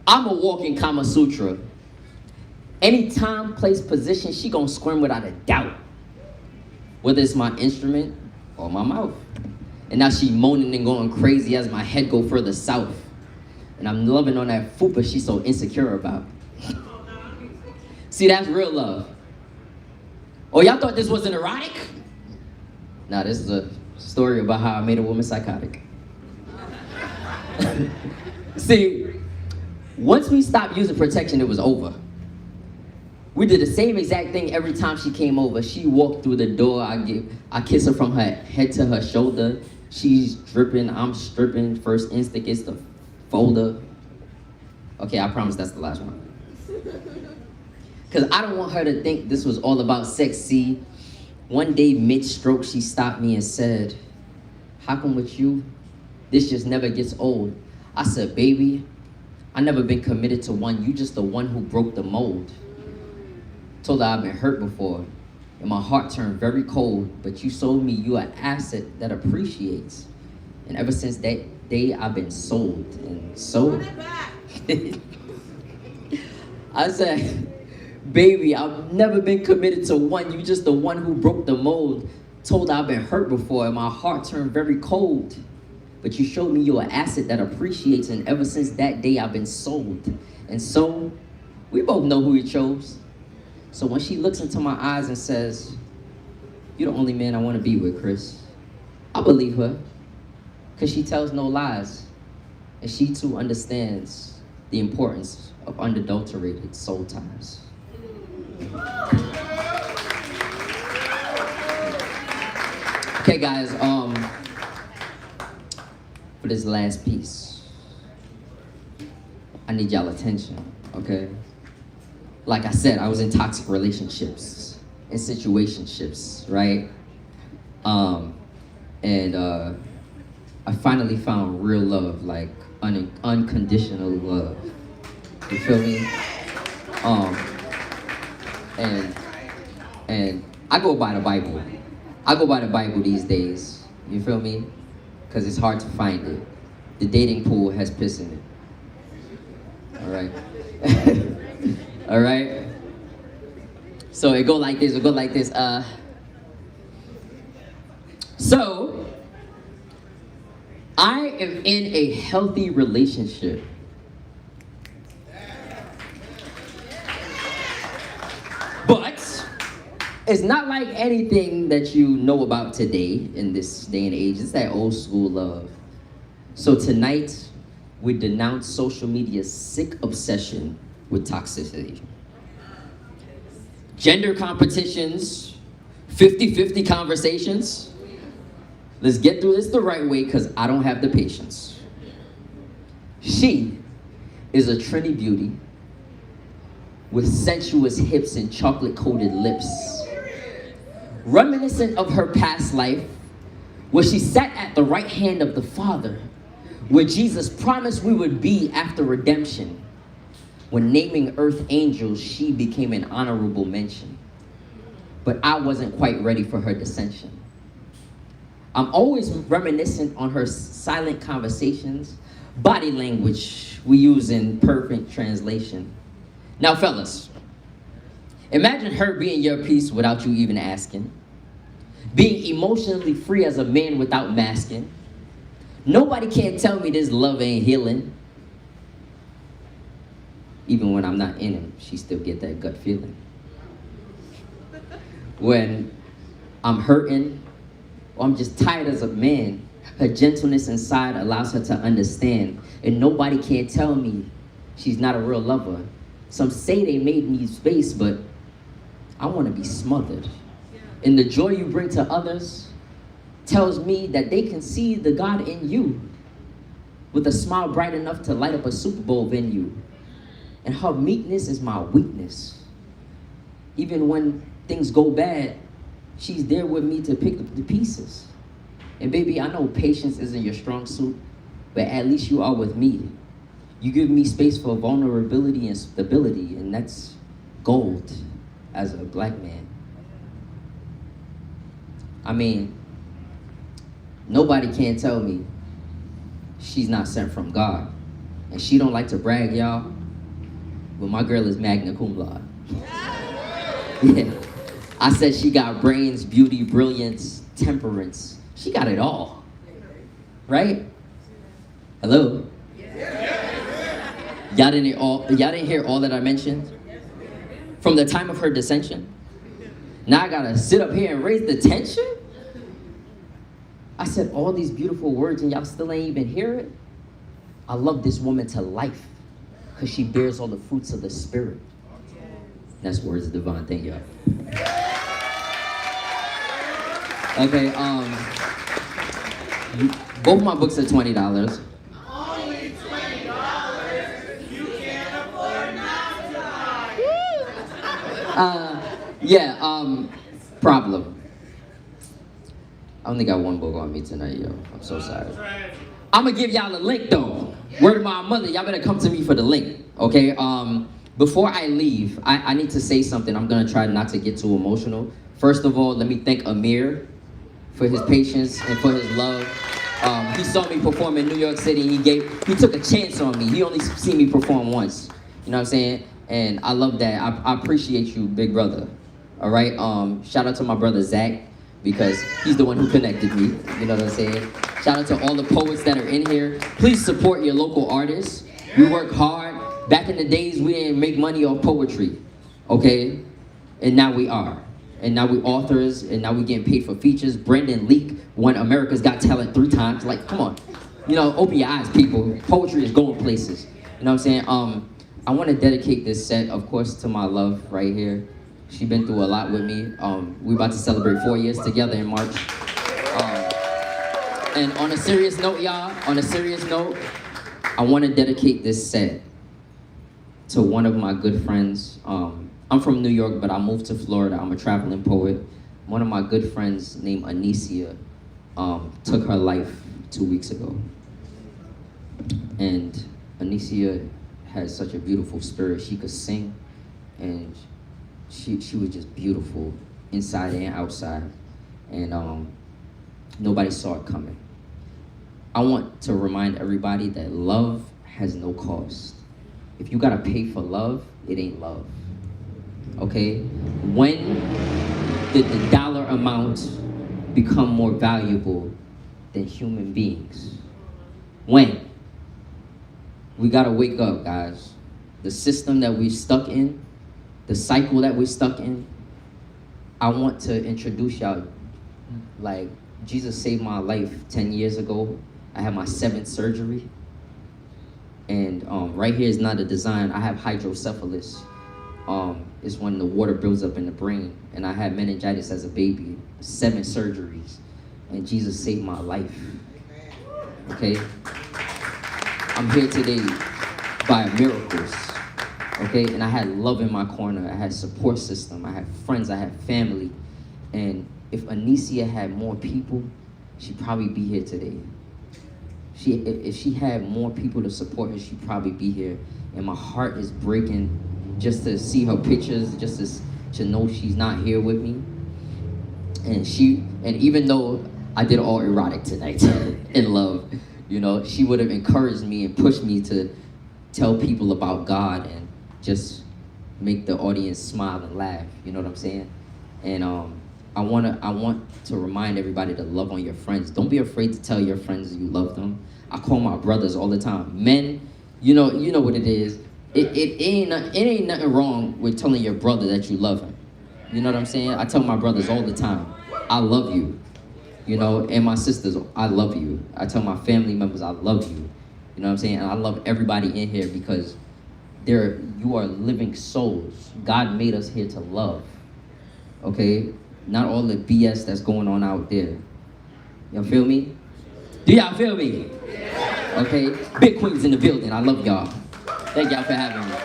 I'm a walking Kama Sutra. Any time, place, position, she gonna squirm without a doubt. Whether it's my instrument or my mouth. And now she moaning and going crazy as my head go further south. And I'm loving on that fupa she's so insecure about. See, that's real love. Oh, y'all thought this wasn't erotic? Nah, this is a story about how I made a woman psychotic. See, once we stopped using protection, it was over. We did the same exact thing every time she came over. She walked through the door, I kiss her from her head to her shoulder. She's dripping, I'm stripping. First instinct is the folder. Okay, I promise that's the last one. Because I don't want her to think this was all about sex. See, one day mid-stroke, she stopped me and said, how come with you, this just never gets old? I said, baby, I never been committed to one. You just the one who broke the mold. Told her I've been hurt before, and my heart turned very cold, but you showed me you an asset that appreciates. And ever since that day, I've been sold and sold. I said, baby, I've never been committed to one. You just the one who broke the mold. Told I've been hurt before and my heart turned very cold. But you showed me you're an asset that appreciates, and ever since that day I've been sold. And so, we both know who you chose. So when she looks into my eyes and says, you're the only man I want to be with, Chris, I believe her. Because she tells no lies. And she too understands the importance of unadulterated soul ties. Okay, guys, for this last piece, I need y'all attention, okay? Like I said, I was in toxic relationships and situationships, right? I finally found real love, like unconditional love. You feel me? And I go by the Bible. I go by the Bible these days. You feel me? Because it's hard to find it. The dating pool has piss in it. All right. All right. So it go like this. It go like this. So I am in a healthy relationship. But it's not like anything that you know about today in this day and age. It's that old school love. So tonight, we denounce social media's sick obsession with toxicity. Gender competitions, 50-50 conversations. Let's get through this the right way because I don't have the patience. She is a trendy beauty with sensuous hips and chocolate-coated lips. Reminiscent of her past life, where she sat at the right hand of the Father, where Jesus promised we would be after redemption. When naming earth angels, she became an honorable mention. But I wasn't quite ready for her dissension. I'm always reminiscent on her silent conversations, body language we use in perfect translation. Now, fellas, imagine her being your piece without you even asking. Being emotionally free as a man without masking. Nobody can tell me this love ain't healing. Even when I'm not in it, she still get that gut feeling. When I'm hurting, or I'm just tired as a man, her gentleness inside allows her to understand. And nobody can tell me she's not a real lover. Some say they made me space, but I want to be smothered. And the joy you bring to others tells me that they can see the God in you with a smile bright enough to light up a Super Bowl venue. And her meekness is my weakness. Even when things go bad, she's there with me to pick up the pieces. And baby, I know patience isn't your strong suit, but at least you are with me. You give me space for vulnerability and stability, and that's gold as a black man. I mean, nobody can tell me she's not sent from God. And she don't like to brag, y'all, but my girl is magna cum laude. Yeah. I said she got brains, beauty, brilliance, temperance. She got it all. Right? Hello? Y'all didn't hear all that I mentioned? From the time of her dissension? Now I gotta sit up here and raise the tension? I said all these beautiful words and y'all still ain't even hear it? I love this woman to life because she bears all the fruits of the Spirit. That's words of divine. Thank y'all. Okay, both my books are $20. Only $20. You can't afford not to buy. Problem. I only got one book on me tonight, yo. I'm so sorry. I'm gonna give y'all a link though. Word of my mother, y'all better come to me for the link, okay? Before I leave, I need to say something. I'm gonna try not to get too emotional. First of all, let me thank Amir for his patience and for his love. He saw me perform in New York City. He took a chance on me. He only seen me perform once. You know what I'm saying? And I love that. I appreciate you, big brother. All right. Shout out to my brother Zach, because he's the one who connected me. You know what I'm saying? Shout out to all the poets that are in here. Please support your local artists. We work hard. Back in the days, we didn't make money off poetry, okay? And now we are. And now we authors, and now we getting paid for features. Brendan Leak won America's Got Talent 3 times. Like, come on. You know, open your eyes, people. Poetry is going places. You know what I'm saying? I want to dedicate this set, of course, to my love right here. She's been through a lot with me. We're about to celebrate 4 years together in March. And on a serious note, y'all, on a serious note, I want to dedicate this set to one of my good friends. I'm from New York, but I moved to Florida. I'm a traveling poet. One of my good friends named Anicia took her life 2 weeks ago. And Anicia has such a beautiful spirit. She could sing, and she was just beautiful inside and outside. And nobody saw it coming. I want to remind everybody that love has no cost. If you gotta pay for love, it ain't love. Okay? When did the dollar amount become more valuable than human beings? When? We gotta wake up, guys. The system that we're stuck in, the cycle that we're stuck in, I want to introduce y'all, like, Jesus saved my life 10 years ago. I had my 7th surgery. And right here is not a design. I have hydrocephalus. It's when the water builds up in the brain. And I had meningitis as a baby, 7 surgeries. And Jesus saved my life. Okay? I'm here today by miracles. Okay? And I had love in my corner. I had support system. I had friends. I had family. And if Anicia had more people, she'd probably be here today. If she had more people to support her, she'd probably be here. And my heart is breaking just to see her pictures, just to know she's not here with me. And even though I did all erotic tonight in love, you know, she would have encouraged me and pushed me to tell people about God and just make the audience smile and laugh. You know what I'm saying? And I want to remind everybody to love on your friends. Don't be afraid to tell your friends you love them. I call my brothers all the time. Men, you know what it is. It ain't nothing wrong with telling your brother that you love him. You know what I'm saying? I tell my brothers all the time, I love you. You know, and my sisters, I love you. I tell my family members, I love you. You know what I'm saying? And I love everybody in here because you are living souls. God made us here to love. Okay? Not all the BS that's going on out there. Y'all feel me? Do y'all feel me? Okay? Big queens in the building. I love y'all. Thank y'all for having me.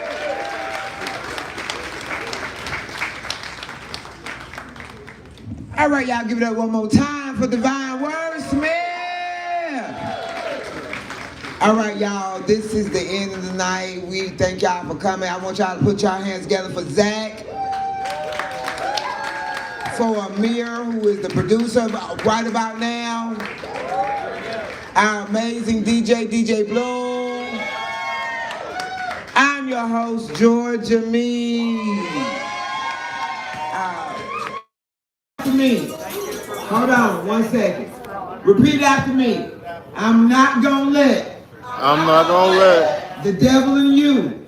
All right, y'all, give it up one more time for Divine Wordsmith. All right, y'all, this is the end of the night. We thank y'all for coming. I want y'all to put y'all hands together for Zach, for Amir, who is the producer right about now, our amazing DJ Bloom. I'm your host, Georgia Me. After me. Hold on 1 second. Repeat after me. I'm not gonna let the devil in you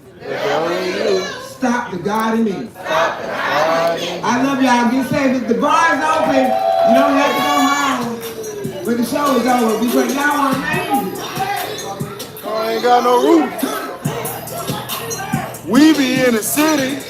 stop the God in me. I love y'all. Get safe. If the bar is open, you don't have to go home when the show is over because y'all are amazing. I ain't got no roof. We be in the city.